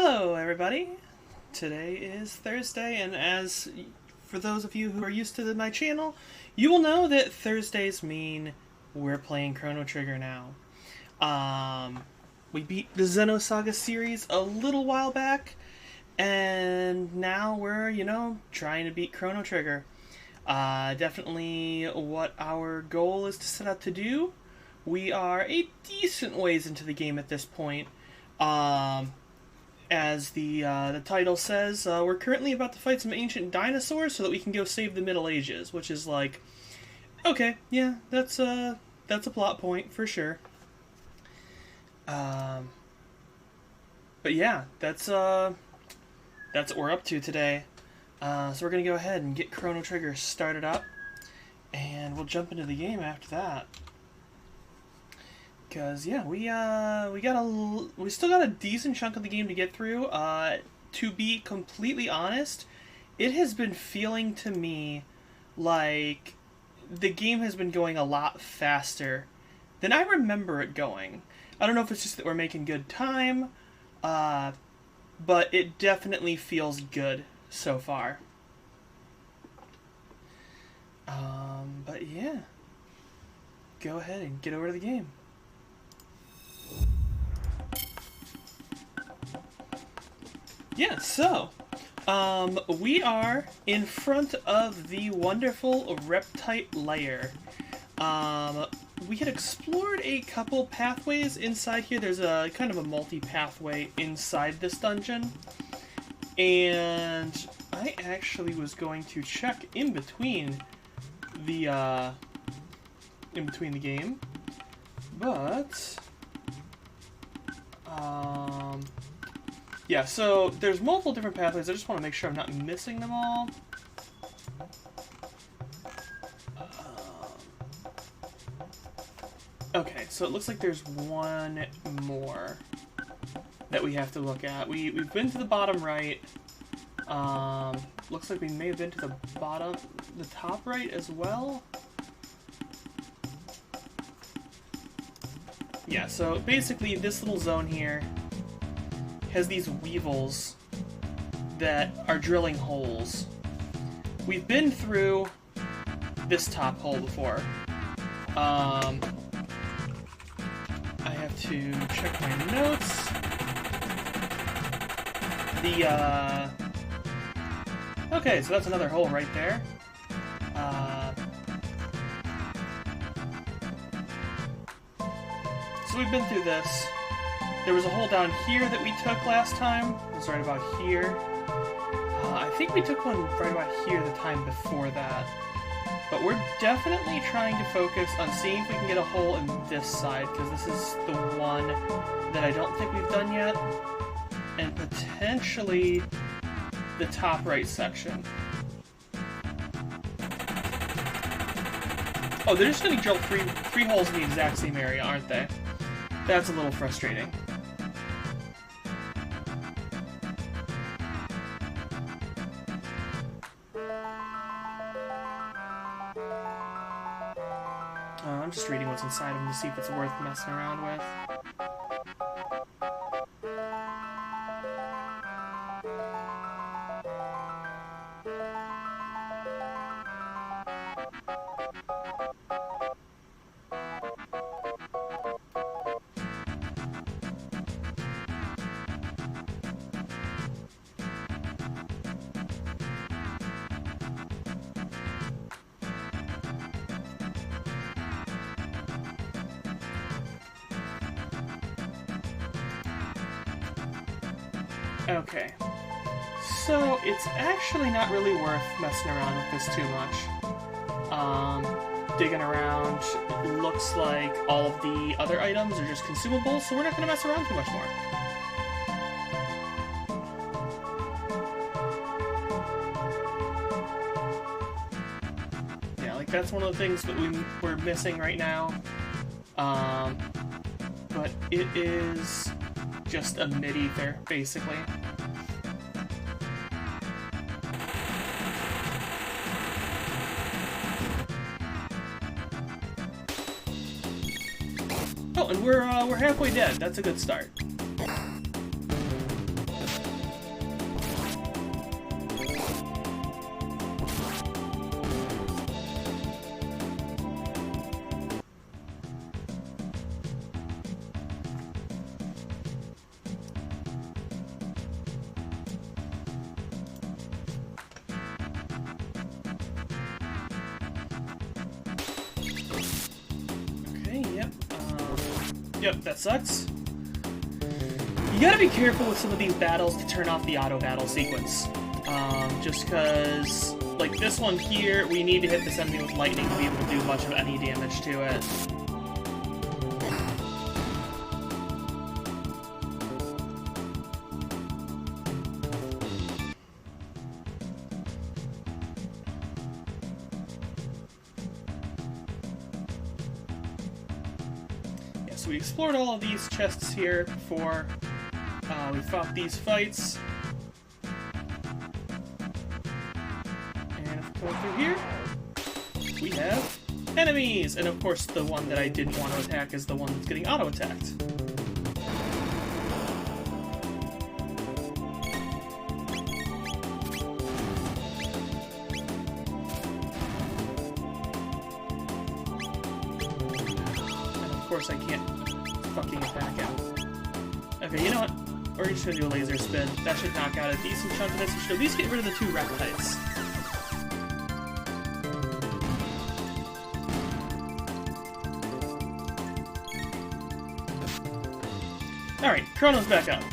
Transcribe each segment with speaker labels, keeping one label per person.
Speaker 1: Hello everybody! Today is Thursday, and as for those of you who are used to my channel, you will know that Thursdays mean we're playing Chrono Trigger now. We beat the Xenosaga series a little while back, and now we're, trying to beat Chrono Trigger. Definitely what our goal is to set out to do. We are a decent ways into the game at this point. As the title says, we're currently about to fight some ancient dinosaurs so that we can go save the Middle Ages, which is like, okay, yeah, that's a plot point for sure. But yeah, that's what we're up to today. So we're gonna go ahead and get Chrono Trigger started up, and we'll jump into the game after that. Because yeah, we still got a decent chunk of the game to get through. To be completely honest, it has been feeling to me like the game has been going a lot faster than I remember it going. I don't know if it's just that we're making good time, but it definitely feels good so far. But yeah, go ahead and get over to the game. Yeah, so, we are in front of the wonderful Reptite lair. We had explored a couple pathways inside here. There's a kind of a multi-pathway inside this dungeon. And I actually was going to check in between the game. But, yeah, so there's multiple different pathways. I just want to make sure I'm not missing them all. Okay, so it looks like there's one more that we have to look at. We've been to the bottom right. Looks like we may have been to the top right as well. Yeah, so basically this little zone here has these weevils that are drilling holes. We've been through this top hole before. I have to check my notes. Okay, so that's another hole right there. So we've been through this. There was a hole down here that we took last time. It was right about here. I think we took one right about here the time before that. But we're definitely trying to focus on seeing if we can get a hole in this side, because this is the one that I don't think we've done yet. And potentially the top right section. Oh, they're just going to drill three holes in the exact same area, aren't they? That's a little frustrating. I'm just reading what's inside them to see if it's worth messing around with. Okay, so it's actually not really worth messing around with this too much. Digging around looks like all of the other items are just consumables, so we're not going to mess around too much more. Yeah, like that's one of the things that we're missing right now. But it is just a mid-ether, basically. Oh, and we're halfway dead. That's a good start. Yep, that sucks. You gotta be careful with some of these battles to turn off the auto battle sequence. Just because, like this one here, we need to hit this enemy with lightning to be able to do much of any damage to it. Yeah, so we explored all of these chests here before we fought these fights. Going through here, we have enemies! And of course, the one that I didn't want to attack is the one that's getting auto-attacked. And of course, I can't fucking attack him. Okay, you know what? We're just gonna do a laser spin. That should knock out a decent chunk of this. We should at least get rid of the 2 reptiles. Alright, Chrono's back up.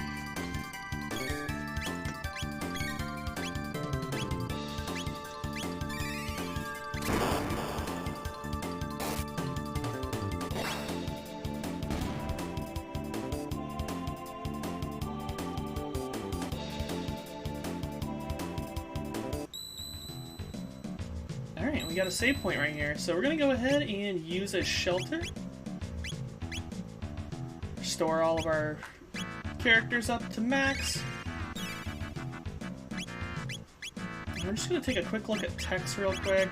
Speaker 1: Alright, we got a save point right here, so we're gonna go ahead and use a shelter. Restore all of our characters up to max. We're just going to take a quick look at Tex real quick.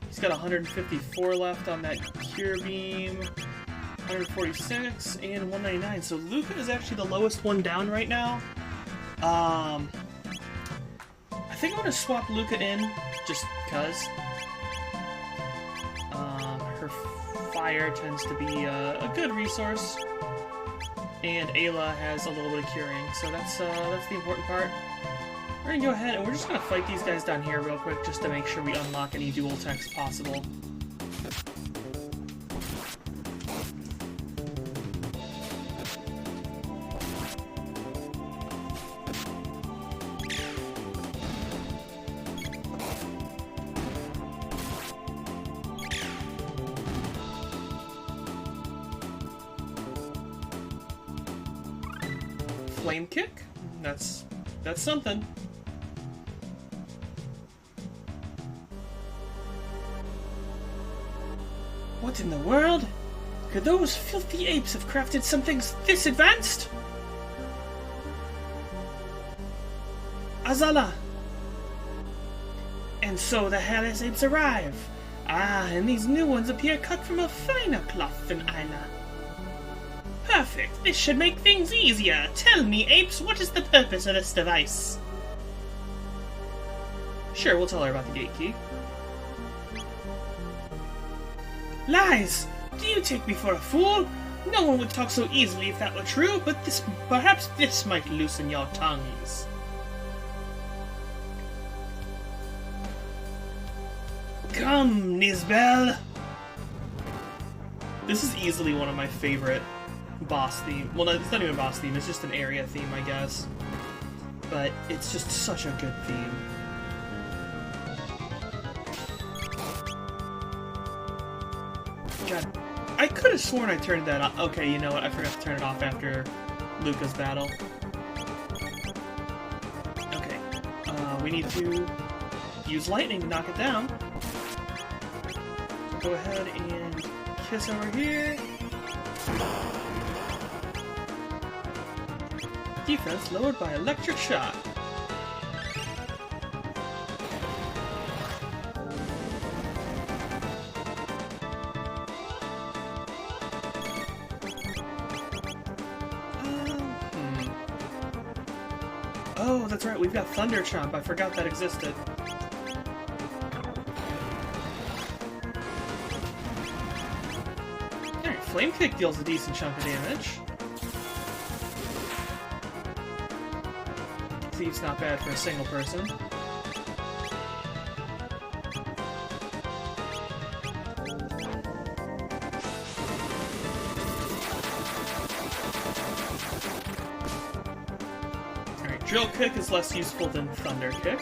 Speaker 1: He's got 154 left on that Cure Beam, 146, and 199. So Luca is actually the lowest one down right now. I think I'm going to swap Luca in, just because. Her fire tends to be a good resource. And Ayla has a little bit of curing, so that's the important part. We're gonna go ahead and we're just gonna fight these guys down here real quick just to make sure we unlock any dual techs possible. Flame kick? That's something. What in the world? Could those filthy apes have crafted something this advanced? Azala! And so the Hellas apes arrive. Ah, and these new ones appear cut from a finer cloth than Ayla. Perfect! This should make things easier! Tell me, apes, what is the purpose of this device? Sure, we'll tell her about the gate key. Lies! Do you take me for a fool? No one would talk so easily if that were true, but perhaps this might loosen your tongues. Come, Nisbel! This is easily one of my favorite boss theme. Well, no, it's not even a boss theme, it's just an area theme, I guess. But it's just such a good theme. God, I could have sworn I turned that off. Okay, you know what? I forgot to turn it off after Luca's battle. Okay, we need to use lightning to knock it down. Go ahead and kiss over here. Defense lowered by electric shock. Oh, that's right, we've got Thunder Chomp. I forgot that existed. Alright, Flame Kick deals a decent chunk of damage. Thief's not bad for a single person. Drill Kick is less useful than Thunder Kick.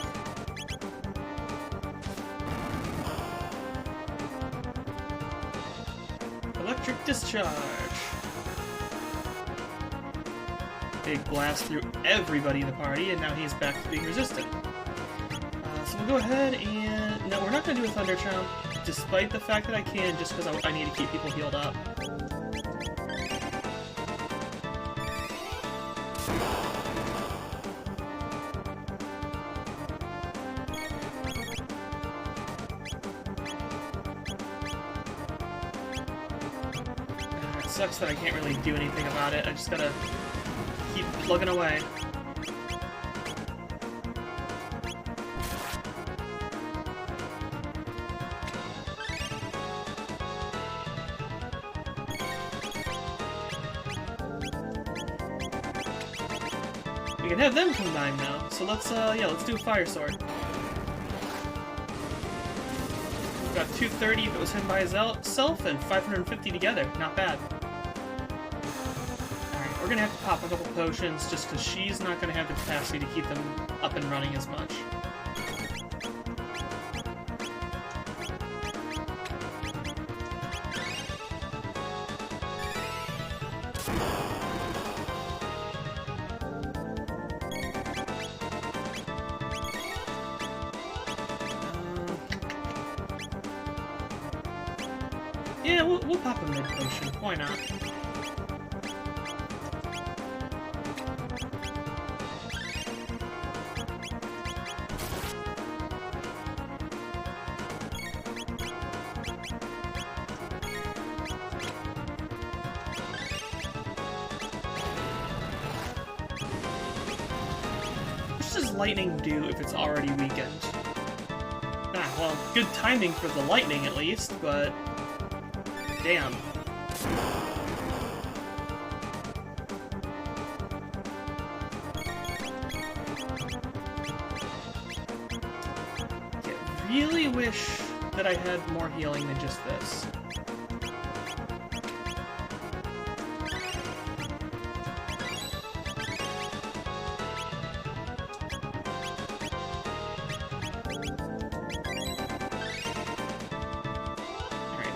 Speaker 1: Electric Discharge. Big blast through everybody in the party, and now he's back to being resistant. So we'll go ahead and... No, we're not going to do a Thunder Chomp, despite the fact that I can, just because I need to keep people healed up. It sucks that I can't really do anything about it. I just gotta keep plugging away. We can have them combine now, so let's do a Fire Sword. We've got 230 if it was him by himself, and 550 together. Not bad. Alright, we're gonna have to pop a couple potions, just because she's not gonna have the capacity to keep them up and running as much. Yeah, we'll pop a mid potion. Why not? What does lightning do if it's already weakened? Ah, well, good timing for the lightning at least, but... Damn. I really wish that I had more healing than just this.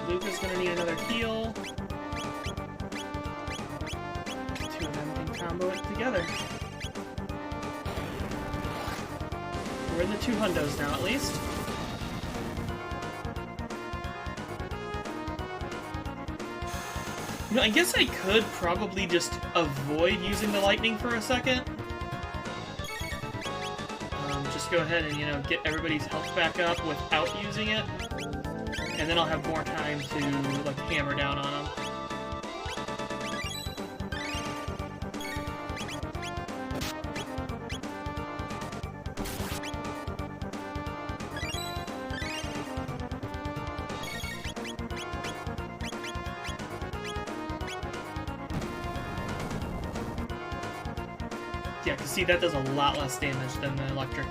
Speaker 1: Luca's gonna need another heal. Two of them can combo it together. We're in the 200s now, at least. You know, I guess I could probably just avoid using the lightning for a second. Just go ahead and, you know, get everybody's health back up without using it. And then I'll have more time to, like, hammer down on them. Yeah, because see, that does a lot less damage than the electric.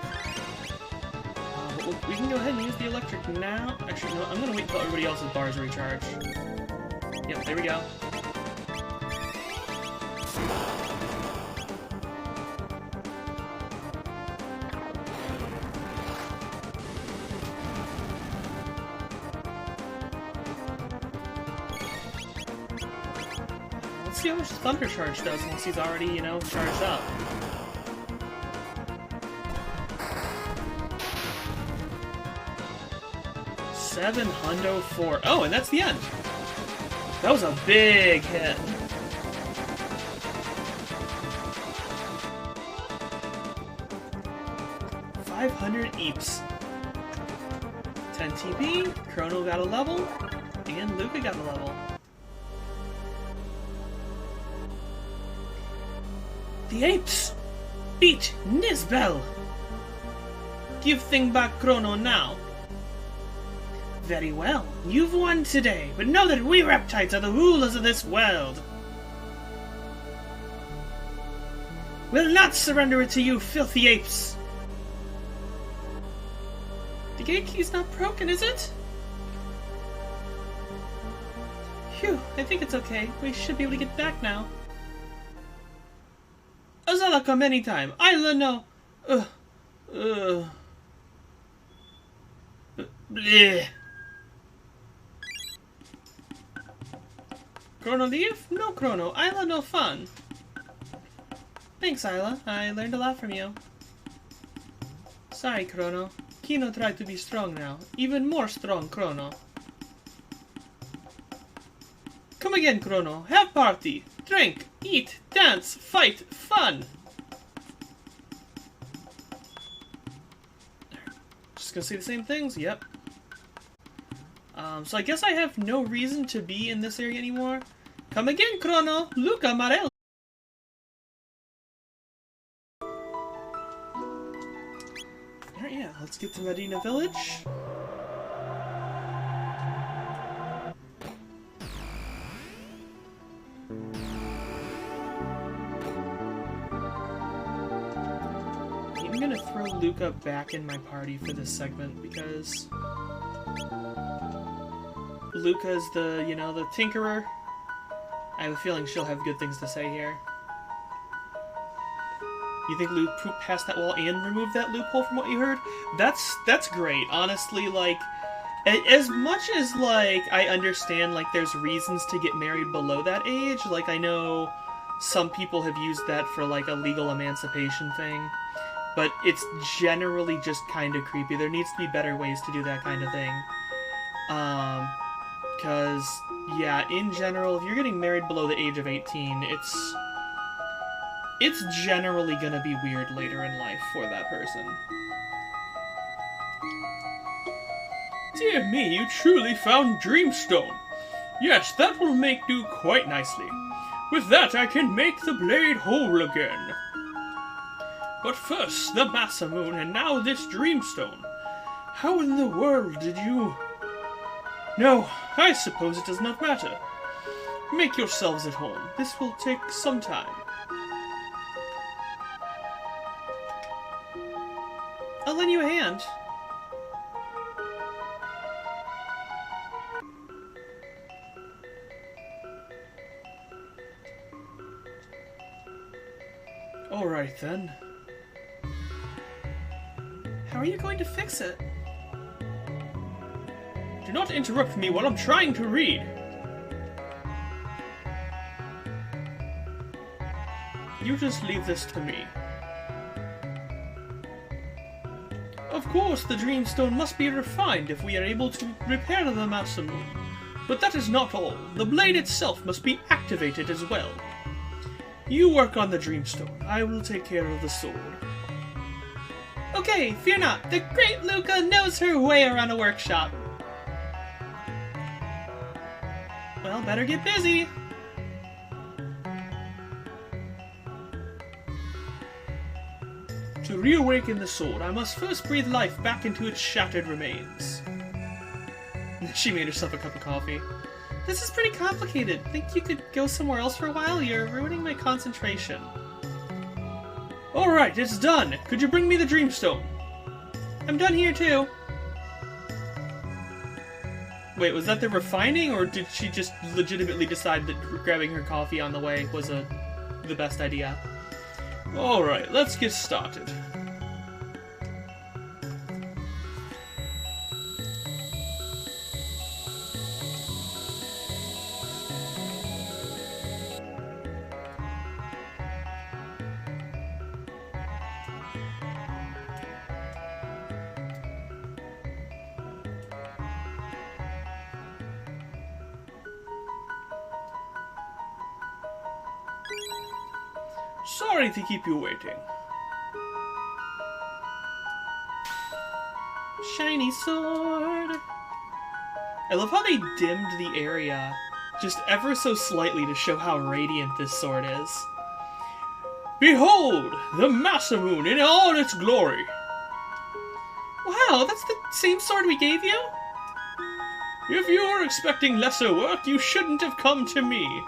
Speaker 1: We can go ahead and use the electric now. Actually, no, I'm going to wait until everybody else's bars recharge. Yep, there we go. Let's see how much Thunder Charge does once he's already, you know, charged up. $704. Oh, and that's the end. That was a big hit. $500 eeps. 10 TP, Chrono got a level, and Luca got a level. The apes beat Nizbel. Give thing back Chrono now. Very well, you've won today, but know that we reptiles are the rulers of this world. We'll not surrender it to you, filthy apes. The gate key's not broken, is it? Phew, I think it's okay. We should be able to get back now. Azala come anytime. Isla no. Bleh. Chrono leave? No Chrono. Isla no fun. Thanks, Isla. I learned a lot from you. Sorry, Chrono. Kino tried to be strong now. Even more strong, Chrono. Come again, Chrono. Have party. Drink, eat, dance, fight, fun. Just gonna say the same things? Yep. So I guess I have no reason to be in this area anymore. Come again, Chrono. Luca Marel. Alright, yeah, let's get to Medina Village. I'm gonna throw Luca back in my party for this segment because Luca's the, you know, the tinkerer. I have a feeling she'll have good things to say here. You think Luke pooped past that wall and removed that loophole from what you heard? That's great. Honestly, like, as much as, like, I understand, like, there's reasons to get married below that age, like, I know some people have used that for, like, a legal emancipation thing, but it's generally just kind of creepy. There needs to be better ways to do that kind of thing. Because, yeah, in general, if you're getting married below the age of 18, it's generally gonna be weird later in life for that person. Dear me, you truly found Dreamstone. Yes, that will make do quite nicely. With that, I can make the blade whole again. But first, the Masamune, and now this Dreamstone. How in the world did you... No, I suppose it does not matter. Make yourselves at home. This will take some time. I'll lend you a hand. Alright then. How are you going to fix it? Do not interrupt me while I'm trying to read. You just leave this to me. Of course, the Dreamstone must be refined if we are able to repair the Masamune. But that is not all. The blade itself must be activated as well. You work on the Dreamstone. I will take care of the sword. Okay, fear not. The great Luca knows her way around a workshop. Well, better get busy. To reawaken the sword, I must first breathe life back into its shattered remains. She made herself a cup of coffee. This is pretty complicated. Think you could go somewhere else for a while? You're ruining my concentration. Alright, it's done. Could you bring me the Dreamstone? I'm done here too. Wait, was that the refining, or did she just legitimately decide that grabbing her coffee on the way was the best idea? Alright, let's get started. Sorry to keep you waiting. Shiny sword! I love how they dimmed the area just ever so slightly to show how radiant this sword is. Behold, the Masamune in all its glory! Wow, that's the same sword we gave you? If you were expecting lesser work, you shouldn't have come to me.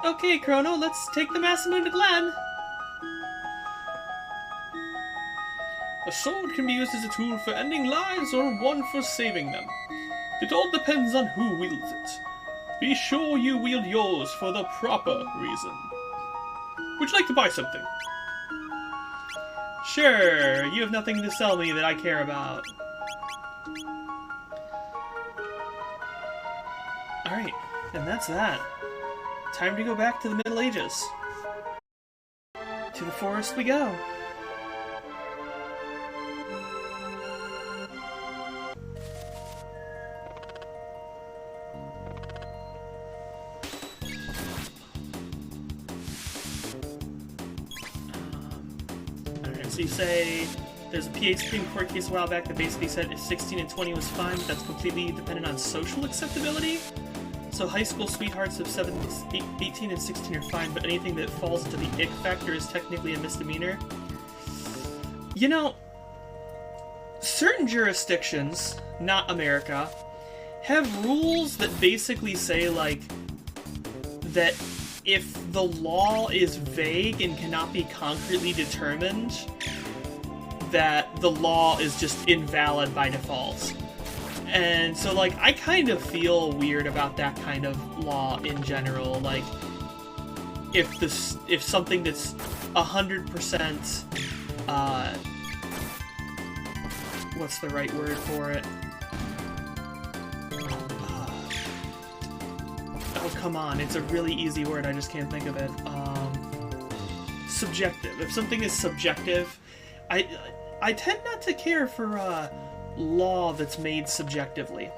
Speaker 1: Okay, Chrono, let's take the Masamune to Glen. A sword can be used as a tool for ending lives or one for saving them. It all depends on who wields it. Be sure you wield yours for the proper reason. Would you like to buy something? Sure, you have nothing to sell me that I care about. Alright, and that's that. Time to go back to the Middle Ages. To the forest we go. Alright, so you say there's a PA Supreme Court case a while back that basically said if 16 and 20 was fine, but that's completely dependent on social acceptability. So high school sweethearts of 18 and 16 are fine, but anything that falls into the ick factor is technically a misdemeanor. You know, certain jurisdictions, not America, have rules that basically say, like, that if the law is vague and cannot be concretely determined, that the law is just invalid by default. And so, like, I kind of feel weird about that kind of law in general. Like, if something that's 100%, what's the right word for it? Oh, come on, it's a really easy word, I just can't think of it. Subjective. If something is subjective, I tend not to care for, law that's made subjectively.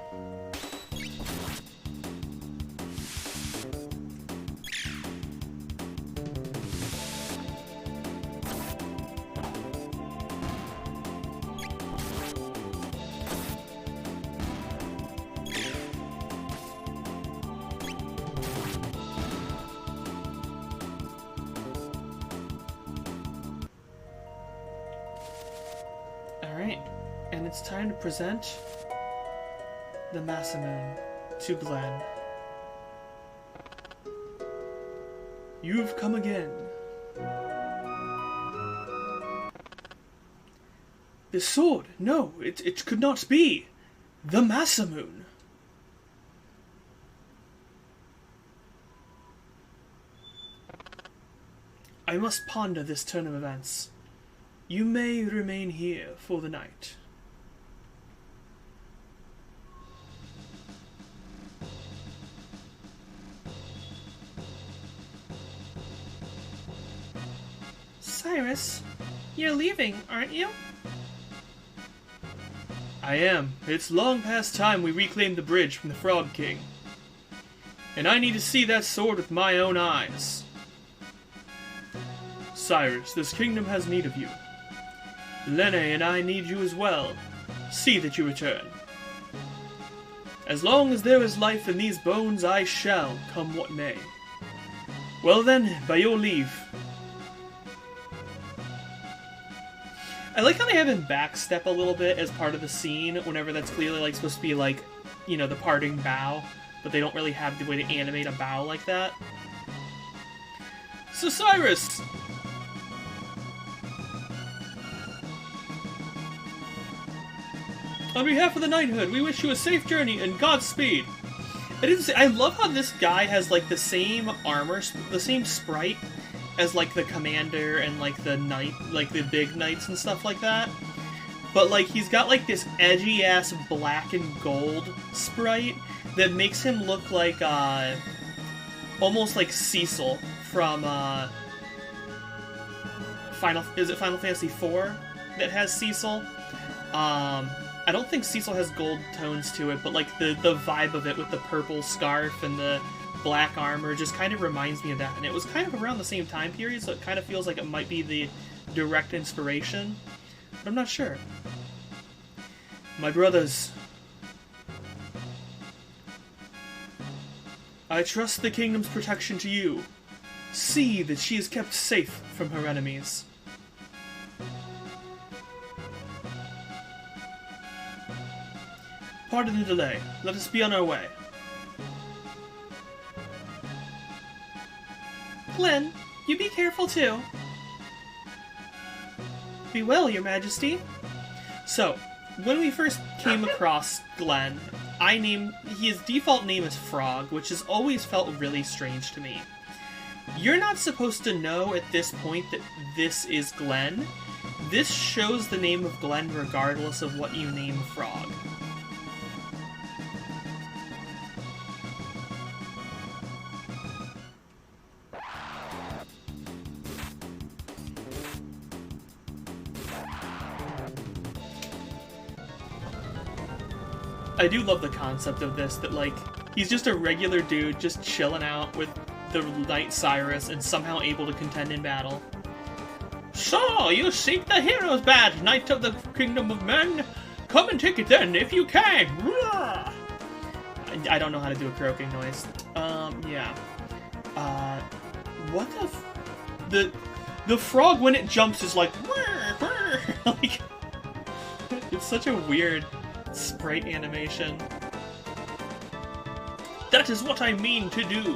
Speaker 1: Alright. And it's time to present the Masamune to Glenn. You've come again. This sword, no, it could not be. The Masamune. I must ponder this turn of events. You may remain here for the night. Cyrus, you're leaving, aren't you? I am. It's long past time we reclaimed the bridge from the Frog King. And I need to see that sword with my own eyes. Cyrus, this kingdom has need of you. Lene and I need you as well. See that you return. As long as there is life in these bones, I shall, come what may. Well then, by your leave. I like how they have him backstep a little bit as part of the scene, whenever that's clearly like supposed to be like, you know, the parting bow, but they don't really have the way to animate a bow like that. So Cyrus! On behalf of the knighthood, we wish you a safe journey and Godspeed. I love how this guy has like the same armor, the same sprite as like the commander and like the knight, like the big knights and stuff like that. But like he's got like this edgy ass black and gold sprite that makes him look like almost like Cecil from Final Fantasy IV that has Cecil? I don't think Cecil has gold tones to it, but like the vibe of it with the purple scarf and the black armor just kind of reminds me of that. And it was kind of around the same time period, so it kind of feels like it might be the direct inspiration. But I'm not sure. My brothers, I trust the kingdom's protection to you. See that she is kept safe from her enemies. Pardon the delay. Let us be on our way. Glenn, you be careful too. Be well, your majesty. So, when we first came across Glenn, his default name is Frog, which has always felt really strange to me. You're not supposed to know at this point that this is Glenn. This shows the name of Glenn regardless of what you name Frog. I do love the concept of this, that, like, he's just a regular dude just chilling out with the Knight Cyrus and somehow able to contend in battle. So, you seek the hero's badge, Knight of the Kingdom of Men? Come and take it then, if you can! I don't know how to do a croaking noise. Yeah. What the frog, when it jumps, is like... like, it's such a weird sprite animation. That is what I mean to do.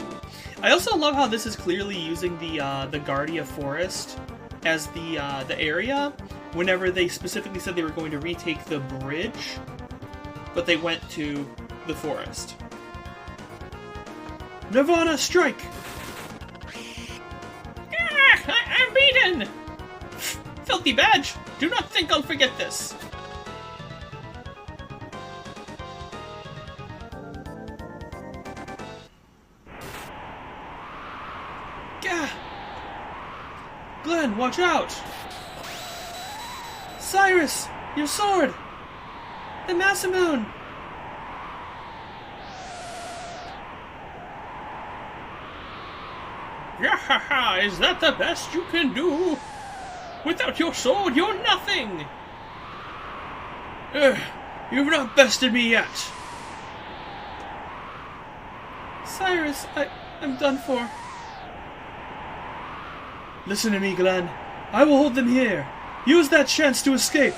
Speaker 1: I also love how this is clearly using the Guardia Forest as the area. Whenever they specifically said they were going to retake the bridge, but they went to the forest. Nirvana, strike! I'm beaten! Filthy badge! Do not think I'll forget this! Glenn, watch out! Cyrus! Your sword! The Masamune! Yahaha! Is that the best you can do? Without your sword, you're nothing! You've not bested me yet! Cyrus, I'm done for. Listen to me, Glenn. I will hold them here. Use that chance to escape.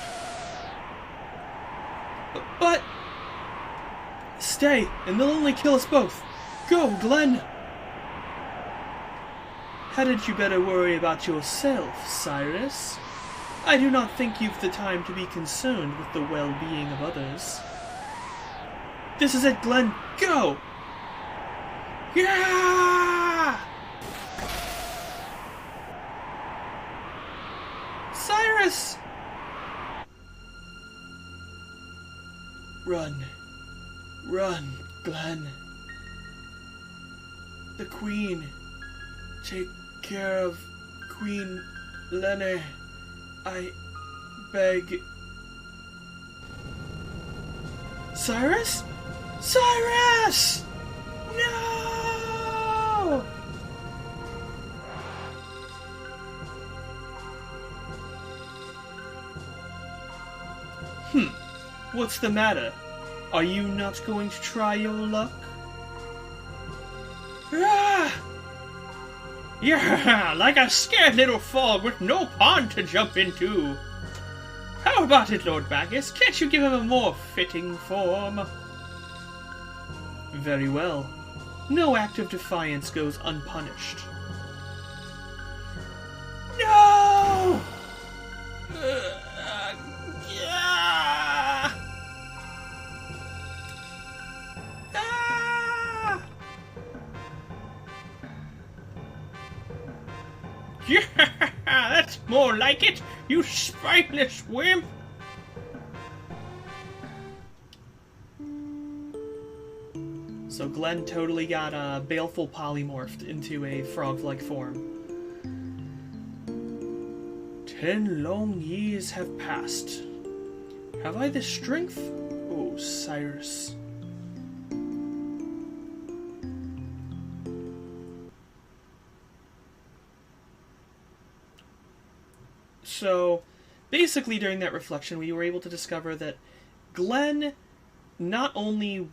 Speaker 1: But... Stay, and they'll only kill us both. Go, Glenn! Hadn't you better worry about yourself, Cyrus? I do not think you've the time to be concerned with the well-being of others. This is it, Glenn. Go! Yeah! Cyrus! Run. Run, Glenn. The Queen. Take care of Queen Lene. I beg. Cyrus? Cyrus! No! What's the matter? Are you not going to try your luck? Ah! Yeah, like a scared little frog with no pond to jump into. How about it, Lord Bacchus? Can't you give him a more fitting form? Very well. No act of defiance goes unpunished. No! Yeah, that's more like it, you spiteless wimp! So Glenn totally got baleful polymorphed into a frog-like form. 10 long years have passed. Have I the strength? Oh, Cyrus. So, basically during that reflection, we were able to discover that Glenn not only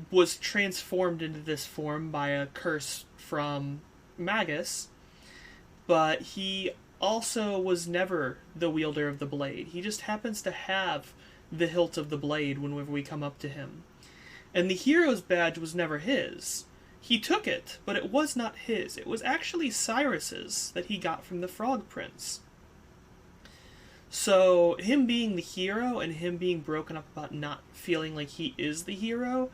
Speaker 1: was transformed into this form by a curse from Magus, but he also was never the wielder of the blade. He just happens to have the hilt of the blade whenever we come up to him. And the hero's badge was never his. He took it, but it was not his. It was actually Cyrus's that he got from the Frog Prince. So, him being the hero and him being broken up about not feeling like he is the hero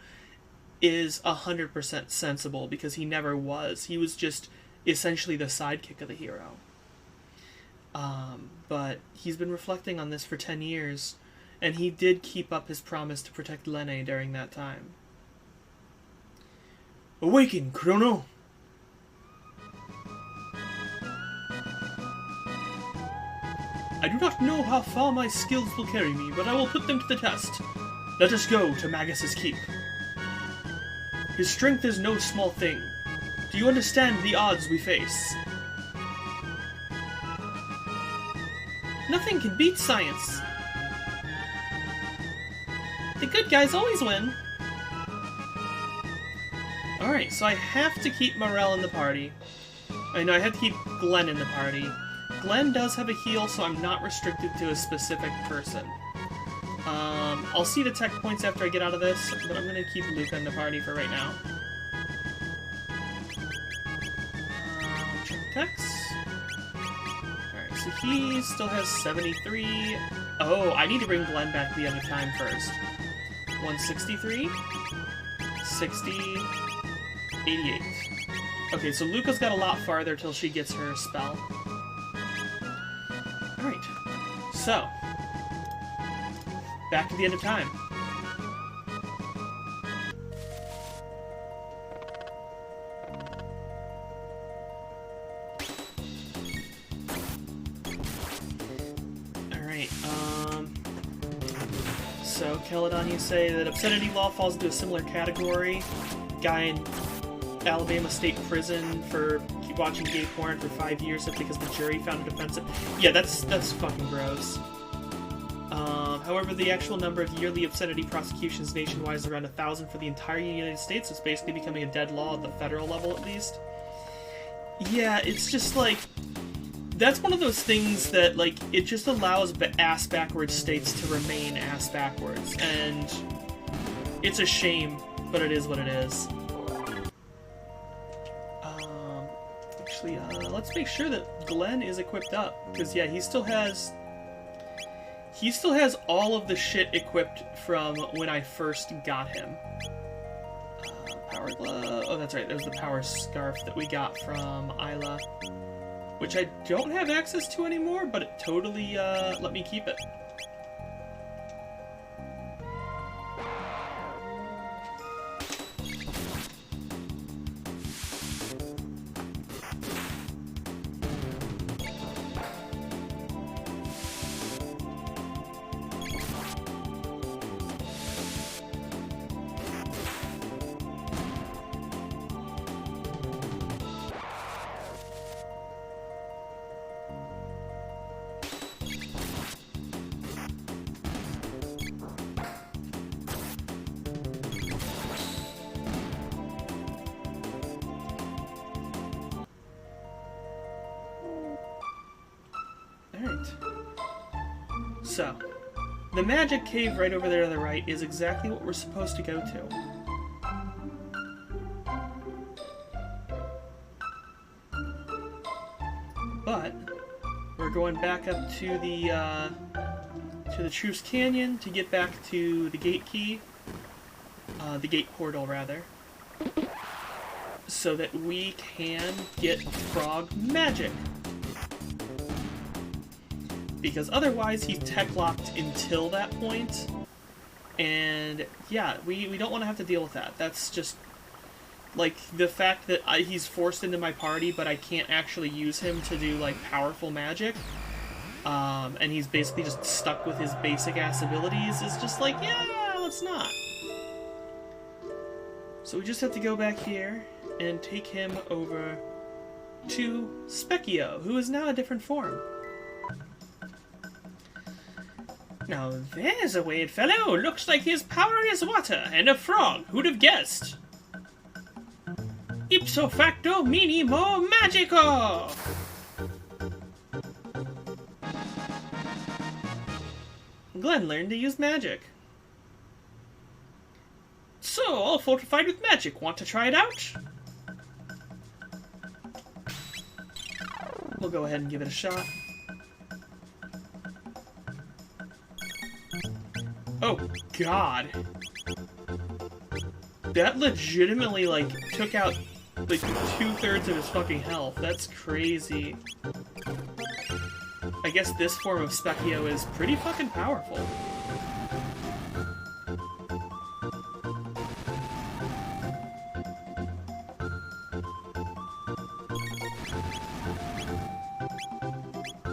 Speaker 1: is 100% sensible, because he never was. He was just essentially the sidekick of the hero. But he's been reflecting on this for 10 years, and he did keep up his promise to protect Lene during that time. Awaken, Chrono! I do not know how far my skills will carry me, but I will put them to the test. Let us go to Magus's keep. His strength is no small thing. Do you understand the odds we face? Nothing can beat science. The good guys always win. Alright, so I have to keep Morel in the party. I know I have to keep Glenn in the party. Glenn does have a heal, so I'm not restricted to a specific person. I'll see the tech points after I get out of this, but I'm going to keep Luca in the party for right now. Check techs. Alright, so he still has 73. Oh, I need to bring Glenn back to the end of time first. 163, 60, 88. Okay, so Luca's got a lot farther till she gets her spell. Alright, so, back to the end of time. Alright, so Celadon, you say that obscenity law falls into a similar category. Guy in Alabama State Prison for watching gay porn for 5 years simply because the jury found it offensive. Yeah, that's fucking gross. However, the actual number of yearly obscenity prosecutions nationwide is around 1,000 for the entire United States. It's basically becoming a dead law at the federal level, at least. Yeah, it's just like... That's one of those things that, like, it just allows ass-backwards states to remain ass-backwards. And it's a shame, but it is what it is. Actually, let's make sure that Glenn is equipped up. Because, yeah, he still has all of the shit equipped from when I first got him. Power glove. Oh, that's right. There's the power scarf that we got from Isla, which I don't have access to anymore, but it totally let me keep it. So, the magic cave right over there to the right is exactly what we're supposed to go to. But, we're going back up to the Truce Canyon to get back to the gate key. The gate portal, rather. So that we can get frog magic. Because otherwise he's tech-locked until that point. And yeah, we don't want to have to deal with that. That's just, like, the fact that he's forced into my party, but I can't actually use him to do, like, powerful magic. And he's basically just stuck with his basic-ass abilities is just like, yeah, let's not. So we just have to go back here and take him over to Specchio, who is now a different form. Now there's a weird fellow. Looks like his power is water and a frog. Who'd have guessed? Ipso facto minimo magico! Glenn learned to use magic. So, all fortified with magic. Want to try it out? We'll go ahead and give it a shot. Oh, God. That legitimately, like, took out like 2/3 of his fucking health. That's crazy. I guess this form of Specchio is pretty fucking powerful.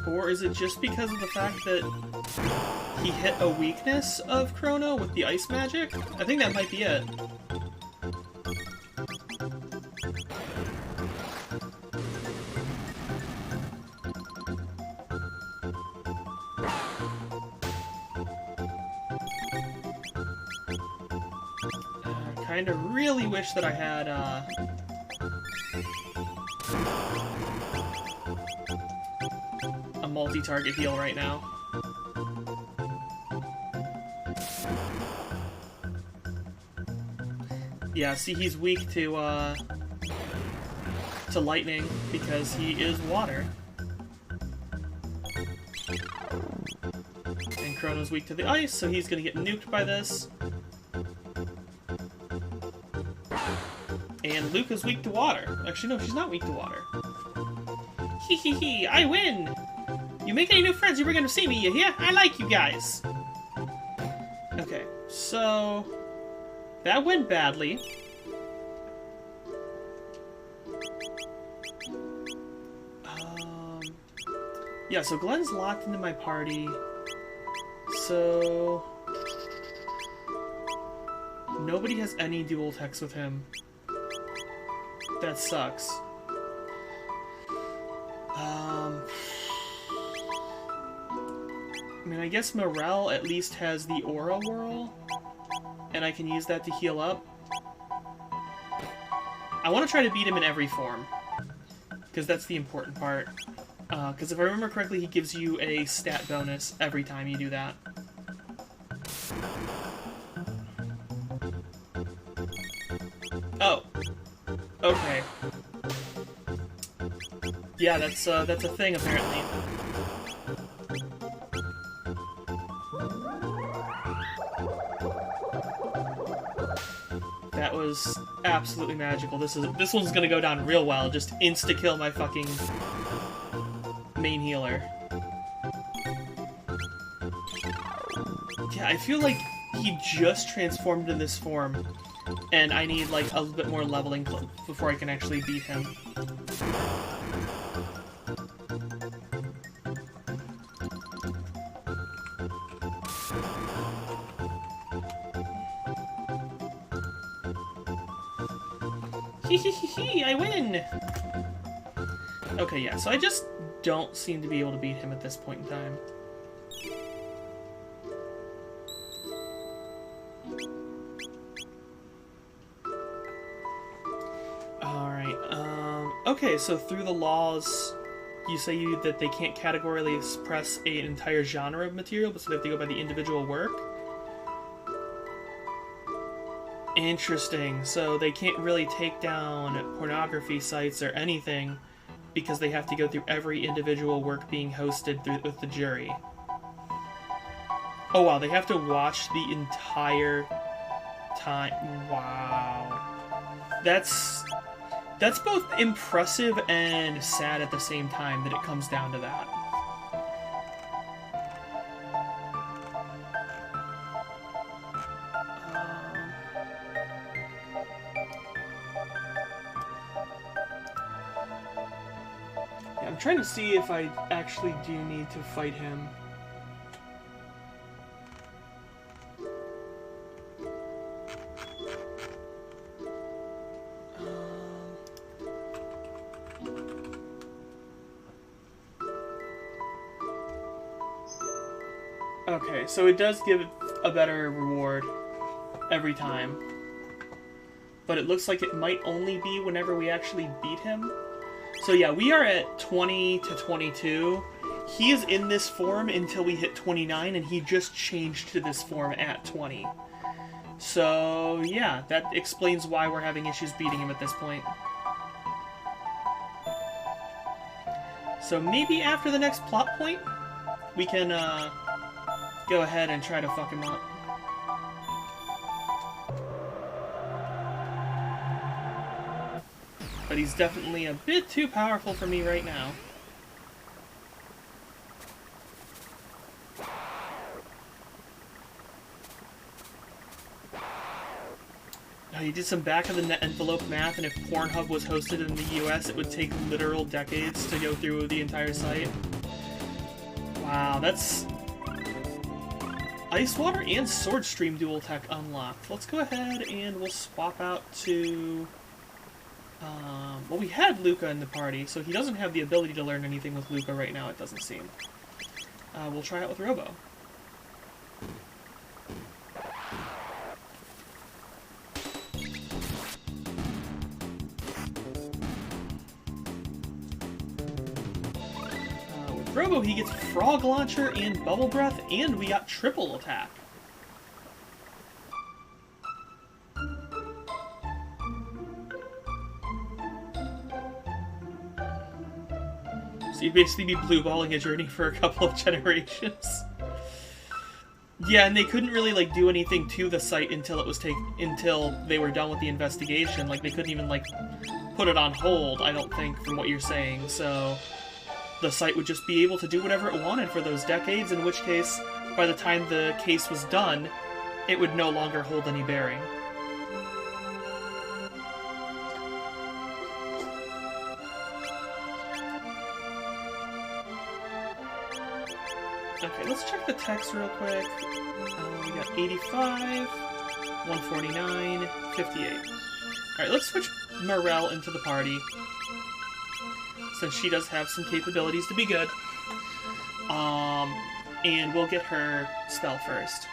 Speaker 1: Or is it just because of the fact that he hit a weakness of Chrono with the ice magic? I think that might be it. I kinda really wish that I had, a multi-target heal right now. Yeah, see, he's weak to lightning because he is water. And Chrono's weak to the ice, so he's gonna get nuked by this. And Luca's weak to water. Actually, no, she's not weak to water. Hee hee hee, I win! You make any new friends, you bring them to see me, you hear? I like you guys! Okay, so... that went badly. Yeah, so Glenn's locked into my party. So... nobody has any dual techs with him. That sucks. I mean, I guess Morel at least has the Aura Whirl, and I can use that to heal up. I want to try to beat him in every form, because that's the important part. Because if I remember correctly, he gives you a stat bonus every time you do that. Oh. Okay. Yeah, that's a thing, apparently. That was absolutely magical. This one's gonna go down real well. Just insta-kill my fucking main healer. Yeah, I feel like he just transformed in this form, and I need like a little bit more leveling before I can actually beat him. Hee, I win! Okay, yeah, so I just don't seem to be able to beat him at this point in time. Alright, okay, so through the laws, you say that they can't categorically express an entire genre of material, but so they have to go by the individual work? Interesting. So they can't really take down pornography sites or anything because they have to go through every individual work being hosted with the jury. Oh wow, they have to watch the entire time. Wow. That's both impressive and sad at the same time that it comes down to that. I'm trying to see if I actually do need to fight him. Okay, so it does give a better reward every time. But it looks like it might only be whenever we actually beat him. So yeah, we are at 20 to 22. He is in this form until we hit 29, and he just changed to this form at 20. So yeah, that explains why we're having issues beating him at this point. So maybe after the next plot point, we can go ahead and try to fuck him up. But he's definitely a bit too powerful for me right now. He did some back-of-the-envelope math, and if Pornhub was hosted in the US, it would take literal decades to go through the entire site. Wow, that's... Ice Water and Sword Stream dual tech unlocked. Let's go ahead and we'll swap out to... well, we had Luca in the party, so he doesn't have the ability to learn anything with Luca right now, it doesn't seem. We'll try it with Robo. Robo, he gets Frog Launcher and Bubble Breath, and we got triple attack. So you'd basically be blue balling a journey for a couple of generations. Yeah, and they couldn't really like do anything to the site until it was until they were done with the investigation. Like they couldn't even like put it on hold, I don't think, from what you're saying. So the site would just be able to do whatever it wanted for those decades, in which case, by the time the case was done, it would no longer hold any bearing. Okay, let's check the text real quick. We got 85, 149, 58. Alright, let's switch Morel into the party, since she does have some capabilities to be good. And we'll get her spell first.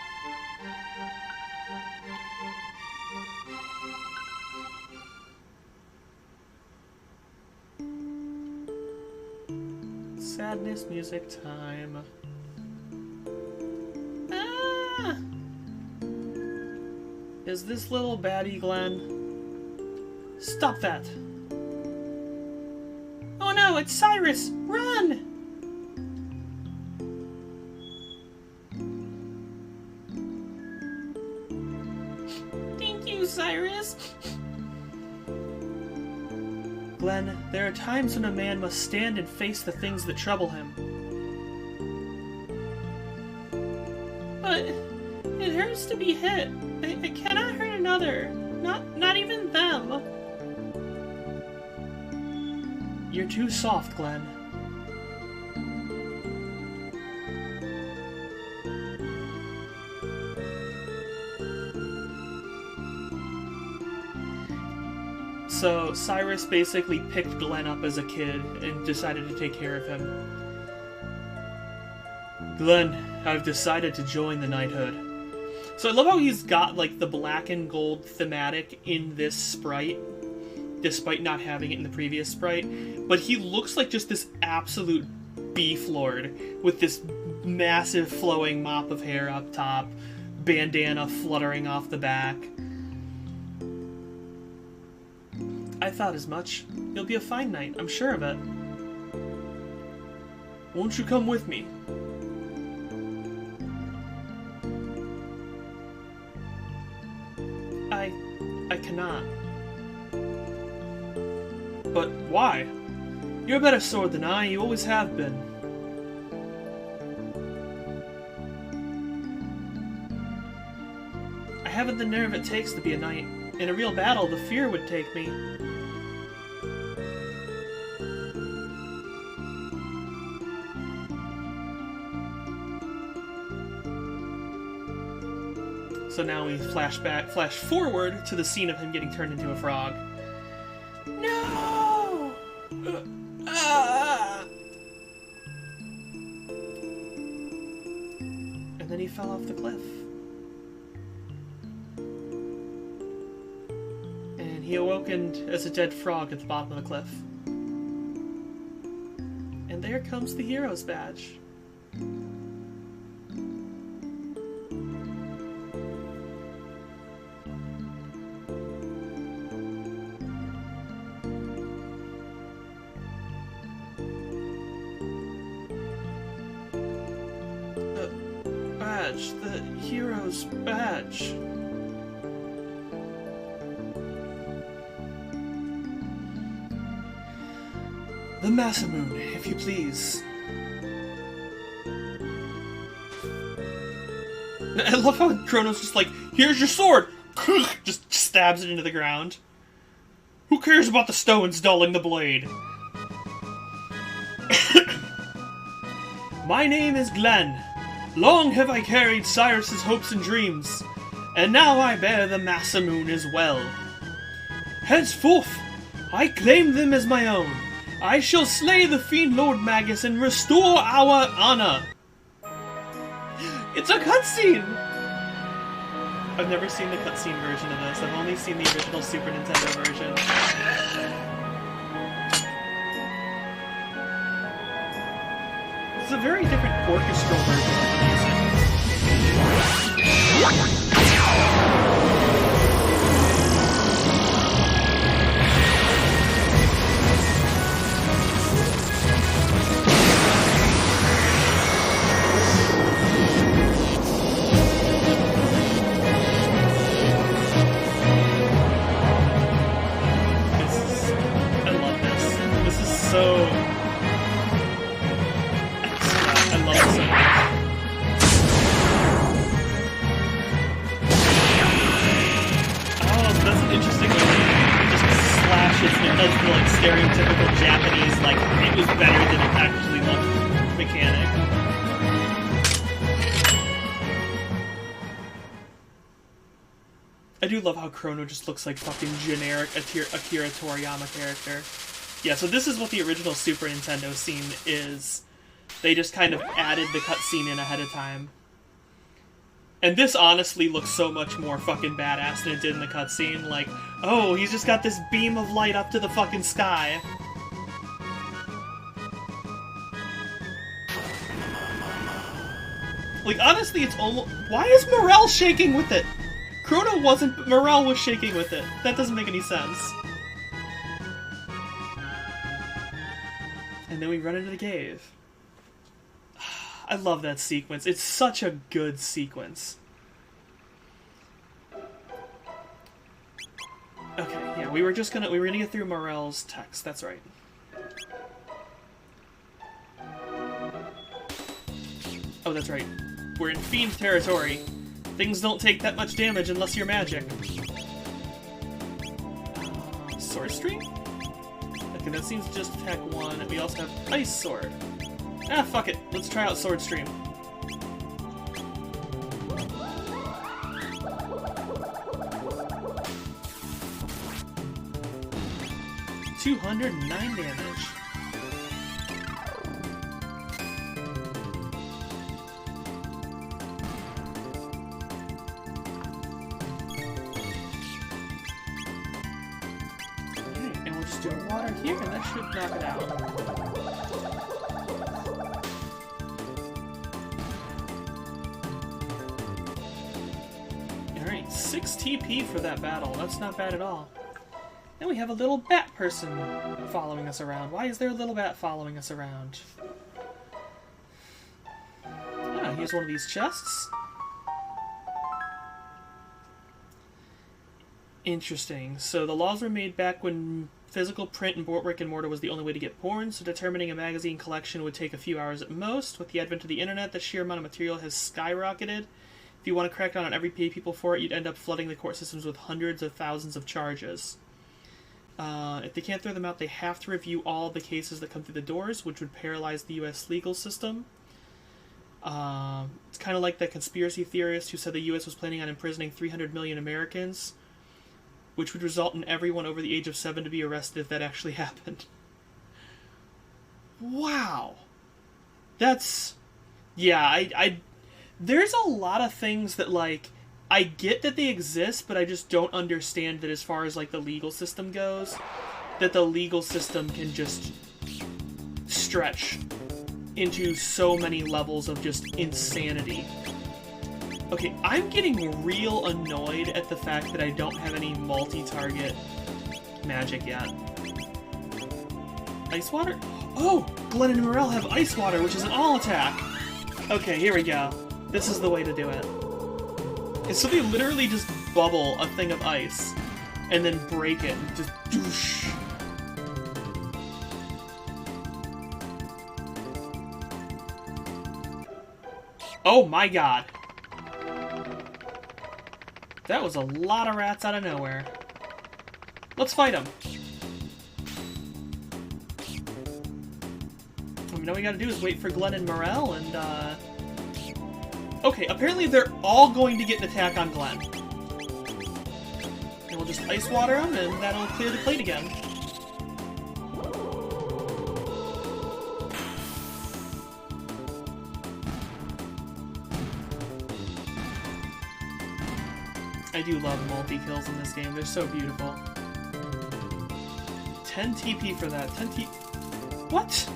Speaker 1: Sadness music time. Ah! Is this little baddie Glenn? Stop that! Oh no, it's Cyrus! Run! Thank you, Cyrus! Glenn, there are times when a man must stand and face the things that trouble him. But it hurts to be hit. I cannot hurt another. Not even them. You're too soft, Glenn. So Cyrus basically picked Glenn up as a kid and decided to take care of him. Glenn, I've decided to join the knighthood. So I love how he's got like the black and gold thematic in this sprite, despite not having it in the previous sprite. But he looks like just this absolute beef lord with this massive flowing mop of hair up top, bandana fluttering off the back. I thought as much. You'll be a fine knight, I'm sure of it. Won't you come with me? I cannot. But why? You're a better sword than I, you always have been. I haven't the nerve it takes to be a knight. In a real battle, the fear would take me. So now we flash forward to the scene of him getting turned into a frog. No! And then he fell off the cliff. And he awokened as a dead frog at the bottom of the cliff. And there comes the hero's badge. The hero's badge. Masamune, if you please. I love how Chrono's just like, here's your sword! Just stabs it into the ground. Who cares about the stones dulling the blade? My name is Glenn. Long have I carried Cyrus's hopes and dreams, and now I bear the Masamune as well. Henceforth, I claim them as my own. I shall slay the fiend Lord Magus and restore our honor. It's a cutscene! I've never seen the cutscene version of this. I've only seen the original Super Nintendo version. It's a very different orchestral version of the music. I love this. This is so... I love it so much. Oh, that's an interesting way. It just slashes and it does the like stereotypical Japanese, like, it was better than it actually looked mechanic. I do love how Chrono just looks like fucking generic Akira Toriyama character. Yeah, so this is what the original Super Nintendo scene is. They just kind of added the cutscene in ahead of time. And this honestly looks so much more fucking badass than it did in the cutscene. Like, oh, he's just got this beam of light up to the fucking sky. Like, honestly, it's almost... Why is Morel shaking with it? Chrono wasn't, but Morel was shaking with it. That doesn't make any sense. And then we run into the cave. I love that sequence. It's such a good sequence. Okay, yeah, we were gonna get through Morel's text, that's right. Oh, that's right. We're in Fiend territory. Things don't take that much damage unless you're magic. Sword Stream? Okay, that seems to just attack one, and we also have Ice Sword. Ah, fuck it. Let's try out Sword Stream. $209 damage. Do water here, and that should knock it out. Alright, 6 TP for that battle. That's not bad at all. Then we have a little bat person following us around. Why is there a little bat following us around? Ah, here's one of these chests. Interesting. So the laws were made back when physical print and brick and mortar was the only way to get porn, so determining a magazine collection would take a few hours at most. With the advent of the internet, the sheer amount of material has skyrocketed. If you want to crack down on every pay people for it, you'd end up flooding the court systems with hundreds of thousands of charges. If they can't throw them out, they have to review all the cases that come through the doors, which would paralyze the U.S. legal system. It's kind of like the conspiracy theorist who said the U.S. was planning on imprisoning 300 million Americans, which would result in everyone over the age of 7 to be arrested if that actually happened. Wow. That's... Yeah, there's a lot of things that, like, I get that they exist, but I just don't understand that as far as, like, the legal system goes, that the legal system can just stretch into so many levels of just insanity. Okay, I'm getting real annoyed at the fact that I don't have any multi-target magic yet. Ice water? Oh! Glenn and Morel have ice water, which is an all attack! Okay, here we go. This is the way to do it. And so they literally just bubble a thing of ice, and then break it, and just doosh. Oh my god. That was a lot of rats out of nowhere. Let's fight them. What we know we gotta do is wait for Glenn and Morel, and, okay, apparently they're all going to get an attack on Glenn. And we'll just ice water them, and that'll clear the plate again. I do love multi-kills in this game. They're so beautiful. 10 TP for that. 10 TP... What?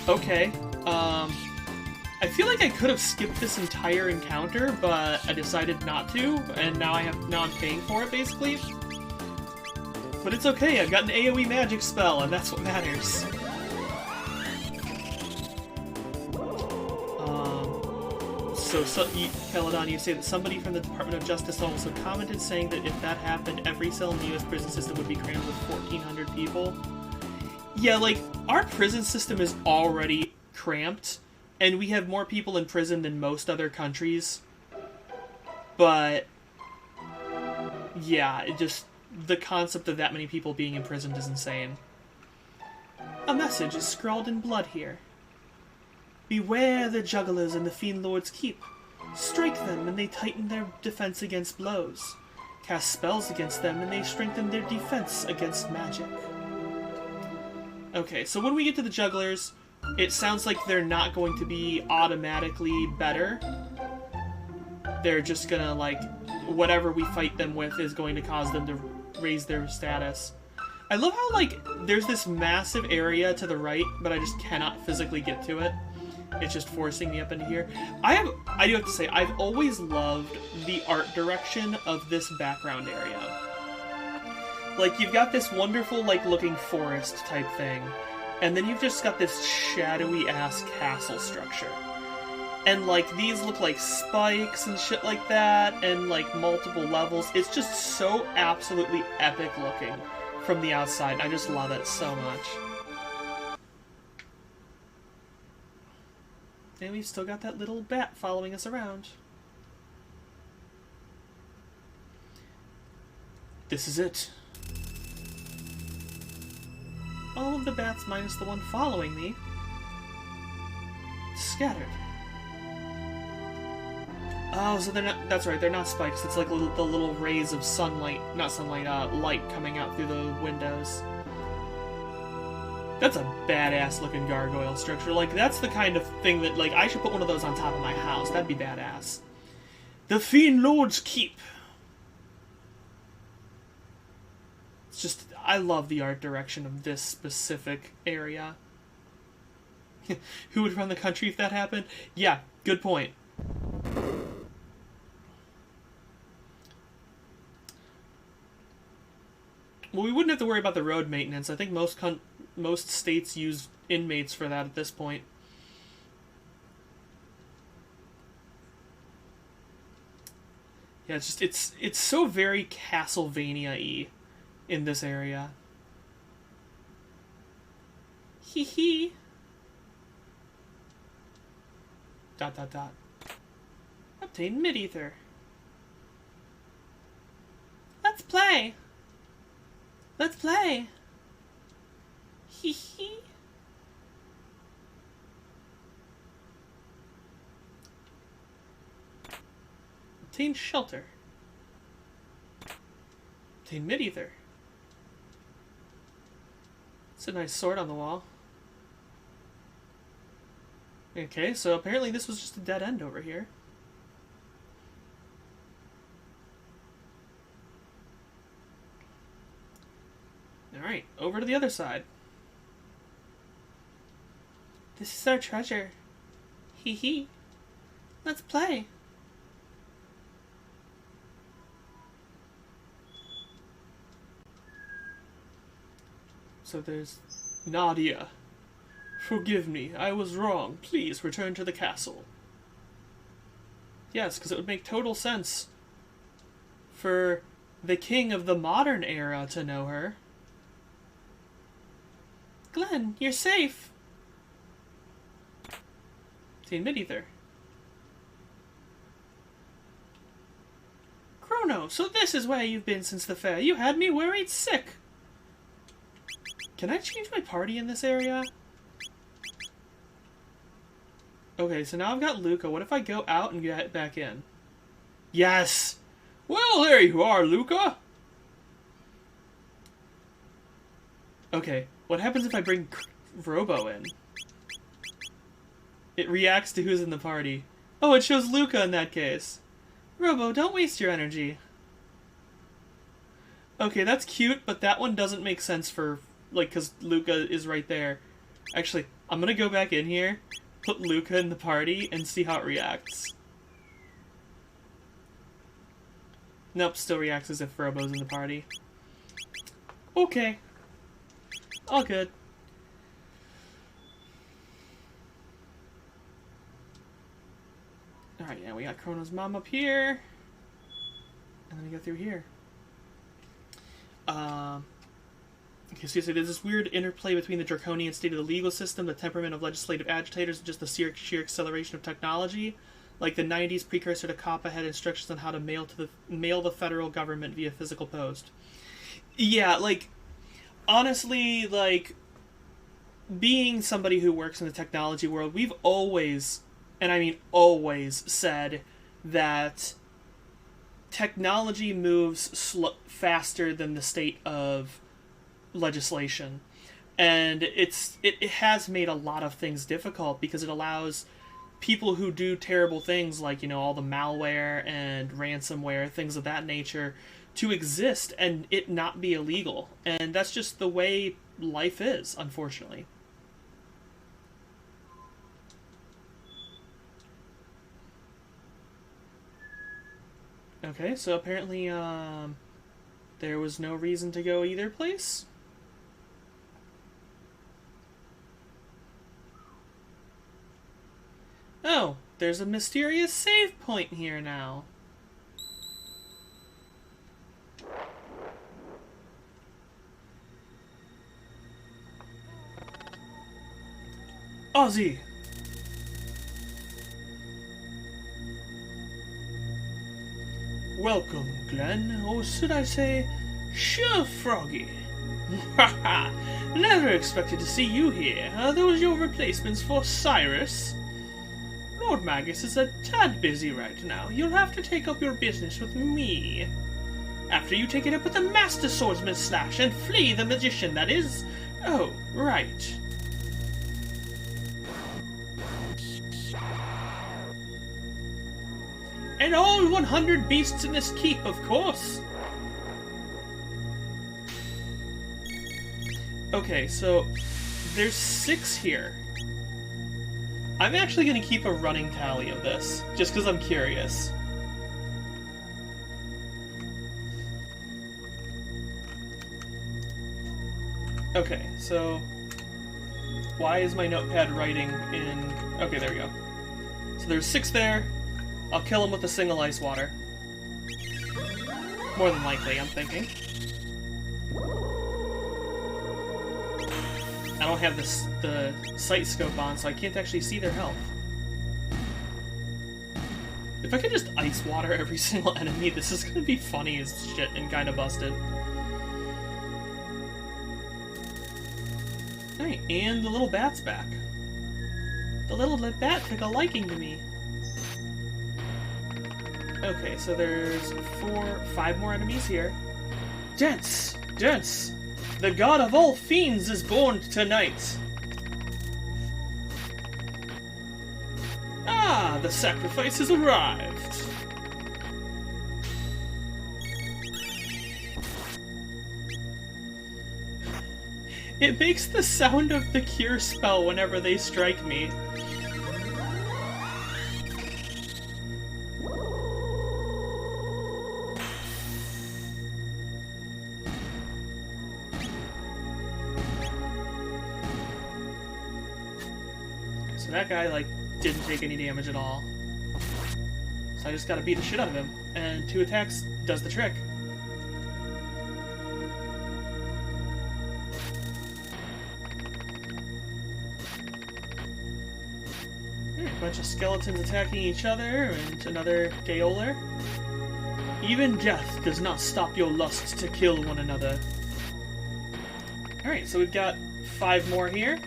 Speaker 1: Okay. I feel like I could have skipped this entire encounter, but I decided not to, and now I'm paying for it, basically. But it's okay, I've got an AoE magic spell, and that's what matters. Peladon, you say that somebody from the Department of Justice also commented saying that if that happened, every cell in the US prison system would be crammed with 1,400 people. Yeah, like, our prison system is already cramped, and we have more people in prison than most other countries. But, yeah, the concept of that many people being imprisoned is insane. A message is scrawled in blood here. Beware the jugglers in the Fiend Lord's keep. Strike them and they tighten their defense against blows. Cast spells against them and they strengthen their defense against magic. Okay, so when we get to the jugglers, it sounds like they're not going to be automatically better. They're just gonna, like, whatever we fight them with is going to cause them to raise their status. I love how, like, there's this massive area to the right, but I just cannot physically get to it. It's just forcing me up into here. I do have to say, I've always loved the art direction of this background area. Like, you've got this wonderful, like, looking forest type thing, and then you've just got this shadowy-ass castle structure. And, like, these look like spikes and shit like that, and, like, multiple levels. It's just so absolutely epic looking from the outside. I just love it so much. And we've still got that little bat following us around. This is it. All of the bats minus the one following me scattered. Oh, so they're not, that's right, they're not spikes. It's like the little rays of sunlight, not sunlight, light coming out through the windows. That's a badass looking gargoyle structure. Like, that's the kind of thing that, like, I should put one of those on top of my house. That'd be badass. The Fiend Lord's Keep. It's just, I love the art direction of this specific area. Who would run the country if that happened? Yeah, good point. Well, we wouldn't have to worry about the road maintenance. I think most states use inmates for that at this point. Yeah, it's just it's so very Castlevania-y in this area. Hee hee. ... Obtain mid-ether. Let's play. Let's play. Hee hee. Obtain shelter. Obtain mid-ether. It's a nice sword on the wall. Okay, so apparently this was just a dead end over here. Alright, over to the other side. This is our treasure. Hee hee. Let's play. So there's Nadia. Forgive me, I was wrong. Please return to the castle. Yes, because it would make total sense for the king of the modern era to know her. Glenn, you're safe. Obtain mid-ether. Oh, so this is where you've been since the fair. You had me worried sick. Can I change my party in this area? Okay, so now I've got Luca. What if I go out and get back in? Yes! Well, there you are, Luca! Okay, what happens if I bring Robo in? It reacts to who's in the party. Oh, it shows Luca in that case. Robo, don't waste your energy. Okay, that's cute, but that one doesn't make sense for, like, because Luca is right there. Actually, I'm gonna go back in here, put Luca in the party, and see how it reacts. Nope, still reacts as if Robo's in the party. Okay. All good. Alright, yeah, we got Chrono's mom up here. And then we go through here. Okay, so there's this weird interplay between the draconian state of the legal system, the temperament of legislative agitators, and just the sheer acceleration of technology. Like the 90s precursor to COPPA had instructions on how to mail the federal government via physical post. Yeah, like, honestly, like, being somebody who works in the technology world, we've always, and I mean always, said that technology moves faster than the state of legislation. And it has made a lot of things difficult because it allows people who do terrible things like, you know, all the malware and ransomware, things of that nature, to exist and it not be illegal. And that's just the way life is, unfortunately. Okay, so apparently there was no reason to go either place. Oh, there's a mysterious save point here now. Ozzy! Welcome, Glenn, or should I say, Sure Froggy. Haha, never expected to see you here. Are those your replacements for Cyrus? Lord Magus is a tad busy right now. You'll have to take up your business with me. After you take it up with the Master Swordsman Slash and flee the magician, that is. Oh, right. And all 100 beasts in this keep, of course. Okay, so there's 6 here. I'm actually going to keep a running tally of this, just because I'm curious. Okay, so why is my notepad writing in... Okay, there we go. So there's 6 there. I'll kill him with a single ice water. More than likely, I'm thinking. I don't have the sight scope on, so I can't actually see their health. If I could just ice water every single enemy, this is gonna be funny as shit and kinda busted. Alright, and the little bat's back. The little bat took a liking to me. Okay, so there's 5 more enemies here. Dance! Dance! The god of all fiends is born tonight! Ah, the sacrifice has arrived! It makes the sound of the cure spell whenever they strike me. That guy, like, didn't take any damage at all. So I just gotta beat the shit out of him. And 2 attacks does the trick. A bunch of skeletons attacking each other, and another Gaoler. Even death does not stop your lust to kill one another. Alright, so we've got 5 more here.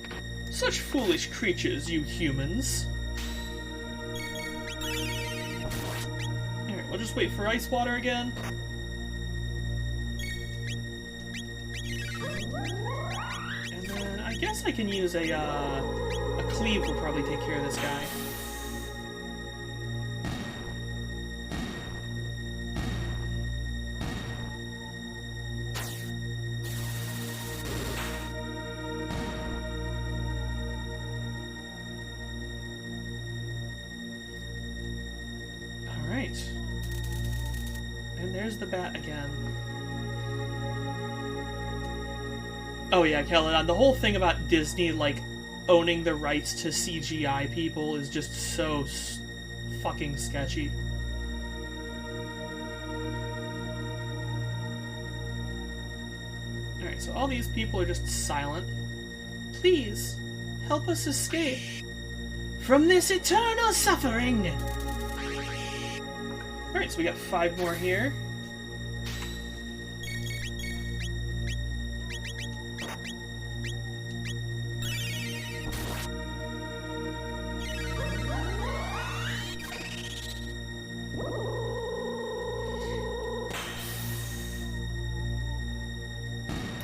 Speaker 1: Such foolish creatures, you humans. Alright, we'll just wait for ice water again. And then I guess I can use a cleave will probably take care of this guy. And there's the bat again. Oh yeah, Kellan, the whole thing about Disney, like, owning the rights to CGI people is just so fucking sketchy. Alright, so all these people are just silent. Please, help us escape from this eternal suffering! Alright, so we got 5 more here.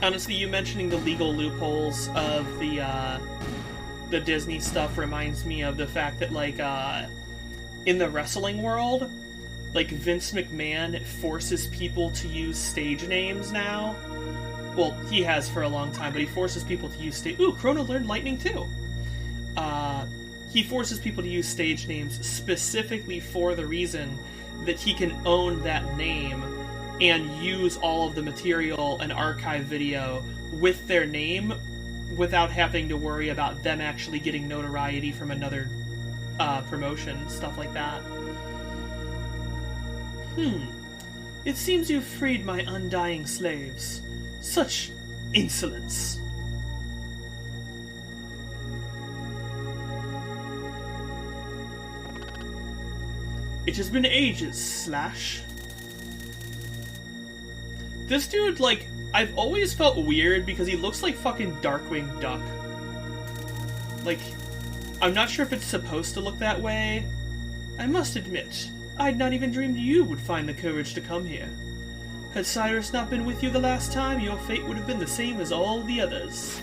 Speaker 1: Honestly, you mentioning the legal loopholes of the Disney stuff reminds me of the fact that, like, in the wrestling world, like, Vince McMahon forces people to use stage names now. Well, he has for a long time, but he forces people to use stage... Ooh, Chrono learned lightning too! He forces people to use stage names specifically for the reason that he can own that name and use all of the material and archive video with their name without having to worry about them actually getting notoriety from another promotion, stuff like that. It seems you've freed my undying slaves. Such insolence. It has been ages, Slash. This dude, like, I've always felt weird because he looks like fucking Darkwing Duck. Like, I'm not sure if it's supposed to look that way. I must admit, I'd not even dreamed you would find the courage to come here. Had Cyrus not been with you the last time, your fate would have been the same as all the others.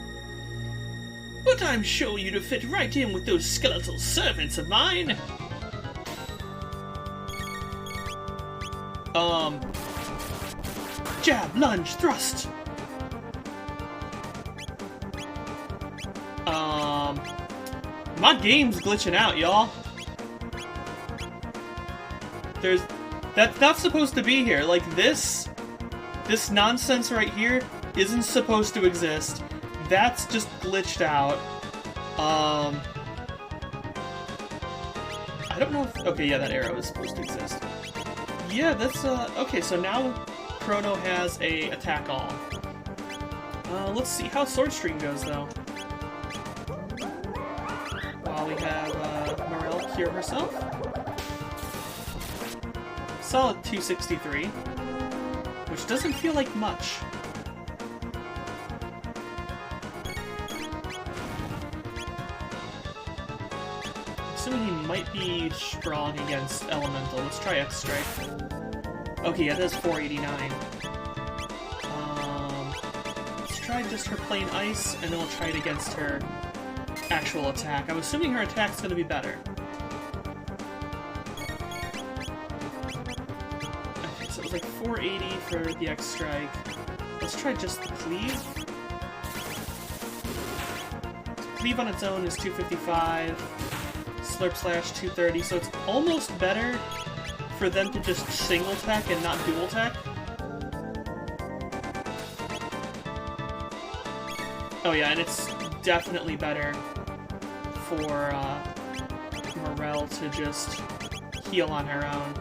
Speaker 1: But I'm sure you'd have fit right in with those skeletal servants of mine. Jab, lunge, thrust. My game's glitching out, y'all. That's not supposed to be here. Like, this nonsense right here isn't supposed to exist. That's just glitched out. I don't know if... Okay, yeah, that arrow is supposed to exist. Yeah, that's, okay, so now Chrono has a attack all. Let's see how Sword Stream goes, though. While we have, Morel cure herself. Solid 263, which doesn't feel like much. Assuming he might be strong against Elemental. Let's try X-Strike. Okay, yeah, that's 489. Let's try just her plain Ice, and then we'll try it against her actual attack. I'm assuming her attack's gonna be better. Okay, so it was like 480 for the X-Strike. Let's try just the Cleave. Cleave on its own is 255. Slurp Slash 230, so it's almost better for them to just single attack and not dual attack. Oh yeah, and it's definitely better for Morel to just heal on her own.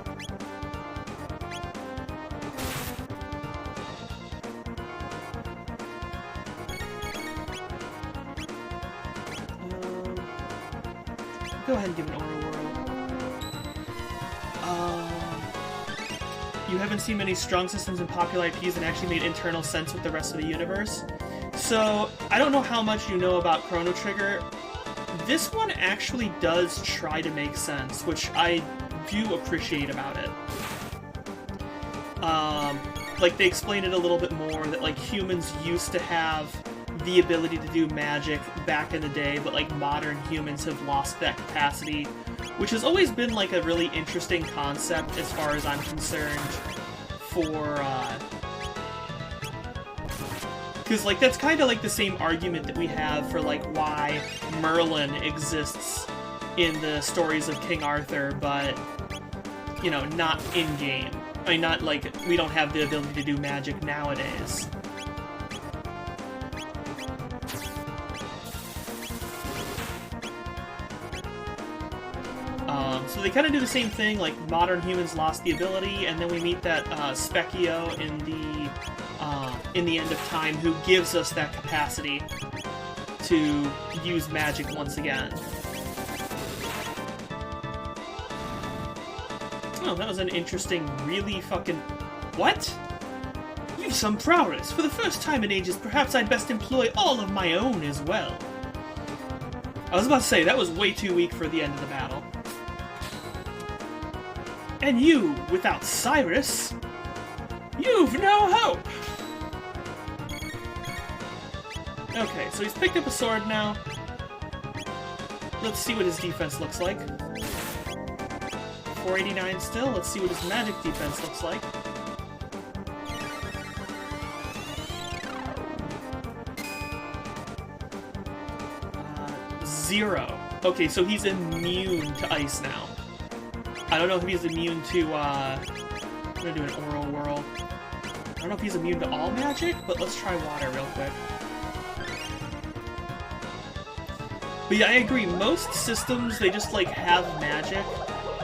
Speaker 1: Go ahead and give an Aura Whirl. you haven't seen many strong systems and popular IPs that actually made internal sense with the rest of the universe. So, I don't know how much you know about Chrono Trigger. This one actually does try to make sense, which I do appreciate about it. Like, they explain it a little bit more, that, like, humans used to have the ability to do magic back in the day, but, like, modern humans have lost that capacity, which has always been, like, a really interesting concept as far as I'm concerned for, because, like, that's kind of like the same argument that we have for, like, why Merlin exists in the stories of King Arthur, but, you know, not in-game. I mean, not, like, we don't have the ability to do magic nowadays. So they kind of do the same thing, like, modern humans lost the ability, and then we meet that Specchio in the End of Time, who gives us that capacity to use magic once again. Oh, that was an interesting, really fucking... What? You've some prowess. For the first time in ages, perhaps I'd best employ all of my own as well. I was about to say, that was way too weak for the end of the battle. And you, without Cyrus, you've no hope! Okay, so he's picked up a sword now. Let's see what his defense looks like. 489 still. Let's see what his magic defense looks like. Zero. Okay, so he's immune to ice now. I don't know if he's immune to, I'm gonna do an oral whirl. I don't know if he's immune to all magic, but let's try water real quick. But yeah, I agree. Most systems, they just, like, have magic,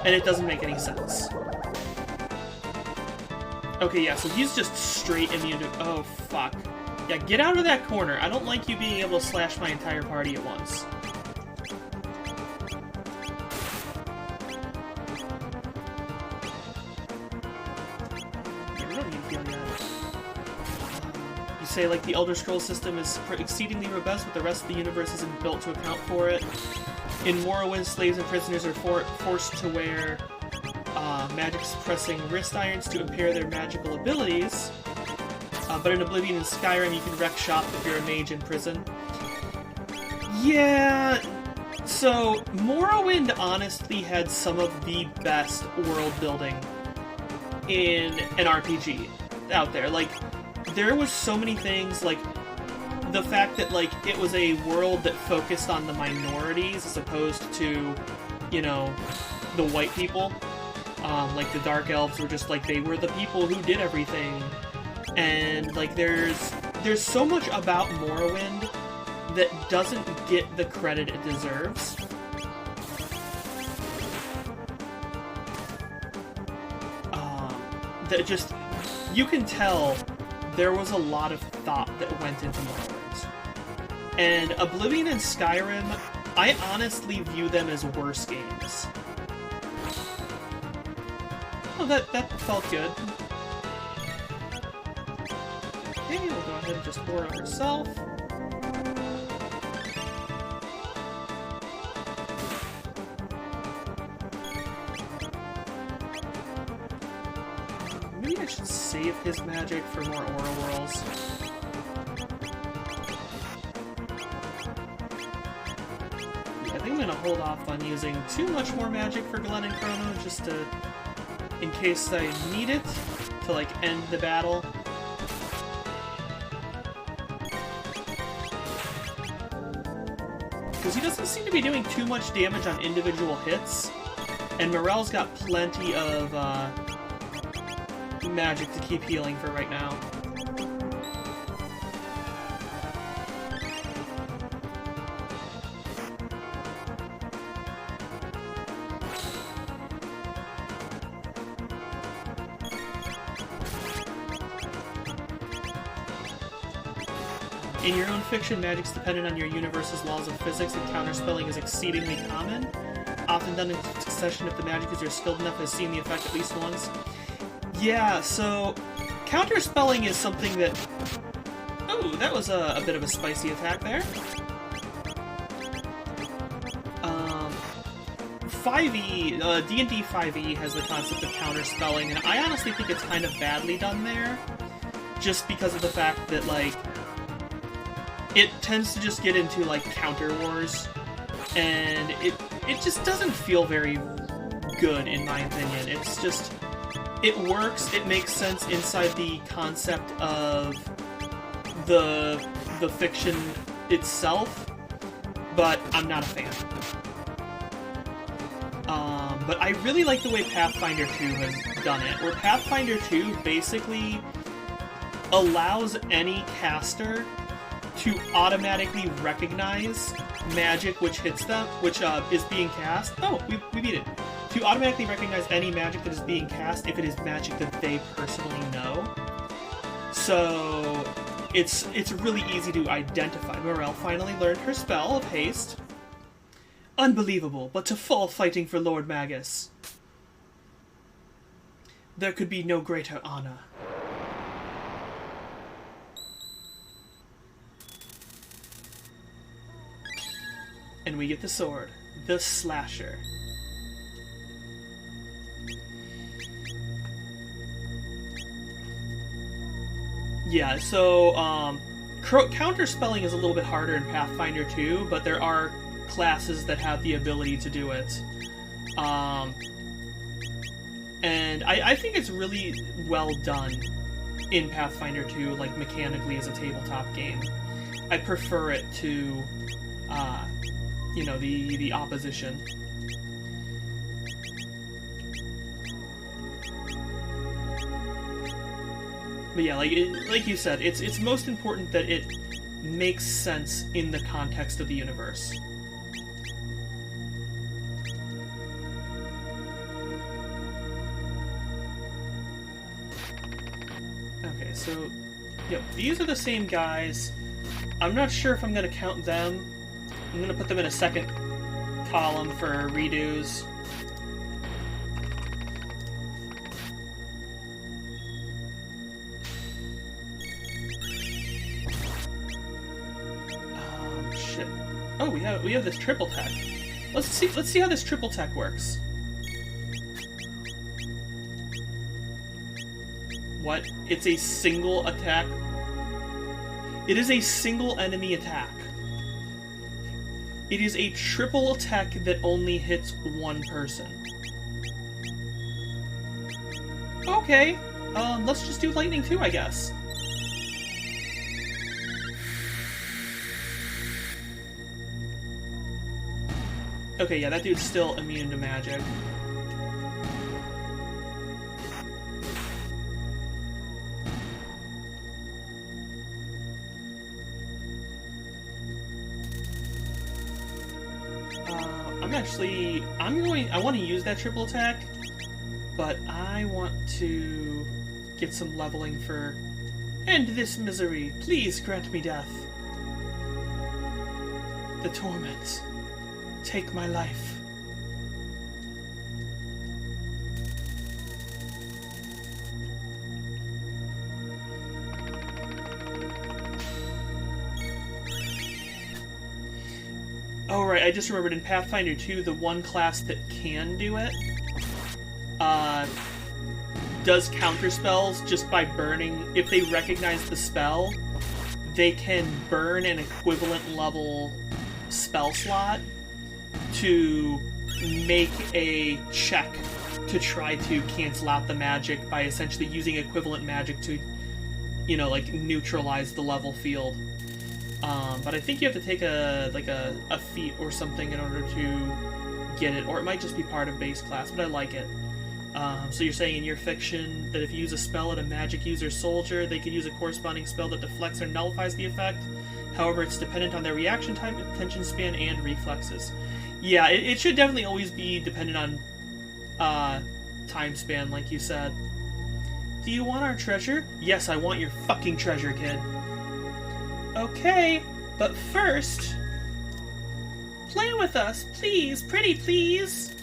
Speaker 1: and it doesn't make any sense. Okay, yeah, so he's just straight immune to... Oh, fuck. Yeah, get out of that corner. I don't like you being able to slash my entire party at once. Say, like, the Elder Scrolls system is exceedingly robust, but the rest of the universe isn't built to account for it. In Morrowind, slaves and prisoners are forced to wear magic-suppressing wrist irons to impair their magical abilities. But in Oblivion and Skyrim, you can wreck shop if you're a mage in prison. Yeah... So, Morrowind honestly had some of the best world-building in an RPG out there. Like, there was so many things, like, the fact that, like, it was a world that focused on the minorities as opposed to, you know, the white people. Like, the Dark Elves were just, like, they were the people who did everything. And, like, there's so much about Morrowind that doesn't get the credit it deserves. That just... You can tell there was a lot of thought that went into Morrowind. And Oblivion and Skyrim, I honestly view them as worse games. Oh, that felt good. Okay, we'll go ahead and just pour on herself. Maybe I should save his magic for more Aura Whirls. Yeah, I think I'm gonna hold off on using too much more magic for Glenn and Chrono, just to... in case I need it to, like, end the battle. Because he doesn't seem to be doing too much damage on individual hits, and Morel's got plenty of, magic to keep healing for right now. In your own fiction, magic's dependent on your universe's laws of physics, and counterspelling is exceedingly common. Often done in succession if the magic user is skilled enough has seen the effect at least once. Yeah, so counterspelling is something that... Oh, that was a bit of a spicy attack there. 5e, D&D 5e has the concept of counterspelling, and I honestly think it's kind of badly done there, just because of the fact that, like, it tends to just get into, like, counter wars, and it just doesn't feel very good, in my opinion. It's just... It works, it makes sense inside the concept of the fiction itself, but I'm not a fan. But I really like the way Pathfinder 2 has done it, where Pathfinder 2 basically allows any caster to automatically recognize magic which hits them, which is being cast. Oh, we beat it. To automatically recognize any magic that is being cast if it is magic that they personally know. So it's really easy to identify. Morel finally learned her spell of haste. Unbelievable, but to fall fighting for Lord Magus. There could be no greater honor. And we get the sword, the Slasher. Yeah, so, counterspelling is a little bit harder in Pathfinder 2, but there are classes that have the ability to do it. And I think it's really well done in Pathfinder 2, like, mechanically as a tabletop game. I prefer it to, you know, the opposition. But yeah, like you said, it's most important that it makes sense in the context of the universe. Okay, so, yep, these are the same guys. I'm not sure if I'm going to count them. I'm going to put them in a second column for redos. Shit. Oh, we have this triple tech. Let's see how this triple tech works. What? It's a single attack? It is a single enemy attack. It is a triple attack that only hits one person. Okay, let's just do lightning too, I guess. Okay, yeah, that dude's still immune to magic. I want to use that triple attack, but I want to get some leveling for end this misery. Please grant me death. The torments. Take my life. Oh, right, I just remembered in Pathfinder 2, the one class that can do it, does counter spells just by burning. If they recognize the spell, they can burn an equivalent level spell slot to make a check to try to cancel out the magic by essentially using equivalent magic to, you know, like, neutralize the level field. But I think you have to take a feat or something in order to get it, or it might just be part of base class, but I like it. So you're saying in your fiction that if you use a spell at a magic user soldier, they could use a corresponding spell that deflects or nullifies the effect. However, it's dependent on their reaction time, attention span, and reflexes. Yeah, it should definitely always be dependent on time span, like you said. Do you want our treasure? Yes, I want your fucking treasure, kid. Okay, but first... play with us, please, pretty please.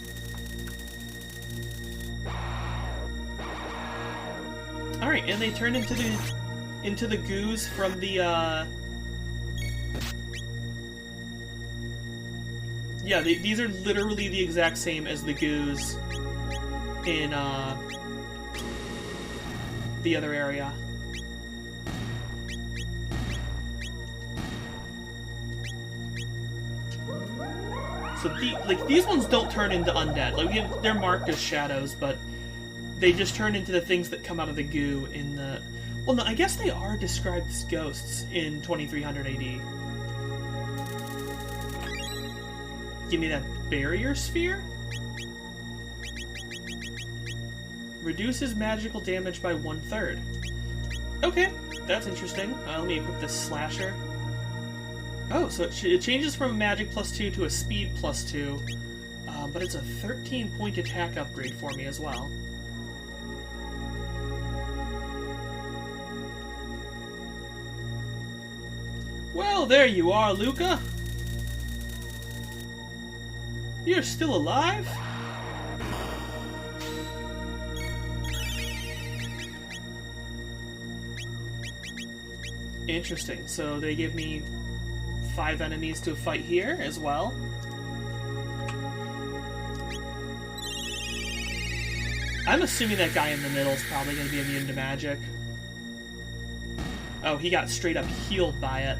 Speaker 1: Alright, and they turn into the goos from the, yeah, these are literally the exact same as the goos in, the other area. So, these ones don't turn into undead. Like, they're marked as shadows, but they just turn into the things that come out of the goo in the... Well, no, I guess they are described as ghosts in 2300 AD. Give me that barrier sphere? Reduces magical damage by 1/3. Okay, that's interesting. Let me equip this slasher. Oh, so it changes from a magic +2 to a speed +2, but it's a 13-point attack upgrade for me as well. Well, there you are, Luca. You're still alive? Interesting. So they give me 5 enemies to fight here as well. I'm assuming that guy in the middle is probably going to be immune to magic. Oh, he got straight up healed by it.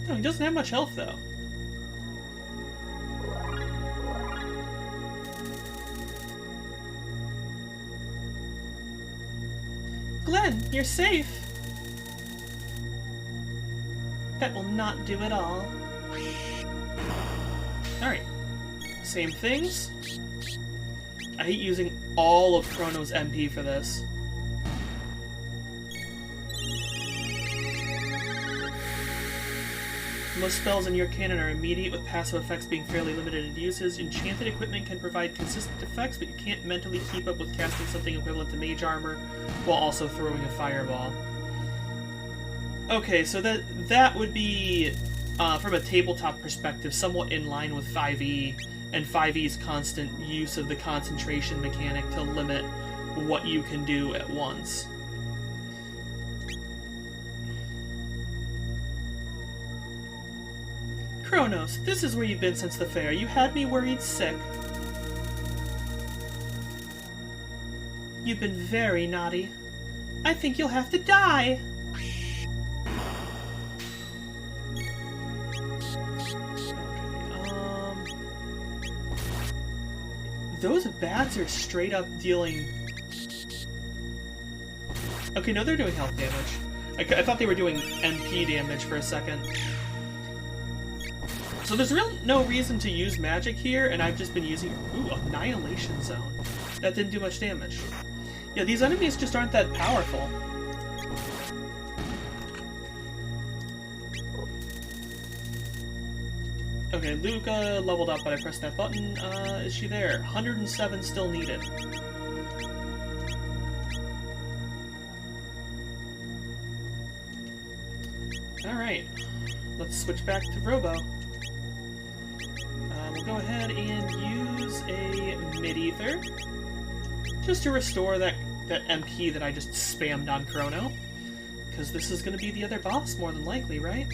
Speaker 1: Oh, he doesn't have much health, though. Glenn, you're safe. That will not do at all. Alright. Same things. I hate using all of Chrono's MP for this. Most spells in your canon are immediate, with passive effects being fairly limited in uses. Enchanted equipment can provide consistent effects, but you can't mentally keep up with casting something equivalent to mage armor while also throwing a fireball. Okay, so that would be, from a tabletop perspective, somewhat in line with 5e, and 5e's constant use of the concentration mechanic to limit what you can do at once. Kronos, this is where you've been since the fair. You had me worried sick. You've been very naughty. I think you'll have to die! Those bats are straight up dealing... Okay, no, they're doing health damage. I thought they were doing MP damage for a second. So there's really no reason to use magic here, and I've just been using... Ooh, Annihilation Zone. That didn't do much damage. Yeah, these enemies just aren't that powerful. Okay, Luca leveled up, but I pressed that button. Is she there? 107 still needed. Alright, let's switch back to Robo. We'll go ahead and use a Mid-Ether, just to restore that MP that I just spammed on Chrono. Because this is going to be the other boss, more than likely, right?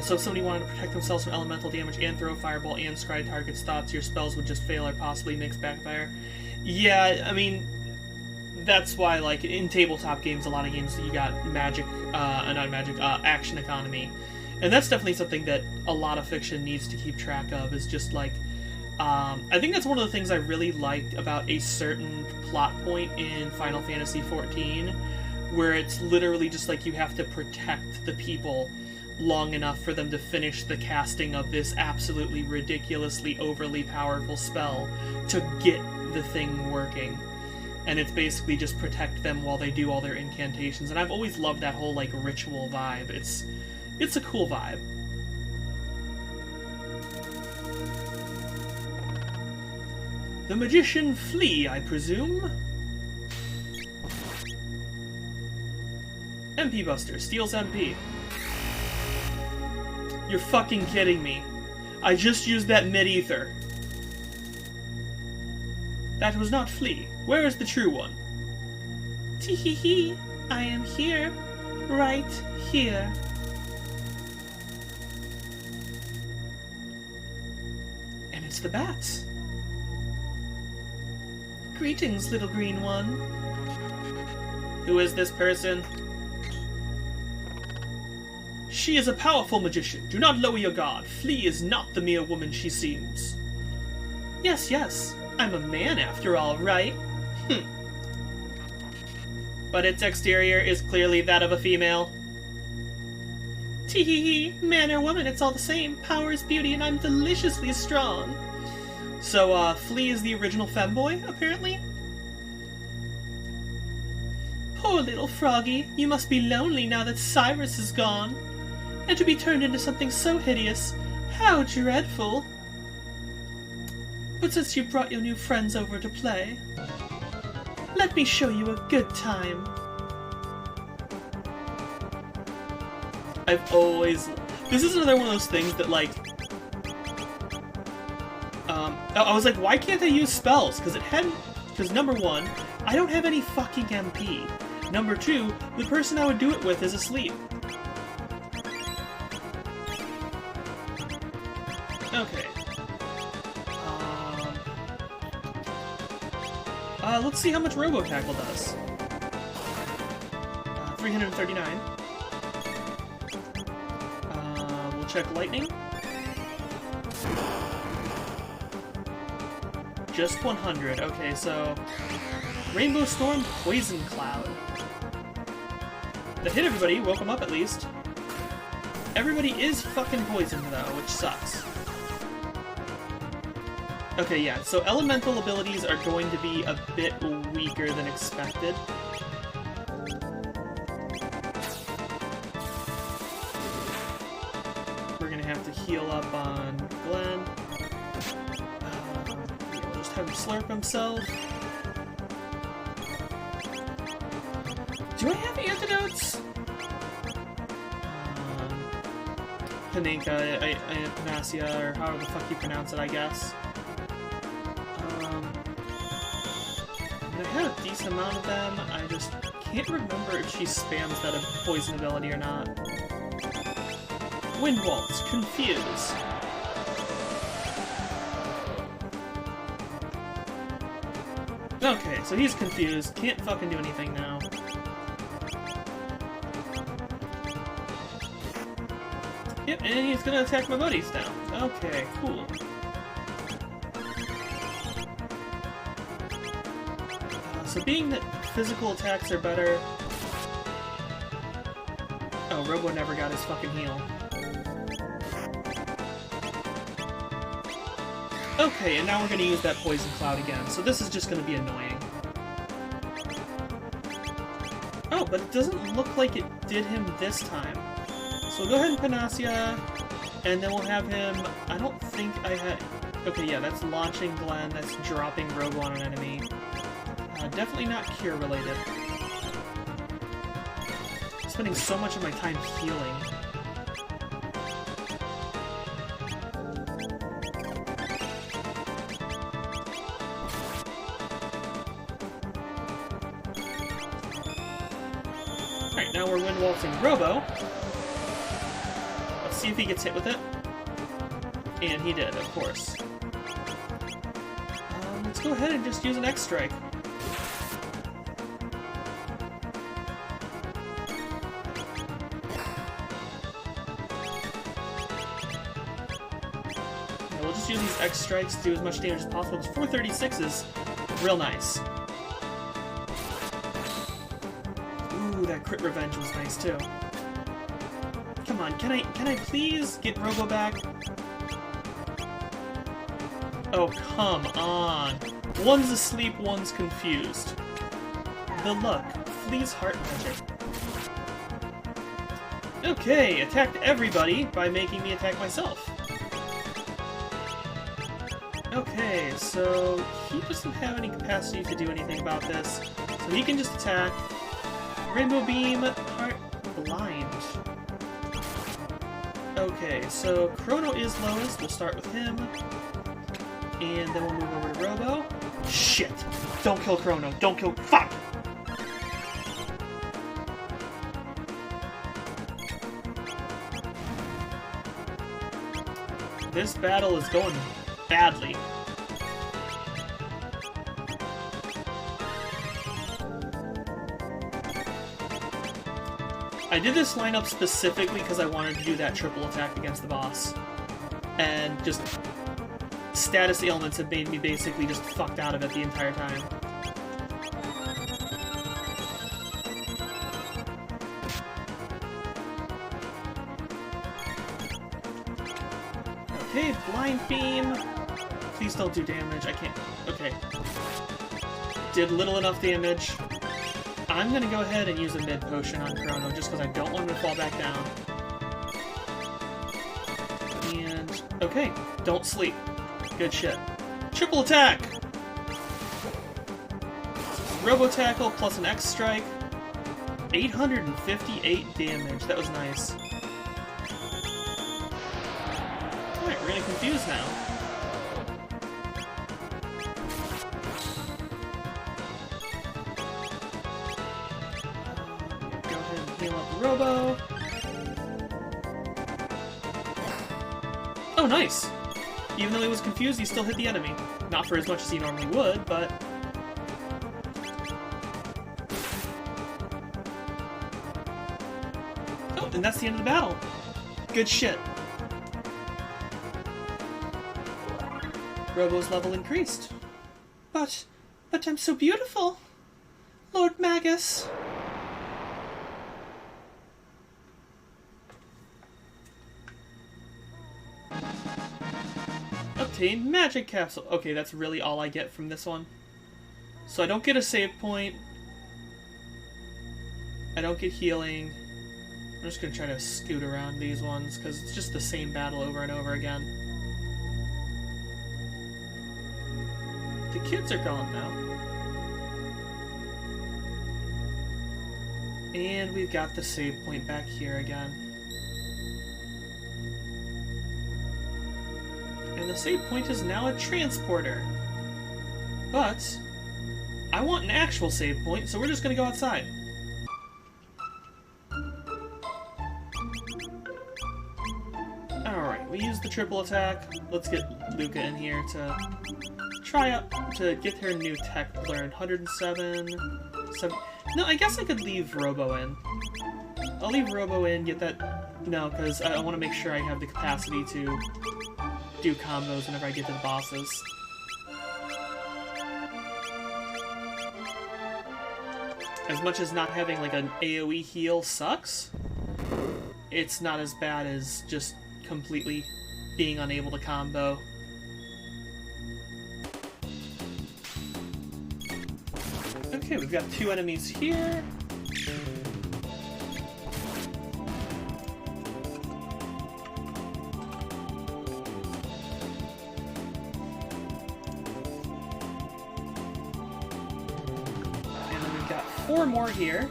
Speaker 1: So if somebody wanted to protect themselves from elemental damage and throw a fireball and scry target's thoughts, your spells would just fail or possibly mix backfire. Yeah, I mean, that's why, like, in tabletop games, a lot of games, you got magic, not magic, action economy. And that's definitely something that a lot of fiction needs to keep track of, is just, like, I think that's one of the things I really liked about a certain plot point in Final Fantasy XIV, where it's literally just like you have to protect the people long enough for them to finish the casting of this absolutely ridiculously overly powerful spell to get the thing working. And it's basically just protect them while they do all their incantations. And I've always loved that whole, like, ritual vibe. It's a cool vibe. The magician flee, I presume? MP Buster steals MP. You're fucking kidding me. I just used that mid-ether. That was not Flea. Where is the true one? Tee-hee-hee. I am here. Right here. And it's the bats. Greetings, little green one. Who is this person? She is a powerful magician. Do not lower your guard. Flea is not the mere woman she seems. Yes, yes. I'm a man after all, right? But its exterior is clearly that of a female. Tee-hee-hee. Man or woman, it's all the same. Power is beauty, and I'm deliciously strong. So, Flea is the original femboy, apparently? Poor little froggy. You must be lonely now that Cyrus is gone. And to be turned into something so hideous. How dreadful. But since you brought your new friends over to play, let me show you a good time. I've always... This is another one of those things that, like... I was like, why can't I use spells? Because it hadn't... Because number one, I don't have any fucking MP. Number two, the person I would do it with is asleep. Okay. Let's see how much Robo Tackle does. 339. We'll check Lightning. Just 100. Okay, so... Rainbow Storm, Poison Cloud. That hit everybody, woke them up at least. Everybody is fucking poisoned though, which sucks. Okay, yeah, so elemental abilities are going to be a bit weaker than expected. We're gonna have to heal up on Glenn. We'll just have him slurp himself. Do I have antidotes? Paninka, Panacea, or however the fuck you pronounce it, I guess. I had a decent amount of them, I just can't remember if she spams that poison ability or not. Wind Waltz, Confuse. Okay, so he's confused, can't fucking do anything now. Yep, and he's gonna attack my buddies now. Okay, cool. So being that physical attacks are better... Oh, Robo never got his fucking heal. Okay, and now we're gonna use that Poison Cloud again, so this is just gonna be annoying. Oh, but it doesn't look like it did him this time. So we'll go ahead and Panacea, and then we'll have him... I don't think I had... Okay, yeah, that's launching Glenn, that's dropping Robo on an enemy. Definitely not cure-related. Spending so much of my time healing. Alright, now we're Wind Waltzing Robo. Let's see if he gets hit with it. And he did, of course. Let's go ahead and just use an X-Strike. We'll just use these X strikes to do as much damage as possible. This 436 is real nice. Ooh, that crit revenge was nice too. Come on, can I please get Robo back? Oh, come on. One's asleep, one's confused. The luck. Flea's heart magic. Okay, attacked everybody by making me attack myself. Okay, so he doesn't have any capacity to do anything about this, so he can just attack. Rainbow Beam, Heart, Blind. Okay, so Chrono is lowest. We'll start with him. And then we'll move over to Robo. Shit! Don't kill Chrono. Don't kill... Fuck! This battle is going badly. I did this lineup specifically because I wanted to do that triple attack against the boss. And just... status ailments have made me basically just fucked out of it the entire time. Okay, Blind Beam. Please don't do damage. I can't... Okay. Did little enough damage. I'm gonna go ahead and use a mid potion on Chrono just because I don't want him to fall back down. And... okay, don't sleep. Good shit. Triple attack! Robo Tackle plus an X Strike. 858 damage. That was nice. Alright, we're gonna confuse now. Go ahead and heal up the Robo. Oh, nice! Even though he was confused, he still hit the enemy. Not for as much as he normally would, but... oh, and that's the end of the battle. Good shit. Robo's level increased. But I'm so beautiful, Lord Magus. Obtain magic capsule. Okay, that's really all I get from this one. So I don't get a save point. I don't get healing. I'm just gonna try to scoot around these ones because it's just the same battle over and over again. The kids are gone now. And we've got the save point back here again. And the save point is now a transporter. But I want an actual save point, so we're just gonna go outside. Alright, we use the triple attack. Let's get Luca in here to try out to get her new tech learned. 107. No, I guess I could leave Robo in. I'll leave Robo in, get that... no, because I want to make sure I have the capacity to do combos whenever I get to the bosses. As much as not having like an AoE heal sucks, it's not as bad as just completely being unable to combo. Okay, we've got two enemies here. Four more here.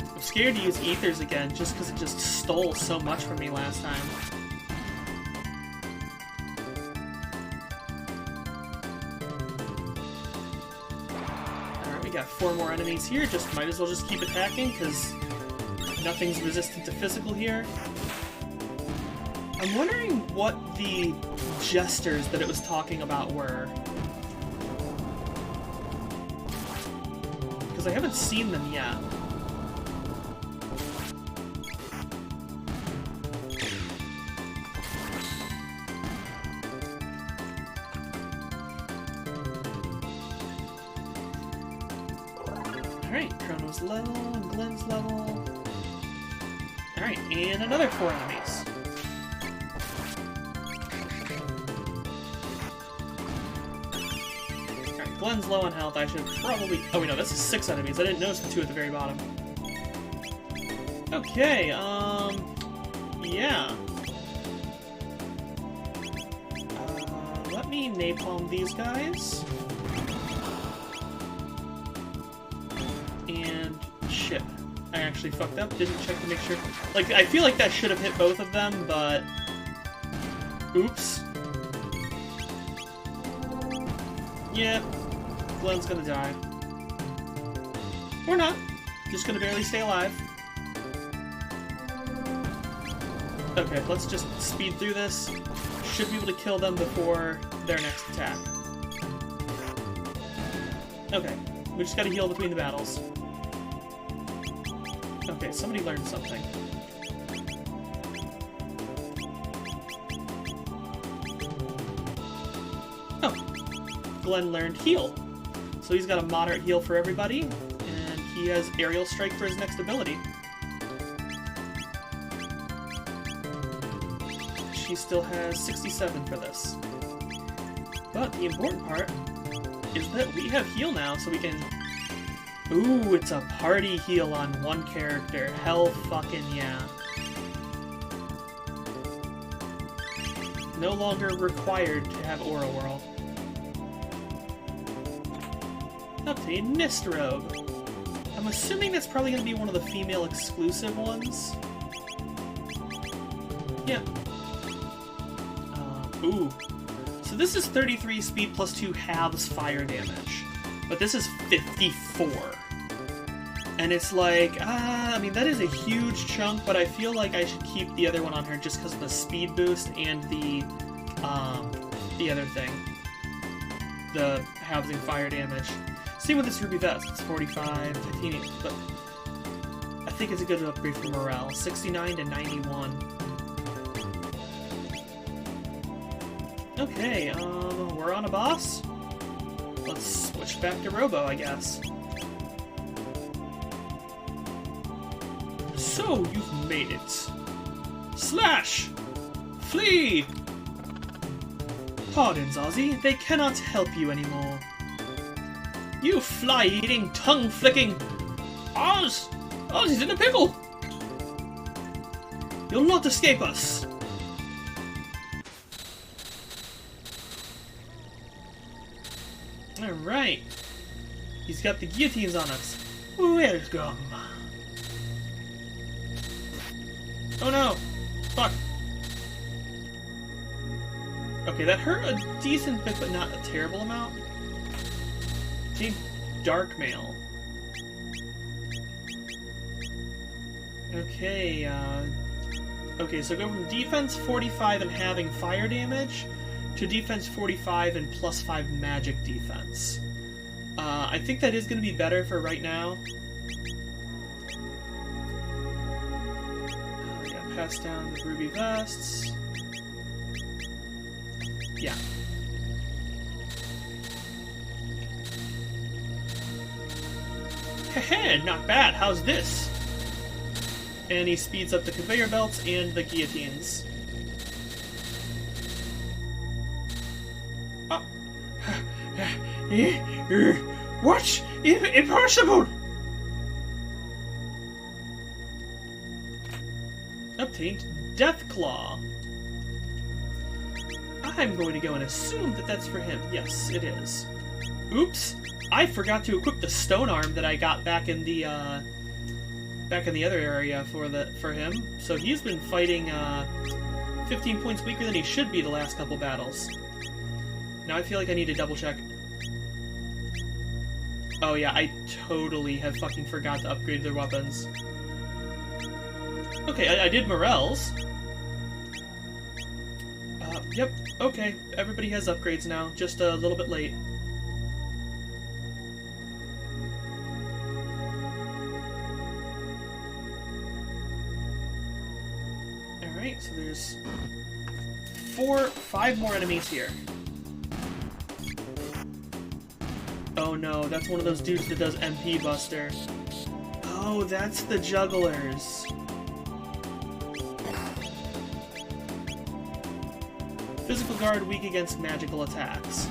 Speaker 1: I'm scared to use Ethers again just because it just stole so much from me last time. Alright, we got four more enemies here. Just might as well just keep attacking because nothing's resistant to physical here. I'm wondering what the gestures that it was talking about were. Because I haven't seen them yet. Alright, Chrono's level and Glenn's level. Alright, and another four enemies. Alright, Glenn's low on health. I should probably... oh wait, no, this is six enemies. I didn't notice the two at the very bottom. Okay, yeah. Let me napalm these guys. And shit. I actually fucked up, didn't check to make sure. Like, I feel like that should have hit both of them, but... Oops. Yep. Glenn's gonna die. Or not. Just gonna barely stay alive. Okay, let's just speed through this. Should be able to kill them before their next attack. Okay, we just gotta heal between the battles. Okay, somebody learned something. Oh, Glenn learned heal. So he's got a moderate heal for everybody, and he has aerial strike for his next ability. She still has 67 for this. But the important part is that we have heal now, so we can... Ooh, it's a party heal on one character. Hell fucking yeah. No longer required to have Aura Whirl. Obtain Mist Robe. I'm assuming that's probably going to be one of the female exclusive ones. Yeah. Ooh. So this is 33 speed plus 2 halves fire damage. But this is 54. And it's like, I mean, that is a huge chunk, but I feel like I should keep the other one on her just because of the speed boost and the other thing. The housing fire damage. Same with this Ruby Vest. It's 45, 15, but I think it's a good upgrade for morale. 69 to 91. Okay, we're on a boss. Let's switch back to Robo, I guess. So, you've made it. Slash! Flee! Pardons, Ozzy. They cannot help you anymore. You fly-eating, tongue-flicking... Oz! Ozzy's in a pickle! You'll not escape us! Alright. He's got the guillotines on us. Welcome. Oh no! Fuck. Okay, that hurt a decent bit, but not a terrible amount. Team Dark Mail. Okay, okay, so go from defense 45 and having fire damage to defense 45 and plus 5 magic defense. I think that is going to be better for right now. Yeah, pass down the Ruby Vests. Yeah. Heh, not bad. How's this? And he speeds up the conveyor belts and the guillotines. What? Impossible! Obtained Deathclaw. I'm going to go and assume that that's for him. Yes, it is. Oops! I forgot to equip the stone arm that I got back in the other area for him. So he's been fighting 15 points weaker than he should be the last couple battles. Now I feel like I need to double check. Oh yeah, I totally have fucking forgot to upgrade their weapons. Okay, I did Morel's. Yep, okay. Everybody has upgrades now, just a little bit late. Alright, so there's 5 more enemies here. Oh no, that's one of those dudes that does MP Buster. Oh, that's the jugglers. Physical guard weak against magical attacks.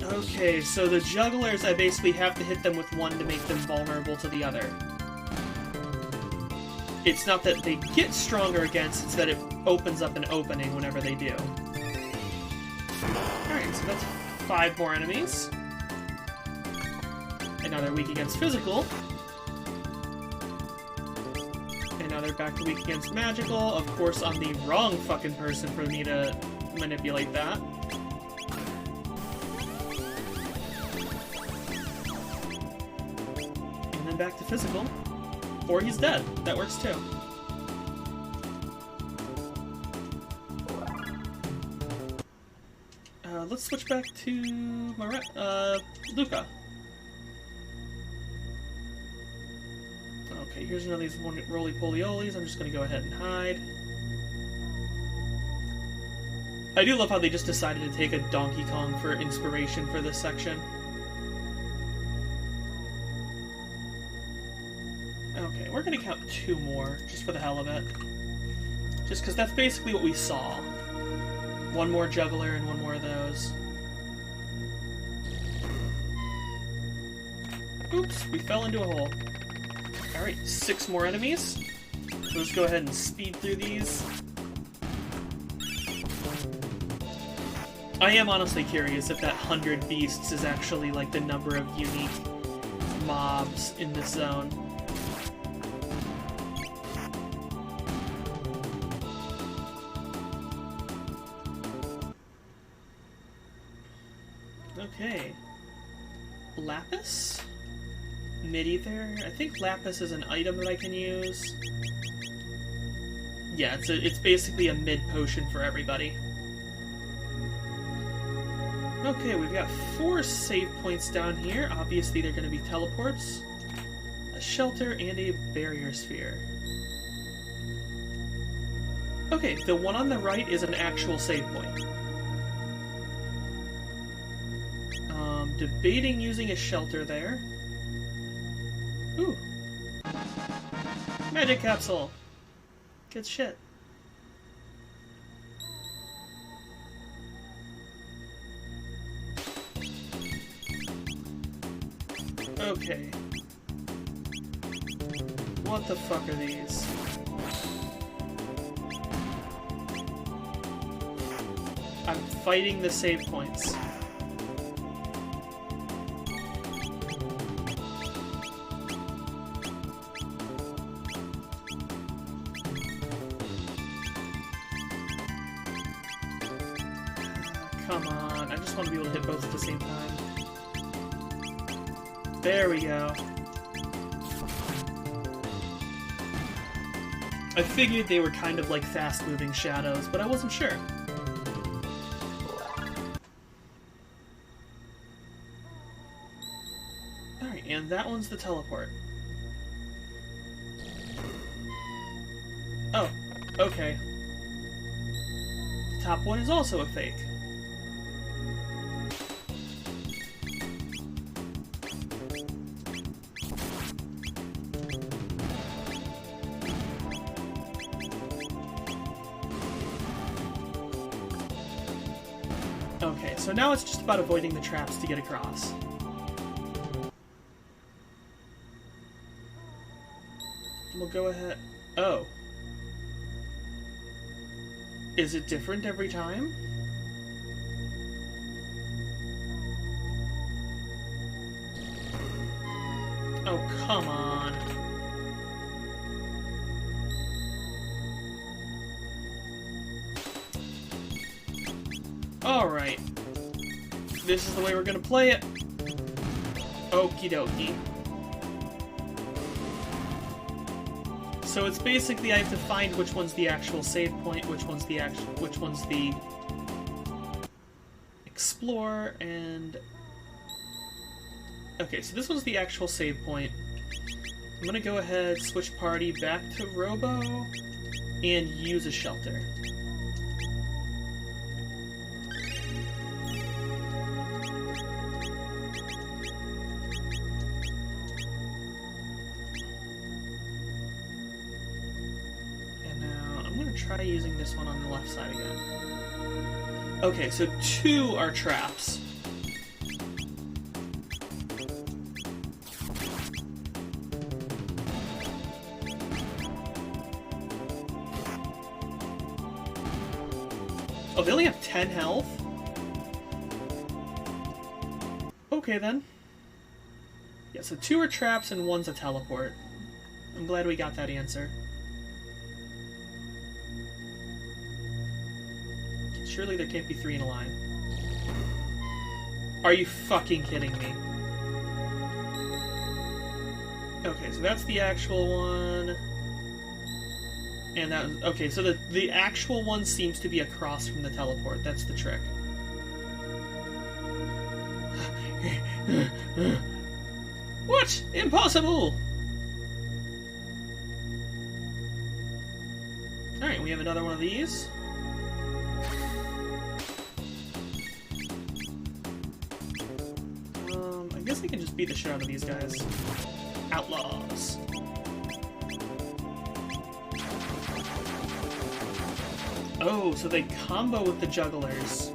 Speaker 1: Okay, so the jugglers, I basically have to hit them with one to make them vulnerable to the other. It's not that they get stronger against, it's that it opens up an opening whenever they do. Alright, so that's 5 more enemies. And now they're weak against physical. And now they're back to weak against magical. Of course, I'm the wrong fucking person for me to manipulate that. And then back to physical. Or he's dead. That works too. Let's switch back to Luca. Okay, here's another of these roly-poly-olies. I'm just going to go ahead and hide. I do love how they just decided to take a Donkey Kong for inspiration for this section. Okay, we're going to count 2 more, just for the hell of it. Just because that's basically what we saw. 1 more juggler and 1 more of those. Oops, we fell into a hole. Alright, 6 more enemies. So let's go ahead and speed through these. I am honestly curious if that 100 beasts is actually like the number of unique mobs in this zone. Okay. Lapis? Mid-ether? I think Lapis is an item that I can use. Yeah, it's basically a mid potion for everybody. Okay, we've got 4 save points down here. Obviously they're going to be teleports. A shelter and a barrier sphere. Okay, the one on the right is an actual save point. Debating using a shelter there. Ooh. Magic capsule! Good shit. Okay. What the fuck are these? I'm fighting the save points. Come on, I just want to be able to hit both at the same time. There we go. I figured they were kind of like fast-moving shadows, but I wasn't sure. Alright, and that one's the teleport. Oh, okay. The top one is also a fake. Okay, so now it's just about avoiding the traps to get across. We'll go ahead... Oh. Is it different every time? Oh, come on. Alright. This is the way we're gonna play it. Okie dokie. So it's basically I have to find which one's the actual save point, which one's the explore, and... Okay, so this one's the actual save point. I'm gonna go ahead, switch party back to Robo, and use a shelter. Try using this one on the left side again. Okay, so 2 are traps. Oh, they only have 10 health? Okay, then. Yeah, so 2 are traps and 1's a teleport. I'm glad we got that answer. Surely there can't be 3 in a line. Are you fucking kidding me? Okay, so that's the actual one. And that... Okay, so the actual one seems to be across from the teleport. That's the trick. What? Impossible! Alright, we have another one of these. I guess I can just beat the shit out of these guys. Outlaws. Oh, so they combo with the jugglers.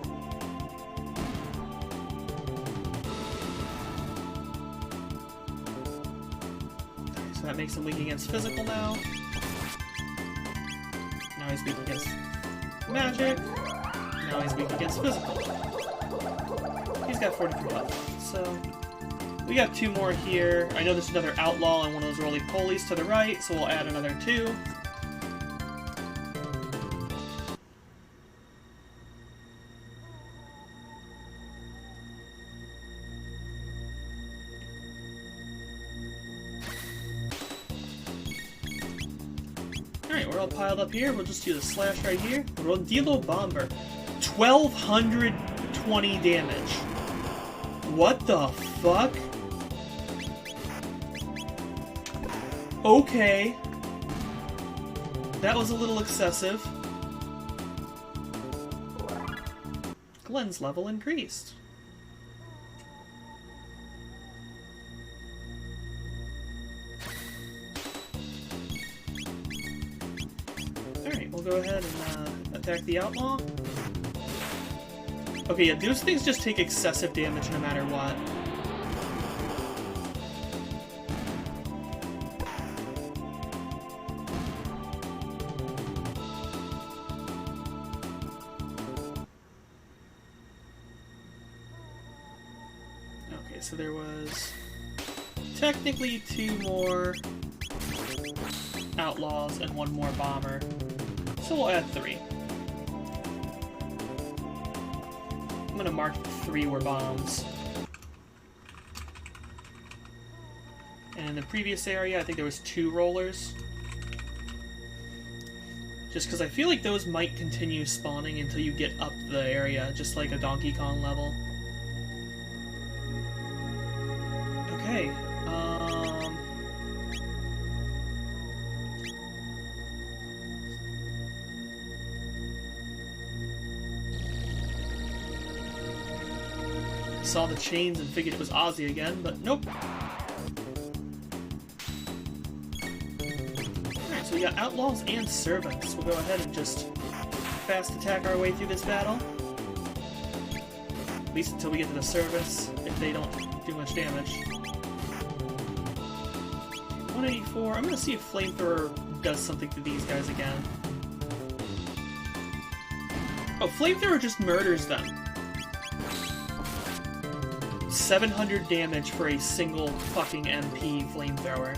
Speaker 1: So that makes him weak against physical now. Now he's weak against magic. Now he's weak against physical. He's got 43 health, so... We got 2 more here. I know there's another outlaw and one of those roly-polies to the right, so we'll add another 2. Alright, we're all piled up here. We'll just do the slash right here. Rondillo Bomber. 1220 damage. What the fuck? Okay. That was a little excessive. Glenn's level increased. Alright, we'll go ahead and attack the outlaw. Okay, yeah, those things just take excessive damage no matter what. Okay, so there was technically 2 more outlaws and 1 more bomber. So we'll add 3. I'm gonna mark 3 were bombs. And in the previous area, I think there was 2 rollers. Just because I feel like those might continue spawning until you get up the area, just like a Donkey Kong level. Okay, saw the chains and figured it was Ozzy again, but nope. Alright, so we got outlaws and servants. We'll go ahead and just fast attack our way through this battle. At least until we get to the servants, if they don't do much damage. 184. I'm gonna see if Flamethrower does something to these guys again. Oh, Flamethrower just murders them. 700 damage for a single fucking MP Flamethrower.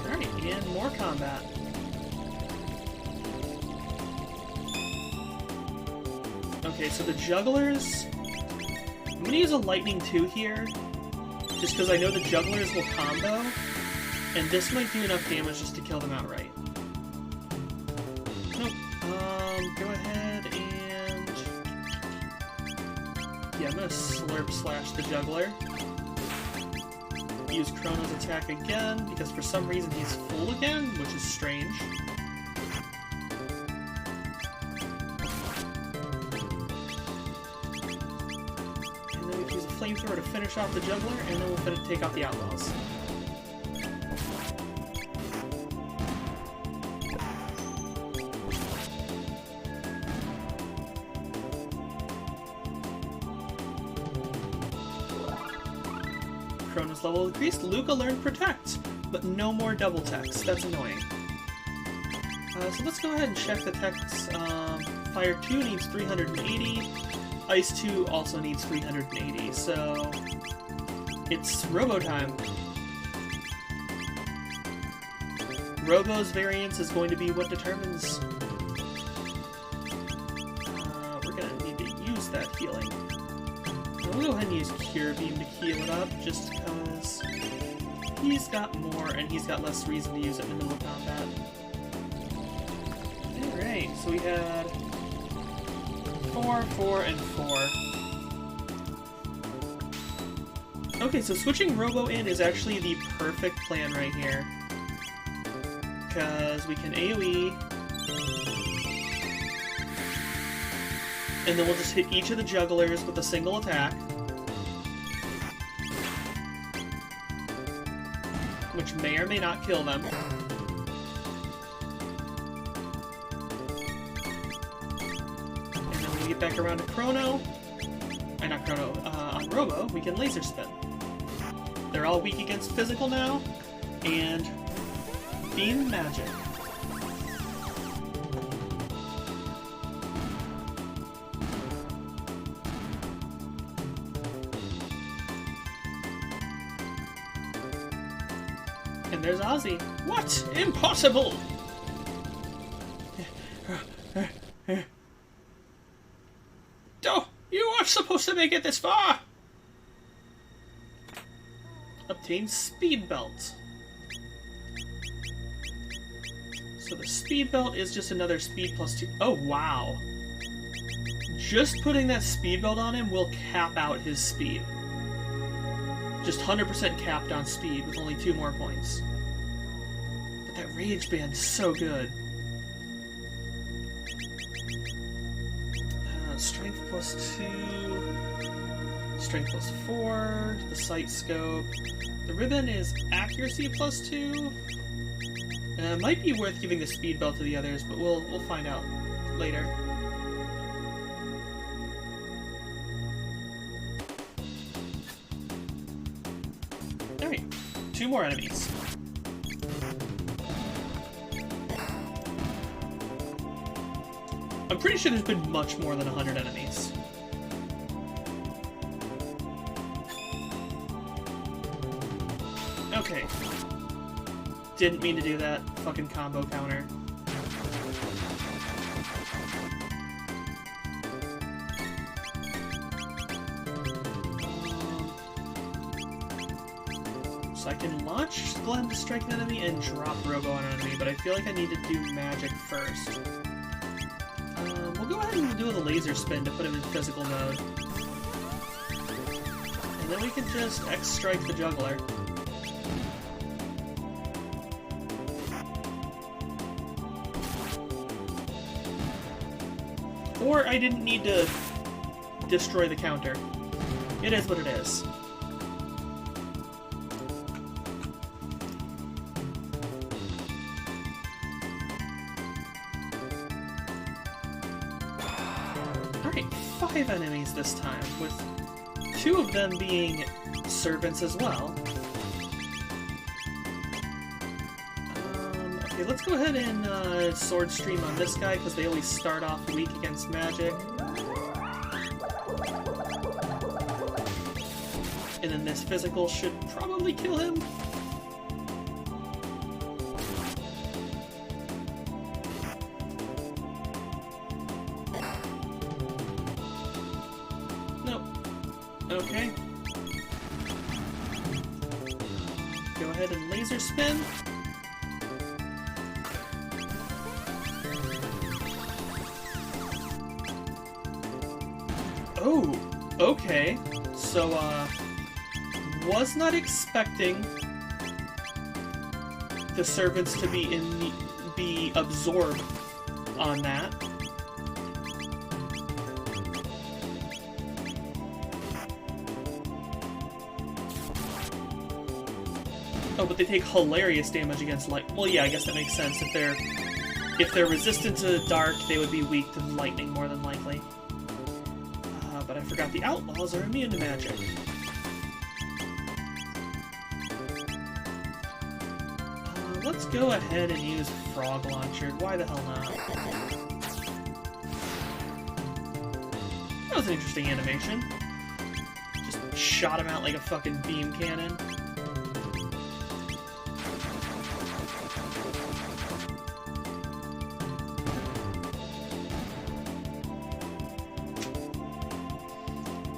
Speaker 1: Alright, and more combat. Okay, so the jugglers... I'm gonna use a lightning 2 here. Just because I know the jugglers will combo, and this might do enough damage just to kill them outright. Nope. Go ahead and... Yeah, I'm gonna slurp slash the juggler. Use Chrono's attack again, because for some reason he's full again, which is strange. Flamethrower to finish off the juggler, and then we'll take out the outlaws. Chrono's level increased. Luca learned Protect, but no more double techs. That's annoying. So let's go ahead and check the techs. Fire 2 needs 380. Ice 2 also needs 380. So it's Robo time. Robo's variance is going to be what determines. We're going to need to use that healing. We'll go ahead and use Cure Beam to heal it up, just because he's got more and he's got less reason to use it in the middle of combat. Alright, so we had 4, 4, and 4. Okay, so switching Robo in is actually the perfect plan right here. Because we can AoE, and then we'll just hit each of the jugglers with a single attack, which may or may not kill them. And then when we get back around to Chrono, not Chrono, on Robo, we can Laser Spin. They're all weak against physical now, and Beam Magic. And there's Ozzy. What? Impossible! Oh, you weren't supposed to make it this far! Obtain Speed Belt. So the Speed Belt is just another speed plus 2. Oh, wow. Just putting that Speed Belt on him will cap out his speed. Just 100% capped on speed with only 2 more points. But that Rage Band's so good. Strength plus 2. Strength plus 4. The Sight Scope. The Ribbon is Accuracy plus 2. It might be worth giving the Speed Belt to the others, but we'll find out later. Alright, 2 more enemies. I'm pretty sure there's been much more than 100 enemies. Okay. Didn't mean to do that. Fucking combo counter. So I can launch Glenn to strike an enemy and drop Robo on an enemy, but I feel like I need to do magic first. We'll go ahead and do the laser spin to put him in physical mode. And then we can just X-strike the juggler. Or I didn't need to destroy the counter. It is what it is. Alright, 5 enemies this time, with 2 of them being servants as well. Okay, let's go ahead and Sword Stream on this guy, because they always start off weak against magic. And then this physical should probably kill him. Nope. Okay. Go ahead and laser spin. Oh, okay. So, was not expecting the servants to be absorbed on that. Oh, but they take hilarious damage against light. Well, yeah, I guess that makes sense. If they're resistant to dark, they would be weak to lightning more than likely. But I forgot the outlaws are immune to magic. let's go ahead and use Frog Launcher. Why the hell not? That was an interesting animation. Just shot him out like a fucking beam cannon.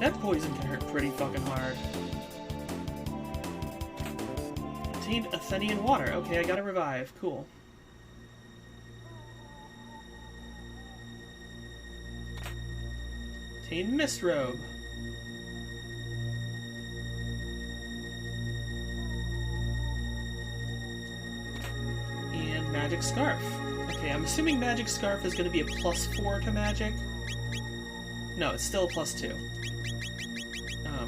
Speaker 1: That poison can hurt pretty fucking hard. Contained Athenian water. Okay, I gotta revive. Cool. Contained mist robe. And magic scarf. Okay, I'm assuming magic scarf is gonna be a +4 to magic. No, it's still a +2.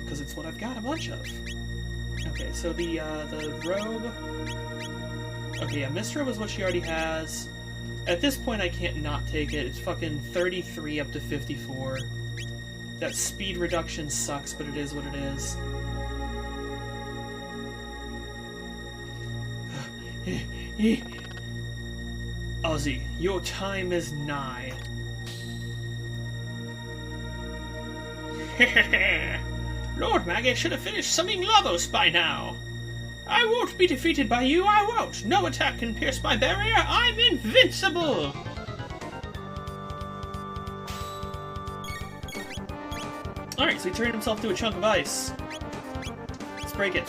Speaker 1: Because it's what I've got a bunch of. Okay, so the robe... Okay, yeah, mist robe is what she already has. At this point, I can't not take it. It's fucking 33 up to 54. That speed reduction sucks, but it is what it is. Ozzy, your time is nigh. Lord Maggie should have finished summing Lavos by now. I won't be defeated by you, I won't. No attack can pierce my barrier. I'm invincible. Alright, so he turned himself into a chunk of ice. Let's break it.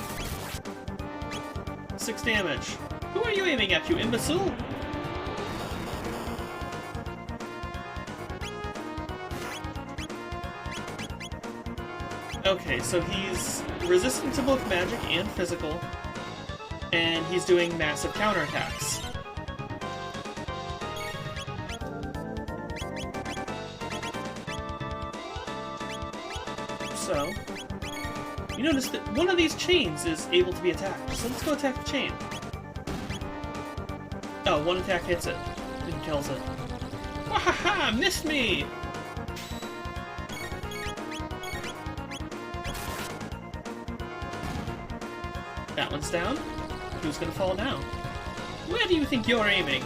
Speaker 1: 6 damage. Who are you aiming at, you imbecile? Okay, so he's resistant to both magic and physical, and he's doing massive counterattacks. So, you notice that one of these chains is able to be attacked, so let's go attack the chain. Oh, one attack hits it, and kills it. Wahaha! Missed me! That one's down. Who's gonna fall now? Where do you think you're aiming?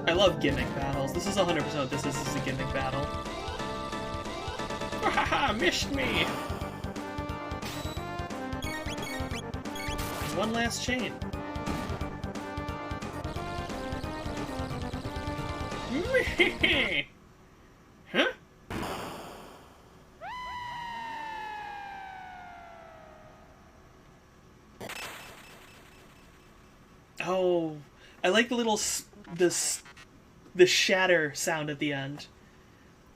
Speaker 1: I love gimmick battles. This is 100% this is a gimmick battle. Haha, missed me! One last chain. Huh? Oh, I like the little the shatter sound at the end.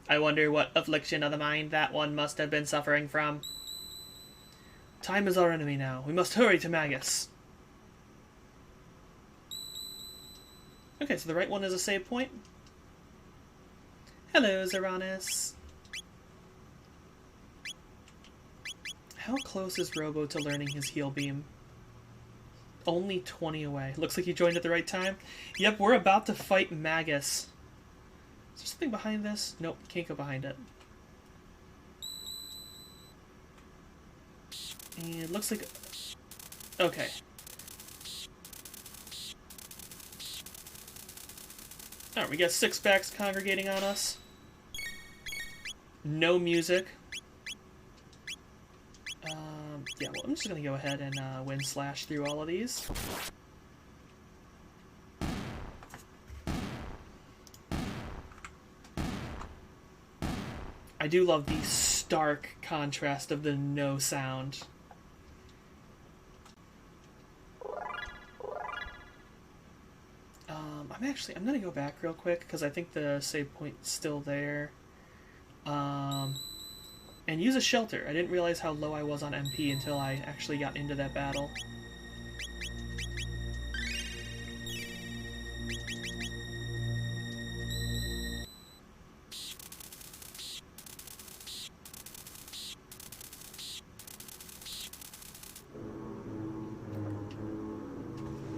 Speaker 1: I wonder what affliction of the mind that one must have been suffering from. Time is our enemy now. We must hurry to Magus. Okay, so the right one is a save point. Hello, Zeranis. How close is Robo to learning his heal beam? Only 20 away. Looks like you joined at the right time. Yep, we're about to fight Magus. Is there something behind this? Nope, can't go behind it. And it looks like... Okay. Alright, we got 6 backs congregating on us. No music. Yeah, well, I'm just going to go ahead and wind slash through all of these. I do love the stark contrast of the no sound. I'm going to go back real quick because I think the save point's still there. And use a shelter. I didn't realize how low I was on MP until I actually got into that battle.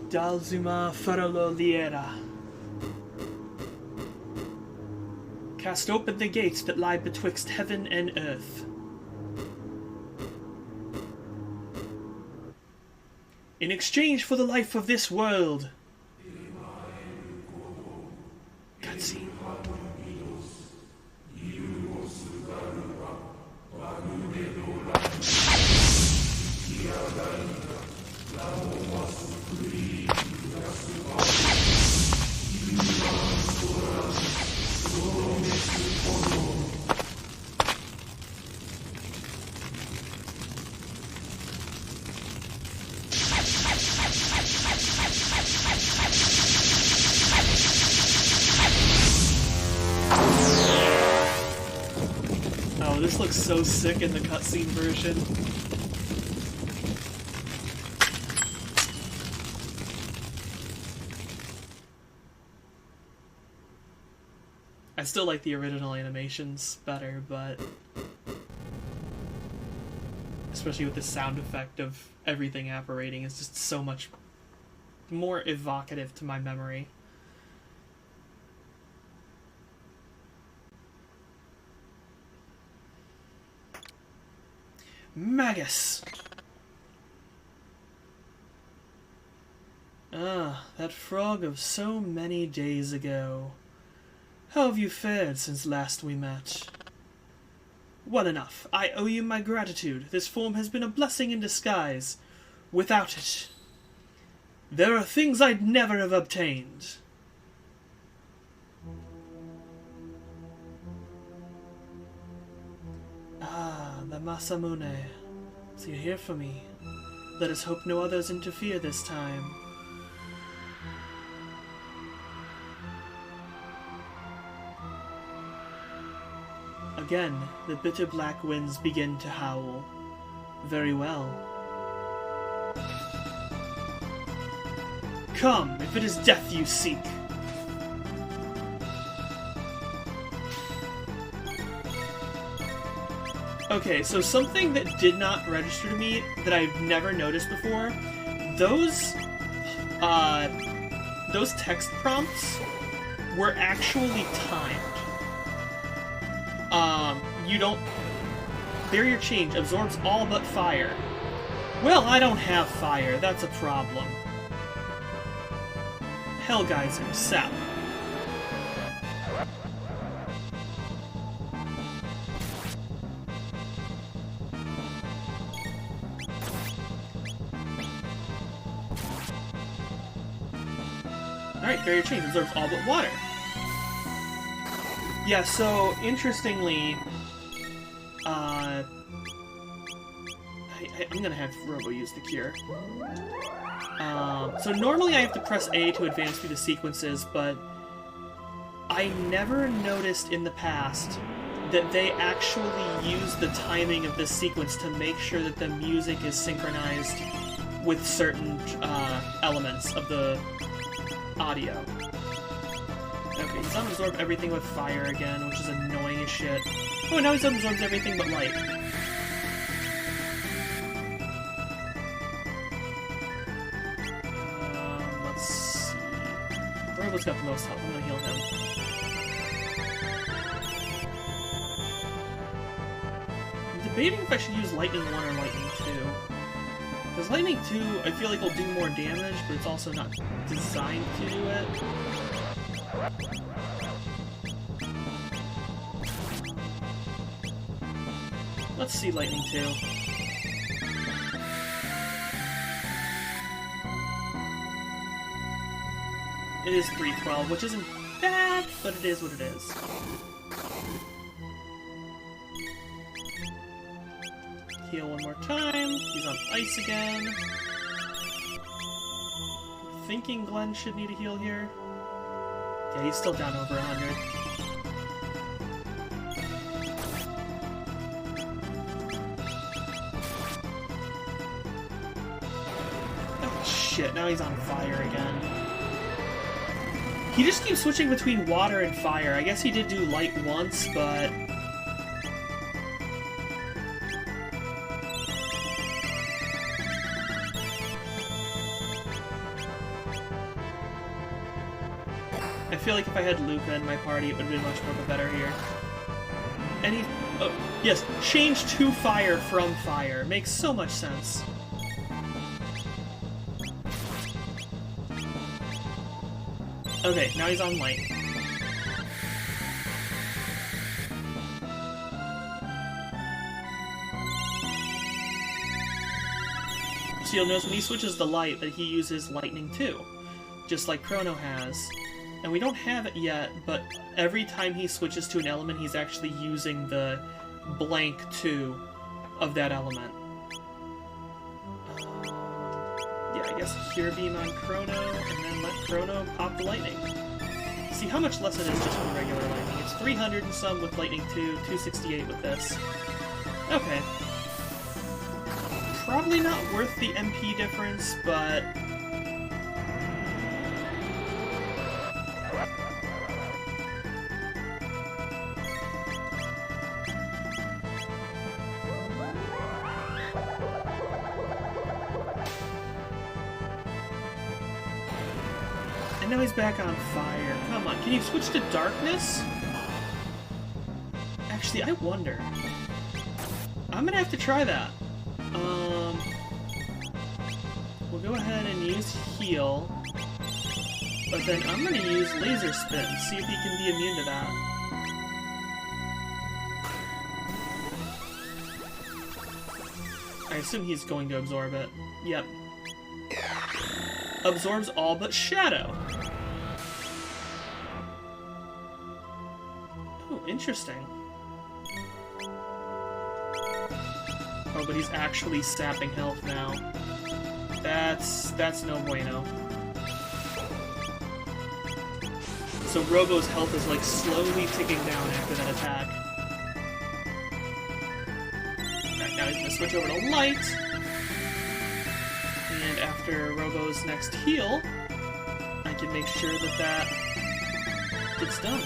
Speaker 1: Dalzuma Farolo Liera. Cast open the gates that lie betwixt heaven and earth. In exchange for the life of this world. Cutscene. Oh, this looks so sick in the cutscene version. I still like the original animations better, but especially with the sound effect of everything apparating, it's just so much more evocative to my memory. Magus! Ah, that frog of so many days ago. How have you fared since last we met? Well enough. I owe you my gratitude. This form has been a blessing in disguise. Without it, there are things I'd never have obtained. Ah, the Masamune. So you're here for me. Let us hope no others interfere this time. Again, the bitter black winds begin to howl. Very well. Come, if it is death you seek. Okay, so something that did not register to me that I've never noticed before, those text prompts were actually timed. You don't... Barrier change absorbs all but fire. Well, I don't have fire, that's a problem. Hell Geyser, sap. Alright, barrier change absorbs all but water. Yeah, so, interestingly, I'm gonna have Robo use the cure. So normally I have to press A to advance through the sequences, but I never noticed in the past that they actually use the timing of this sequence to make sure that the music is synchronized with certain elements of the audio. Okay, he's unabsorbed everything with fire again, which is annoying as shit. Oh, now he's unabsorbs everything but light. Let's see. Robo's got the most health. I'm gonna heal him. I'm debating if I should use Lightning 1 or Lightning 2. Because Lightning 2, I feel like will do more damage, but it's also not designed to do it. Let's see Lightning 2. It is 312, which isn't bad, but it is what it is. Heal one more time. He's on ice again. I'm thinking Glenn should need a heal here. Yeah, he's still down over 100. Oh shit, now he's on fire again. He just keeps switching between water and fire. I guess he did do light once, but... I feel like if I had Luca in my party, it would have been much more of a better here. And he... Oh, yes, change to fire from fire. Makes so much sense. Okay, now he's on light. So you'll notice when he switches the light that he uses lightning too, just like Chrono has. And we don't have it yet, but every time he switches to an element, he's actually using the blank 2 of that element. Yeah, I guess Cure Beam on Chrono, and then let Chrono pop the lightning. See how much less it is just from regular lightning. It's 300 and some with lightning 2, 268 with this. Okay. Probably not worth the MP difference, but... And now he's back on fire. Come on, can you switch to darkness? Actually, I wonder. I'm gonna have to try that. We'll go ahead and use heal, but then I'm gonna use laser spin, see if he can be immune to that. I assume he's going to absorb it. Yep. Absorbs all but Shadow. Oh, interesting. Oh, but he's actually sapping health now. That's no bueno. So Robo's health is like slowly ticking down after that attack. Alright, now he's gonna switch over to light. And after Robo's next heal, I can make sure that that gets done.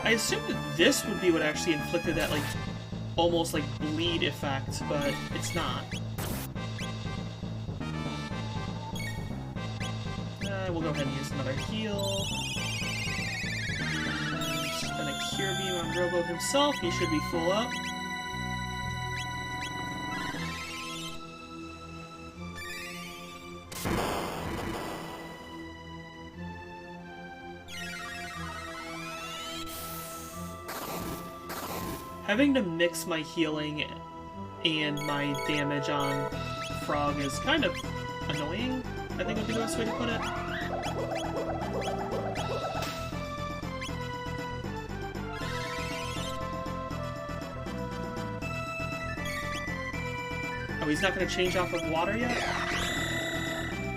Speaker 1: I assumed that this would be what actually inflicted that, like, almost, like, bleed effect, but it's not. We'll go ahead and use another heal. Spin a Cure Beam on Robo himself, he should be full up. Having to mix my healing and my damage on Frog is kind of annoying, I think would be the best way to put it. Oh, he's not going to change off of water yet?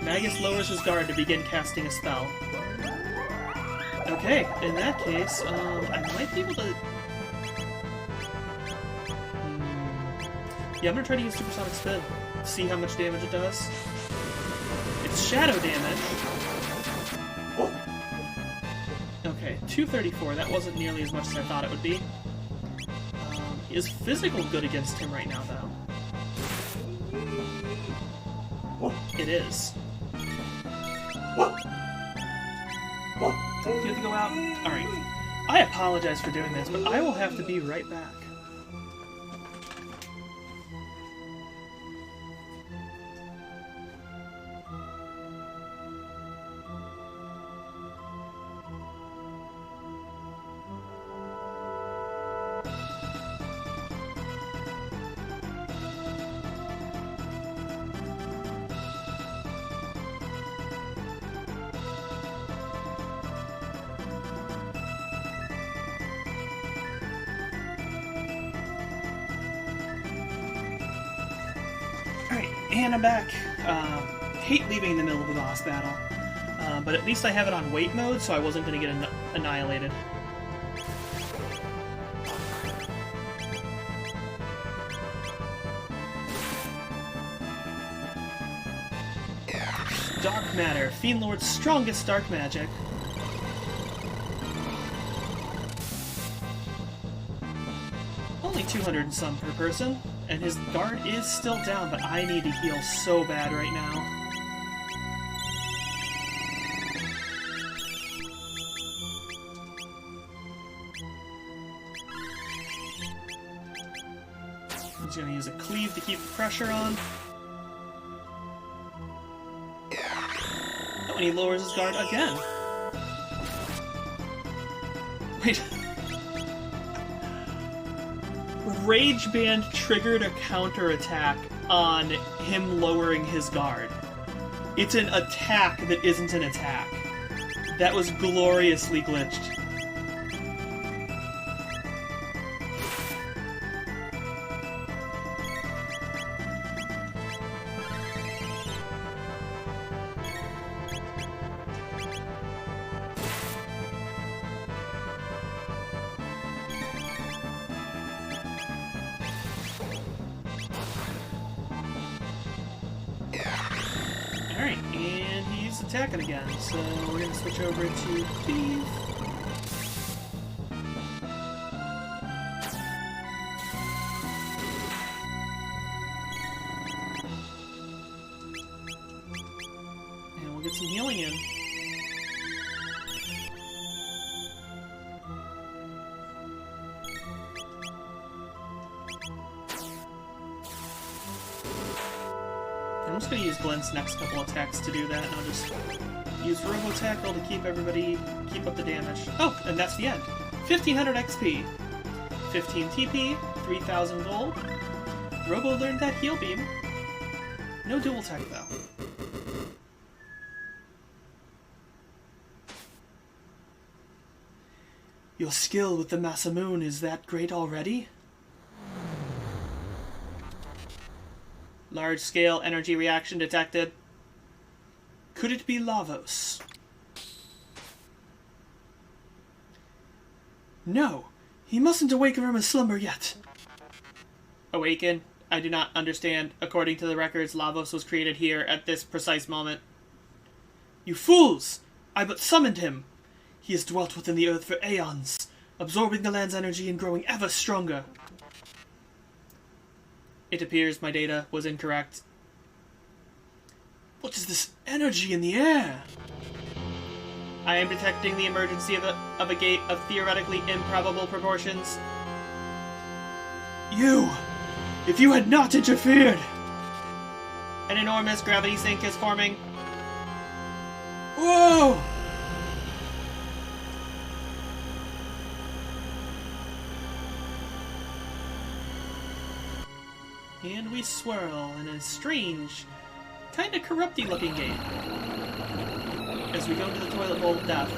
Speaker 1: Magus lowers his guard to begin casting a spell. Okay, in that case, I might be able to... Yeah, I'm gonna try to use Supersonic Spin. See how much damage it does. It's shadow damage. Okay, 234. That wasn't nearly as much as I thought it would be. Is physical good against him right now, though? It is. Do you have to go out? Alright. I apologize for doing this, but I will have to be right back. And I'm back. Hate leaving in the middle of the boss battle, but at least I have it on wait mode, so I wasn't going to get annihilated. Dark Matter, Fiend Lord's strongest dark magic. Only 200 and some per person. And his guard is still down, but I need to heal so bad right now. He's going to use a cleave to keep the pressure on. Oh, and he lowers his guard again. Wait. Rage Band triggered a counterattack on him lowering his guard. It's an attack that isn't an attack. That was gloriously glitched. Alright, and he's attacking again, so we're going to switch over to Cleave. And we'll get some healing in. I'm just going to use Glenn's next couple attacks to do that, and I'll just use Robo Tackle to keep up the damage. Oh, and that's the end. 1500 XP, 15 TP, 3000 gold. Robo learned that Heal Beam. No dual tech, though. Your skill with the Masamune is that great already? Large-scale energy reaction detected. Could it be Lavos? No, he mustn't awaken from his slumber yet. Awaken? I do not understand. According to the records, Lavos was created here at this precise moment. You fools! I but summoned him. He has dwelt within the earth for aeons, absorbing the land's energy and growing ever stronger. It appears my data was incorrect. What is this energy in the air? I am detecting the emergency of a gate of theoretically improbable proportions. If you had not interfered! An enormous gravity sink is forming. Whoa! And we swirl in a strange, kinda corrupty looking game. As we go into the toilet bowl of death.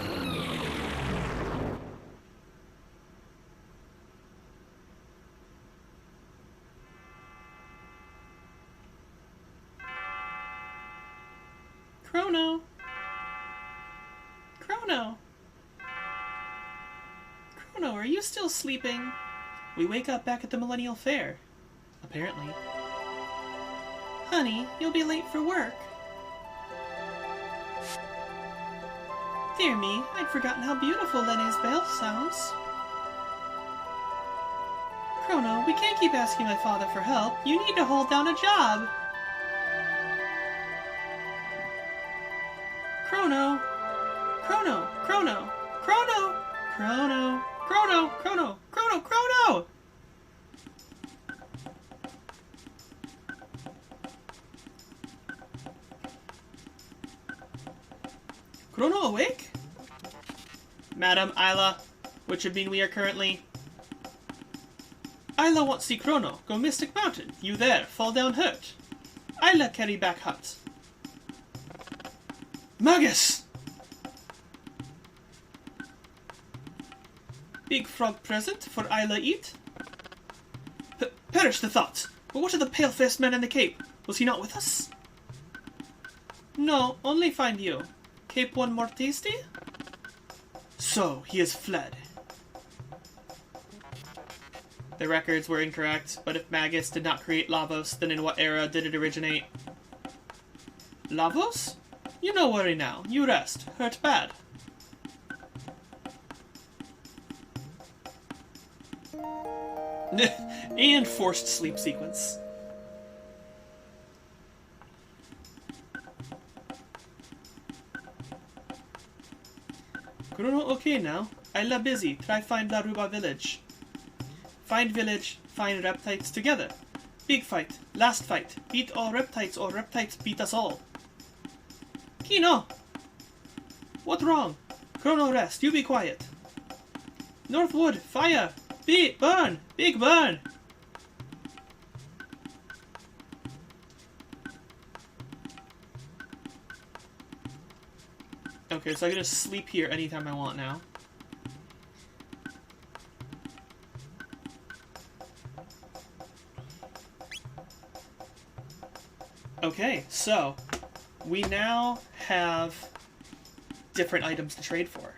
Speaker 1: Chrono! Chrono! Chrono, are you still sleeping? We wake up back at the Millennial Fair. Apparently. Honey, you'll be late for work. Dear me, I'd forgotten how beautiful Lenny's bell sounds. Chrono, we can't keep asking my father for help. You need to hold down a job. Chrono! Chrono! Chrono! Chrono! Chrono! Chrono! Chrono! Chrono! Chrono! Chrono awake? Madam Isla, which would mean we are currently... Isla wants see Chrono. Go Mystic Mountain. You there. Fall down hurt. Isla carry back hut. Magus! Big frog present for Isla eat? Perish the thought. But what of the pale-faced man in the cape? Was he not with us? No, only find you. Cape one more tasty? So, he has fled. The records were incorrect, but if Magus did not create Lavos, then in what era did it originate? Lavos? You no worry now. You rest. Hurt bad. And forced sleep sequence. Chrono okay now. Isla busy. Try find Laruba village. Find village, find reptiles together. Big fight. Last fight. Beat all reptiles or reptiles beat us all. Kino! What wrong? Chrono rest. You be quiet. Northwood, fire! Burn! Big burn! Okay, so I can just sleep here anytime I want now. Okay, so we now have different items to trade for.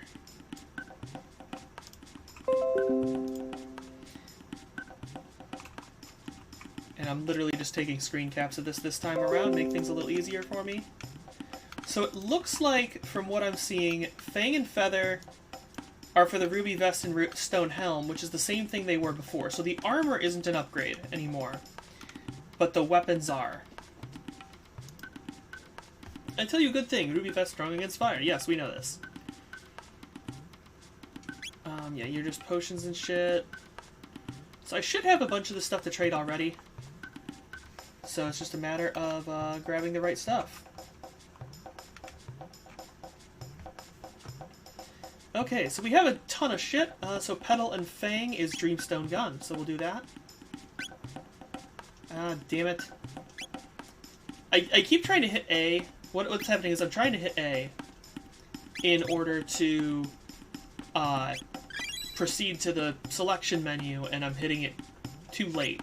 Speaker 1: And I'm literally just taking screen caps of this time around, make things a little easier for me. So it looks like, from what I'm seeing, Fang and Feather are for the Ruby Vest and Stone Helm, which is the same thing they were before. So the armor isn't an upgrade anymore, but the weapons are. I tell you a good thing, Ruby Vest strong against fire. Yes, we know this. Yeah, you're just potions and shit. So I should have a bunch of the stuff to trade already. So it's just a matter of grabbing the right stuff. Okay, so we have a ton of shit. So Petal and Fang is Dreamstone Gun, so we'll do that. Ah, damn it. I keep trying to hit A. What's happening is I'm trying to hit A in order to proceed to the selection menu, and I'm hitting it too late.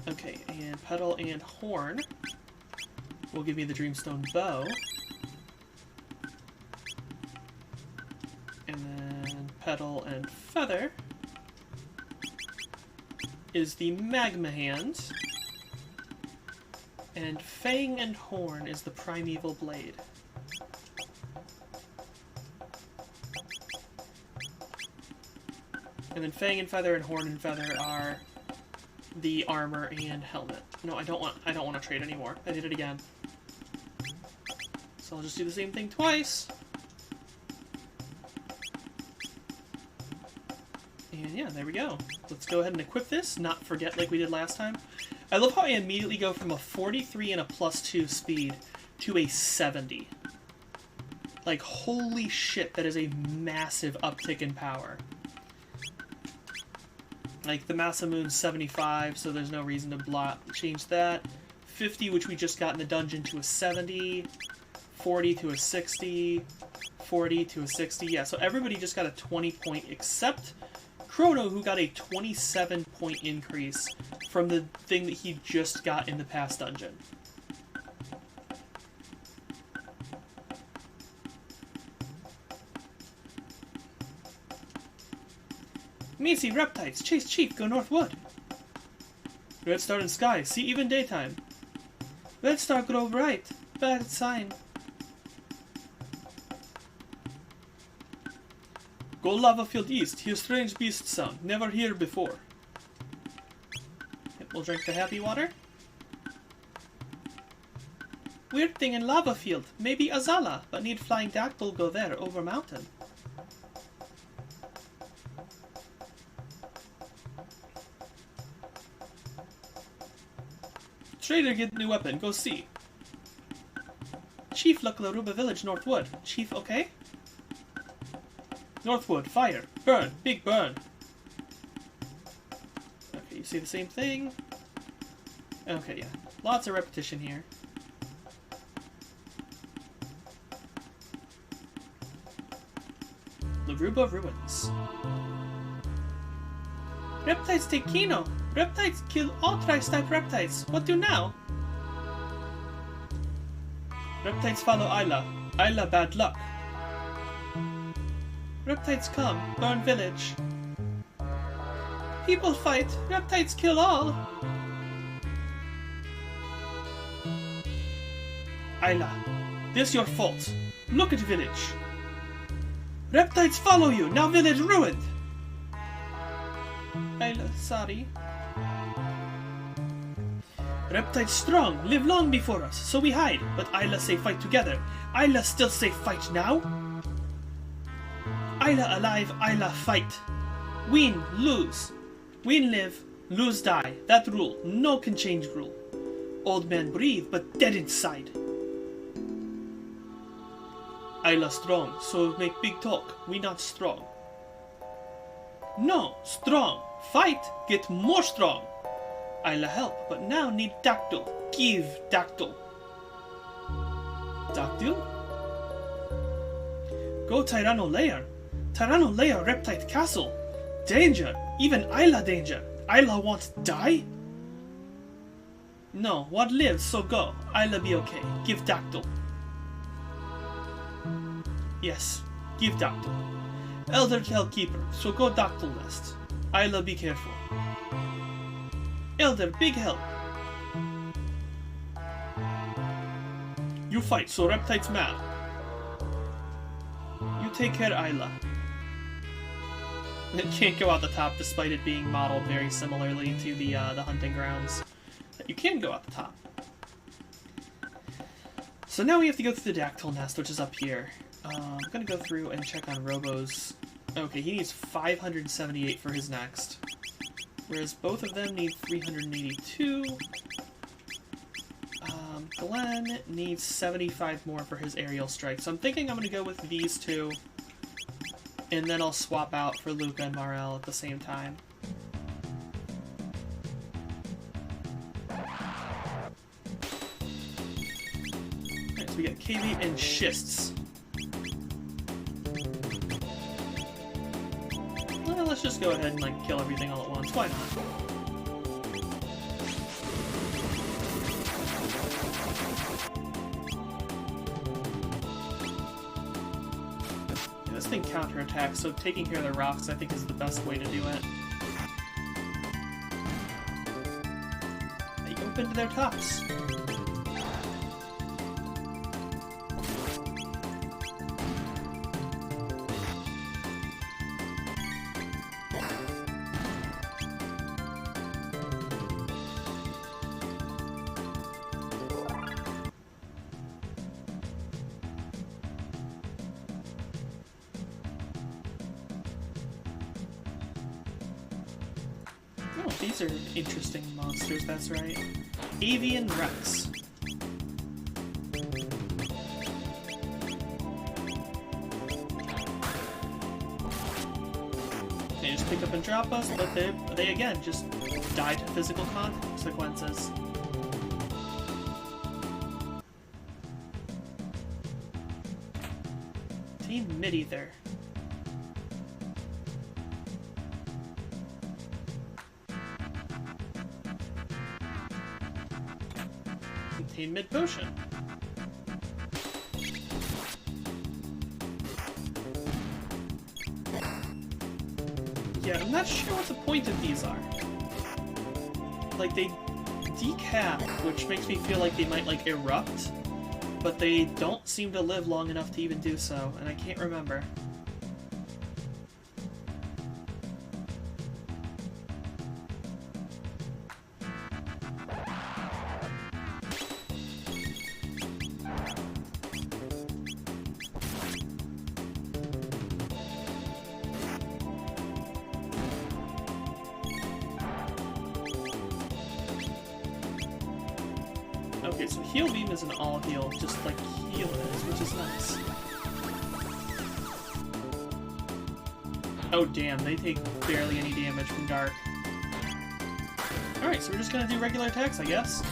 Speaker 1: Okay, and Petal and Horn will give me the Dreamstone Bow. And then Petal and Feather is the Magma Hand. And Fang and Horn is the Primeval Blade. And then Fang and Feather and Horn and Feather are the armor and helmet. No, I don't want to trade anymore. I did it again. So I'll just do the same thing twice. And yeah, there we go. Let's go ahead and equip this, not forget like we did last time. I love how I immediately go from a 43 and a +2 speed to a 70. Like, holy shit, that is a massive uptick in power. Like, the Masamoon's 75, so there's no reason to change that. 50, which we just got in the dungeon, to a 70. 40 to a 60. 40 to a 60. Yeah, so everybody just got a 20 point, except Chrono, who got a 27 point increase from the thing that he just got in the past dungeon. Macy, reptiles, chase Chief, go northward. Red star in sky, see even daytime. Red star grow bright, bad sign. Go lava field east, hear strange beast sound, never hear before. Yep, we'll drink the happy water. Weird thing in lava field, maybe Azala, but need flying dactyl go there, over mountain. Trader get new weapon, go see. Chief look Laruba village northwood. Chief okay? Northwood, fire, burn, big burn. Okay, you see the same thing? Okay, yeah. Lots of repetition here. Laruba ruins. Reptiles take Kino. Reptiles kill all tri-type reptiles. What do now? Reptiles follow Isla. Isla bad luck. Reptiles come. Burn village. People fight. Reptiles kill all. Isla, this your fault. Look at village. Reptiles follow you. Now village ruined. Isla, sorry. Reptiles strong, live long before us, so we hide. But Isla say fight together. Isla still say fight now? Isla alive, Isla fight. Win, lose. Win live, lose die. That rule. No can change rule. Old man breathe, but dead inside. Ayla strong, so make big talk. We not strong. No, strong. Fight, get more strong. Ayla help, but now need Dactyl. Give Dactyl. Dactyl? Go Tyranno lair. Tyranno lair Reptite castle. Danger. Even Ayla danger. Ayla wants die? No, what lives, so go. Ayla be okay. Give Dactyl. Yes, give Dactyl. Elder tell keeper, so go Dactyl nest. Ayla be careful. Elder, big help. You fight, so Reptite's mad. You take care, Ayla. It can't go out the top despite it being modeled very similarly to the hunting grounds. You can go out the top. So now we have to go through the Dactyl nest, which is up here. I'm gonna go through and check on Robo's. Okay, he needs 578 for his next. Whereas both of them need 382. Glenn needs 75 more for his aerial strike. So I'm thinking I'm gonna go with these two. And then I'll swap out for Luca and Marel at the same time. Alright, so we got KV and Schists. Well, let's just go ahead and like kill everything all at once. Why not? This thing counterattacks, so taking care of the rocks I think is the best way to do it. They open to their tops. Oh, these are interesting monsters, that's right. Avian Rex. They just pick up and drop us, but they again just die to physical consequences. Team Mid-Ether. Contain mid-potion. Yeah, I'm not sure what the point of these are. Like, they decap, which makes me feel like they might, like, erupt, but they don't seem to live long enough to even do so, and I can't remember. Okay, so Heal Beam is an all-heal, just like Heal is, which is nice. Oh damn, they take barely any damage from Dark. Alright, so we're just gonna do regular attacks, I guess.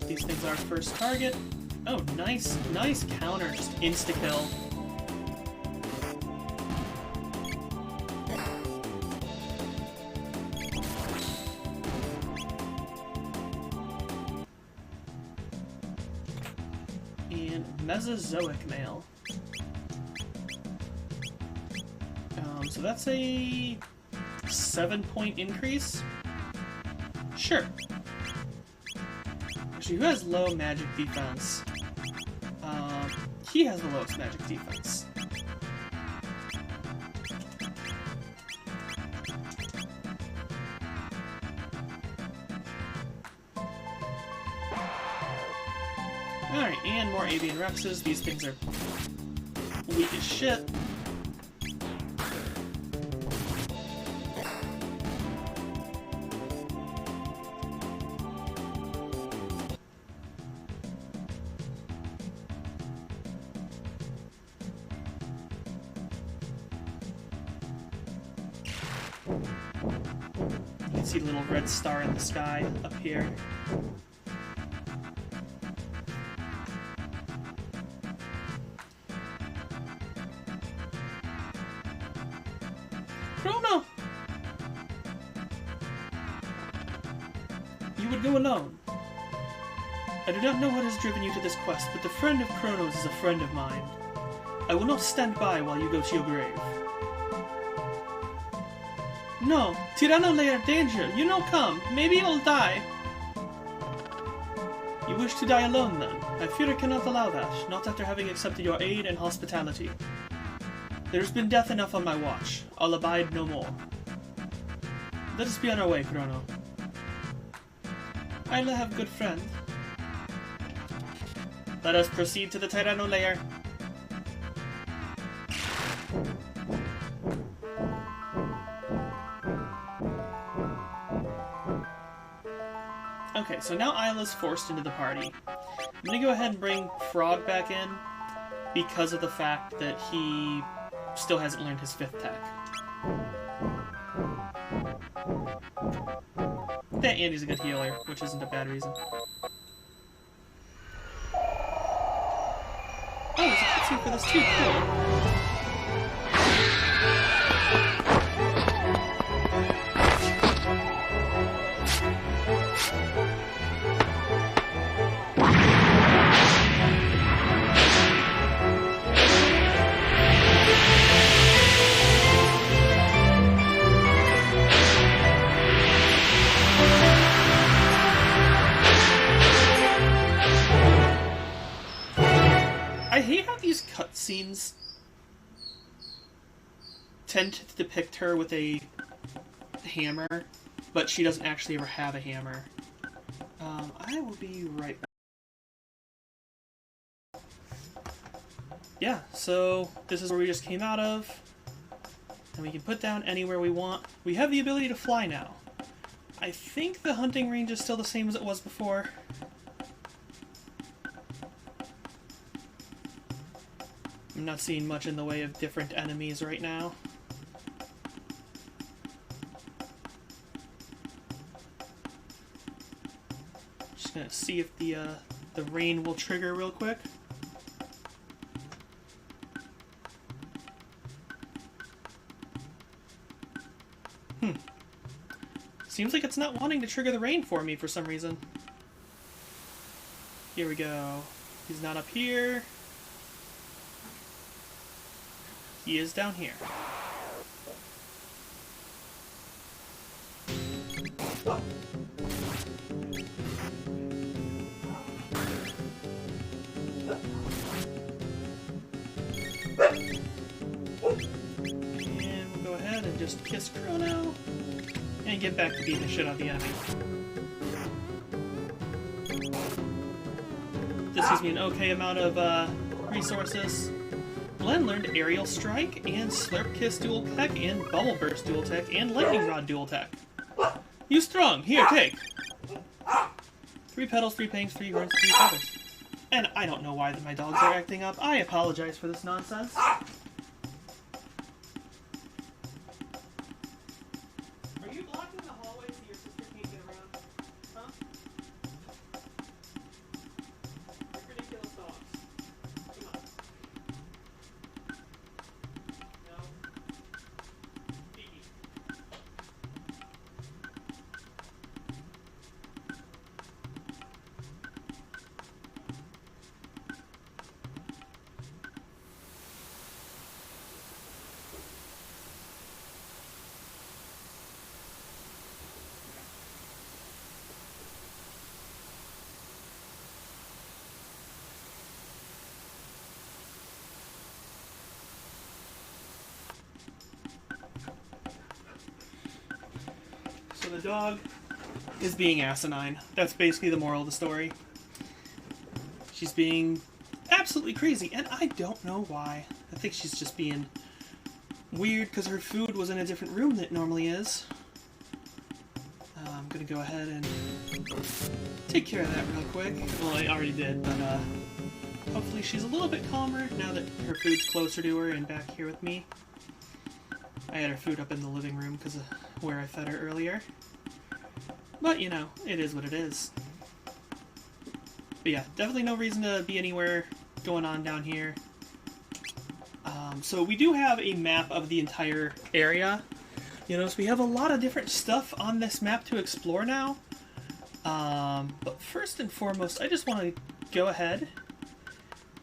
Speaker 1: These things are first target. Oh, nice counter, just insta-kill. And Mesozoic Male. So that's a 7-point increase? Sure. Actually, who has low magic defense? He has the lowest magic defense. Alright, and more avian rexes. These things are weak as shit. You can see the little red star in the sky up here. Chrono! You would go alone. I do not know what has driven you to this quest, but the friend of Chronos is a friend of mine. I will not stand by while you go to your grave. No, Tyranno Lair danger, you no come. Maybe you'll die. You wish to die alone then? I fear I cannot allow that, not after having accepted your aid and hospitality. There has been death enough on my watch. I'll abide no more. Let us be on our way, Chrono. I'll have good friend. Let us proceed to the Tyranno Lair. Okay, so now Isla's forced into the party. I'm gonna go ahead and bring Frog back in because of the fact that he still hasn't learned his 5th tech. That Andy's a good healer, which isn't a bad reason. Oh, there's a cutscene for this too, cool. I hate how these cutscenes tend to depict her with a hammer, but she doesn't actually ever have a hammer. I will be right back. Yeah, so this is where we just came out of, and we can put down anywhere we want. We have the ability to fly now. I think the hunting range is still the same as it was before. I'm not seeing much in the way of different enemies right now. Just gonna see if the rain will trigger real quick. Seems like it's not wanting to trigger the rain for me for some reason. Here we go. He's not up here. He is down here. And we'll go ahead and just kiss Chrono and get back to beating the shit out of the enemy. This gives me an okay amount of resources. Glenn learned Aerial Strike, and Slurp Kiss dual tech, and Bubble Burst dual tech, and Lightning Rod dual tech. You strong! Here, take! 3 petals, 3 pangs, 3 horns, 3 feathers. And I don't know why my dogs are acting up. I apologize for this nonsense. Are you blocking the hallway so your sister can't get around? Huh? You're ridiculous dogs. Come on. the dog is being asinine. That's basically the moral of the story. She's being absolutely crazy, and I don't know why. I think she's just being weird because her food was in a different room than it normally is. I'm gonna go ahead and take care of that real quick. Well, I already did, but hopefully she's a little bit calmer now that her food's closer to her and back here with me. I had her food up in the living room because of where I fed her earlier. But, you know, it is what it is. But yeah, definitely no reason to be anywhere going on down here. So we do have a map of the entire area. You know, so we have a lot of different stuff on this map to explore now. But first and foremost, I just want to go ahead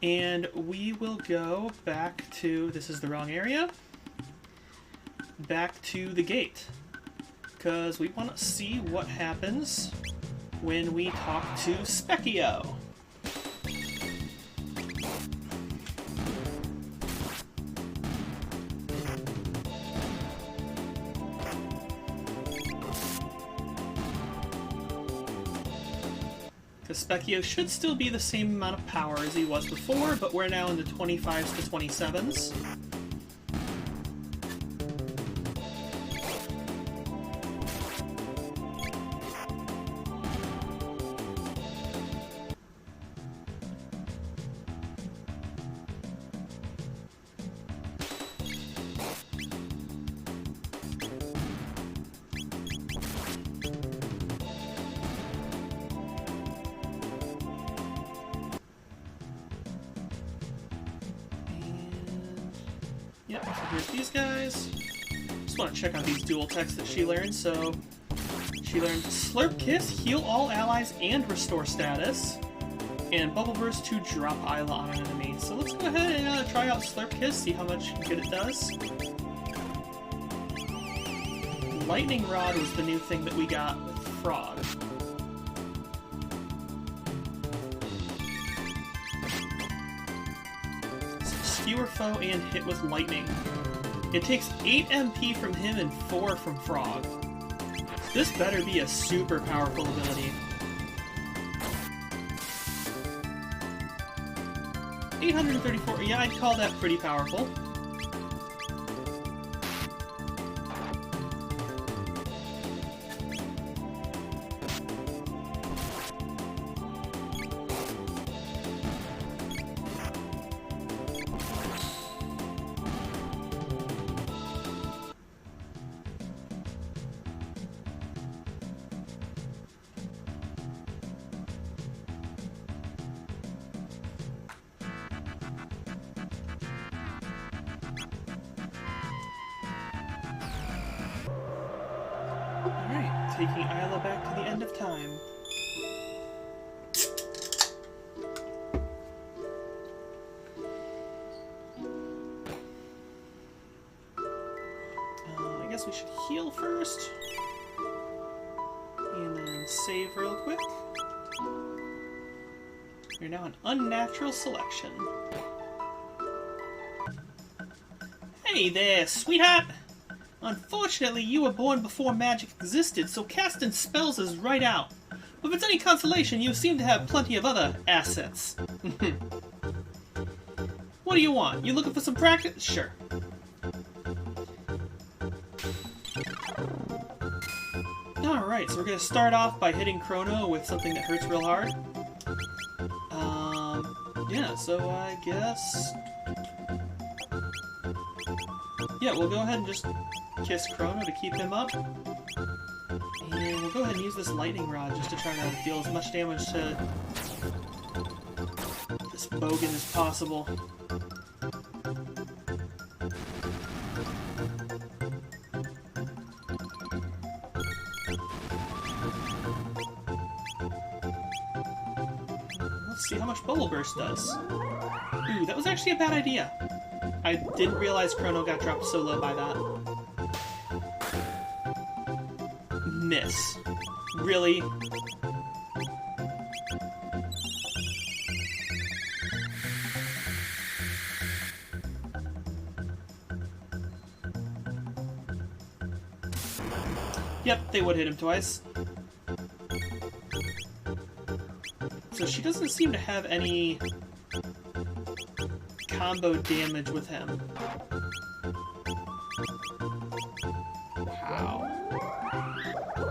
Speaker 1: and we will go back to, this is the wrong area, back to the gate. Because we want to see what happens when we talk to Specchio. Because Specchio should still be the same amount of power as he was before, but we're now in the 25s to 27s. Yep, so here's these guys. Just want to check out these dual techs that she learned. So, she learned Slurp Kiss, heal all allies and restore status, and Bubble Burst to drop Isla on an enemy. So let's go ahead and try out Slurp Kiss, see how much good it does. Lightning Rod was the new thing that we got with Frog. Skewer foe and hit with lightning. It takes 8 MP from him and 4 from Frog. This better be a super powerful ability. 834, yeah, I'd call that pretty powerful. Alright, taking Isla back to the end of time. I guess we should heal first. And then save real quick. You're now an unnatural selection. Hey there, sweetheart! Unfortunately, you were born before magic existed, so casting spells is right out. But if it's any consolation, you seem to have plenty of other assets. What do you want? You looking for some practice? Sure. Alright, so we're gonna start off by hitting Chrono with something that hurts real hard. Yeah, so I guess... yeah, we'll go ahead and just kiss Chrono to keep him up. And we'll go ahead and use this lightning rod just to try to deal as much damage to this bogan as possible. Let's see how much Bubble Burst does. Ooh, that was actually a bad idea. I didn't realize Chrono got dropped so low by that. Miss. Really? Yep, they would hit him twice. So she doesn't seem to have any combo damage with him. Wow.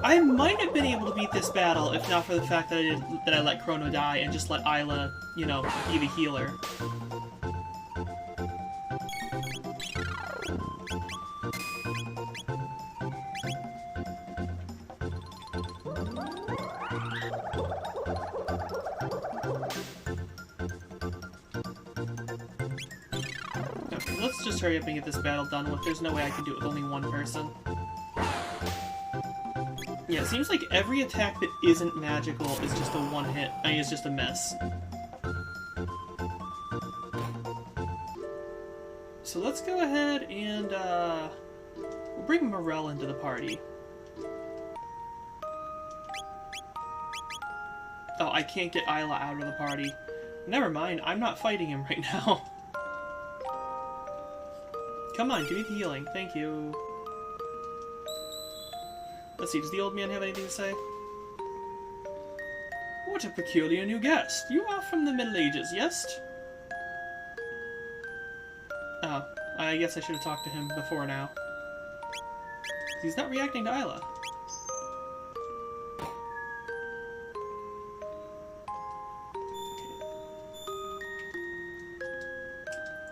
Speaker 1: I might have been able to beat this battle if not for the fact that I let Chrono die and just let Isla, you know, be the healer. Okay, let's just hurry up and get this battle done with. There's no way I can do it with only one person. Yeah, it seems like every attack that isn't magical is just a one-hit. I mean, it's just a miss. So let's go ahead and, we'll bring Morel into the party. Oh, I can't get Isla out of the party. Never mind, I'm not fighting him right now. Come on, give me the healing. Thank you. Let's see, does the old man have anything to say? What a peculiar new guest. You are from the Middle Ages, yes? Oh, I guess I should have talked to him before now. He's not reacting to Isla.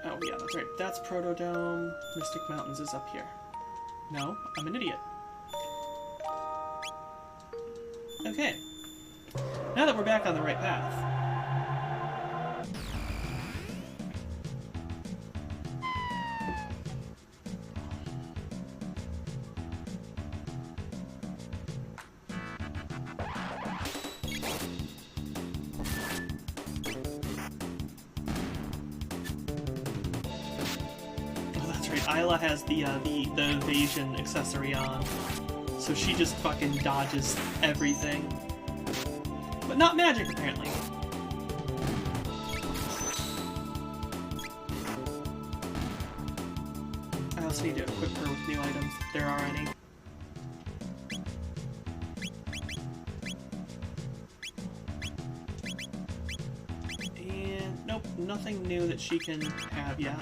Speaker 1: Oh, yeah, that's right. That's Protodome. Mystic Mountains is up here. No, I'm an idiot. Okay. Now that we're back on the right path. Oh, that's right. Isla has the evasion accessory on. So she just fucking dodges everything. But not magic, apparently. I also need to equip her with new items, if there are any. And nope, nothing new that she can have yet.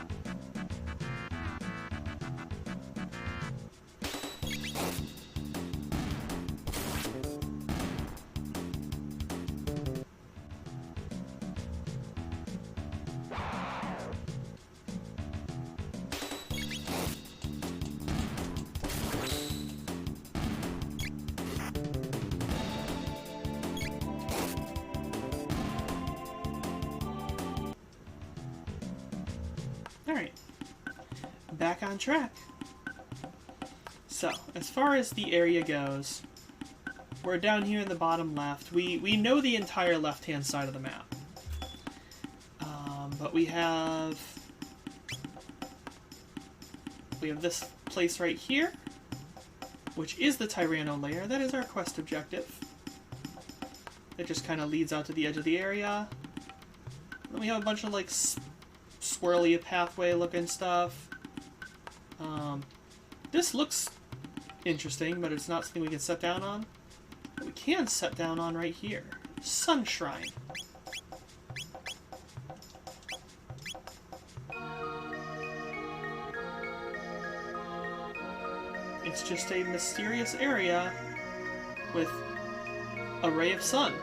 Speaker 1: Alright, back on track. So, as far as the area goes, we're down here in the bottom left. We know the entire left-hand side of the map. But we have this place right here, which is the Tyranno lair. That is our quest objective. It just kind of leads out to the edge of the area. Then we have a bunch of, like, swirly pathway looking stuff. This looks interesting, but it's not something we can set down on. But we can set down on right here. Sun Shrine. It's just a mysterious area with a ray of sun.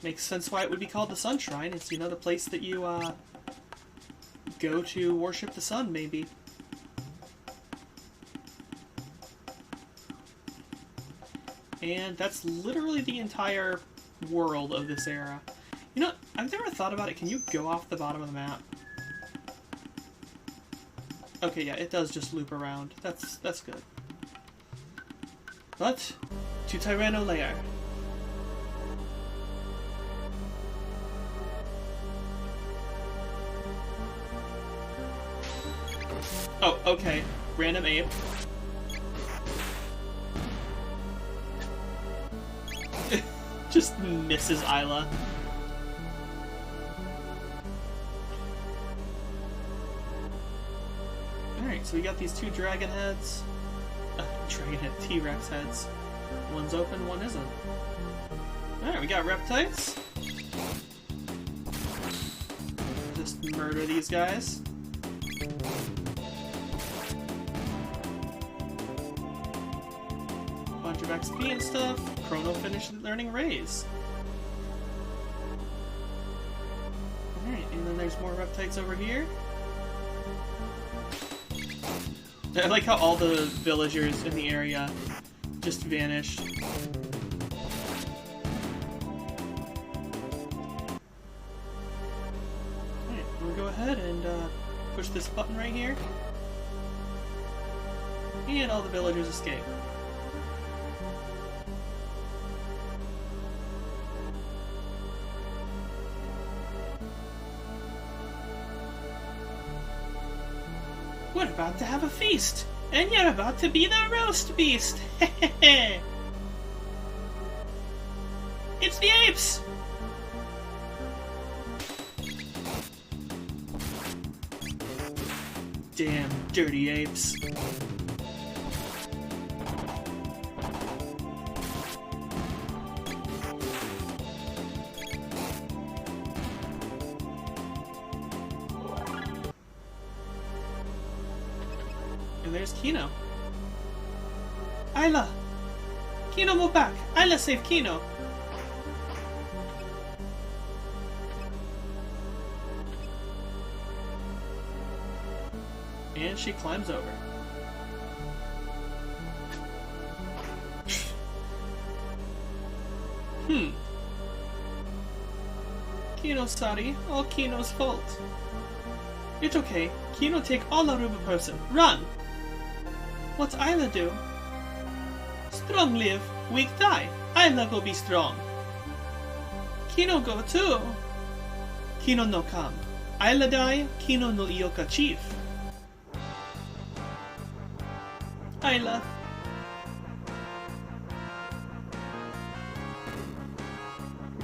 Speaker 1: Makes sense why it would be called the Sun Shrine. It's, you know, the place that you, go to worship the sun, maybe. And that's literally the entire world of this era. You know, I've never thought about it. Can you go off the bottom of the map? Okay, yeah, it does just loop around. That's good. But, to Tyranno lair. Oh, okay. Random ape. Just misses Isla. Alright, so we got these two dragon heads. Dragon Head T-Rex heads. One's open, one isn't. Alright, we got Reptites. Just murder these guys. Bunch of XP and stuff. Chrono finished learning Raise. Alright, and then there's more Reptites over here. I like how all the villagers in the area just vanished. Alright, we'll go ahead and push this button right here. And all the villagers escape. We're about to have a feast, and you're about to be the roast beast. It's the apes. Damn dirty apes. And there's Kino. Ayla! Kino, move back! Ayla, save Kino! And she climbs over. Kino's sorry. All Kino's fault. It's okay. Kino take all Aruba person. Run! What's Ayla do? Strong live, weak die. Ayla go be strong. Kino go too. Kino no come. Ayla die, Kino no ioka chief. Ayla.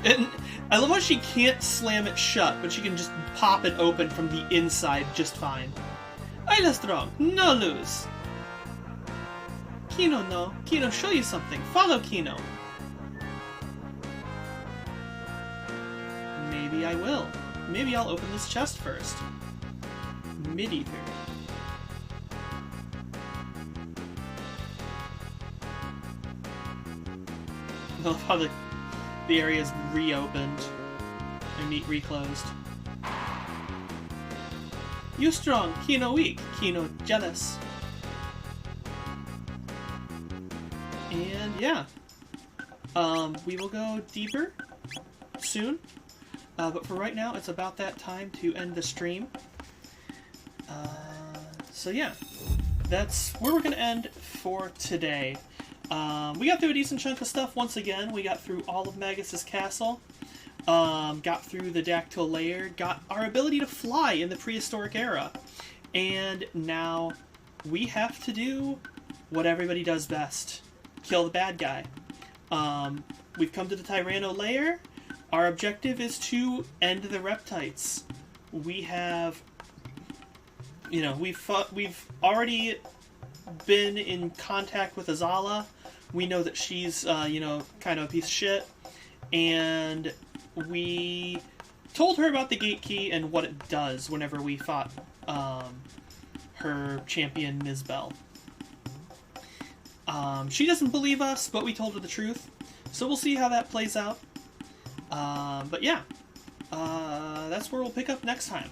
Speaker 1: And I love how she can't slam it shut, but she can just pop it open from the inside just fine. Ayla strong, no lose. Kino no. Kino show you something. Follow Kino. Maybe I will. Maybe I'll open this chest first. Mid-ether. I love how the area's reopened. And reclosed. You strong, Kino weak, Kino jealous. And yeah, we will go deeper soon, but for right now it's about that time to end the stream. So yeah, that's where we're going to end for today. We got through a decent chunk of stuff once again. We got through all of Magus's castle, got through the Dactyl lair, got our ability to fly in the prehistoric era, and now we have to do what everybody does best. Kill the bad guy. We've come to the Tyranno lair. Our objective is to end the Reptites. We have, we've already been in contact with Azala. We know that she's, kind of a piece of shit. And we told her about the gate key and what it does whenever we fought, her champion, Mizbel. She doesn't believe us, but we told her the truth. So we'll see how that plays out. But yeah, that's where we'll pick up next time.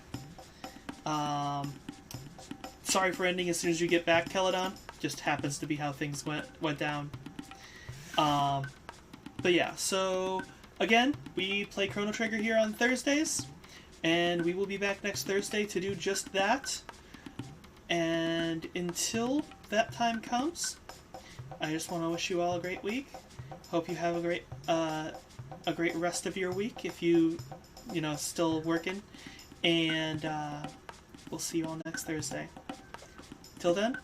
Speaker 1: Sorry for ending as soon as you get back, Keladon. Just happens to be how things went down. But yeah, so again, we play Chrono Trigger here on Thursdays, and we will be back next Thursday to do just that. And until that time comes, I just want to wish you all a great week. Hope you have a great rest of your week if you still working. And we'll see you all next Thursday. Till then,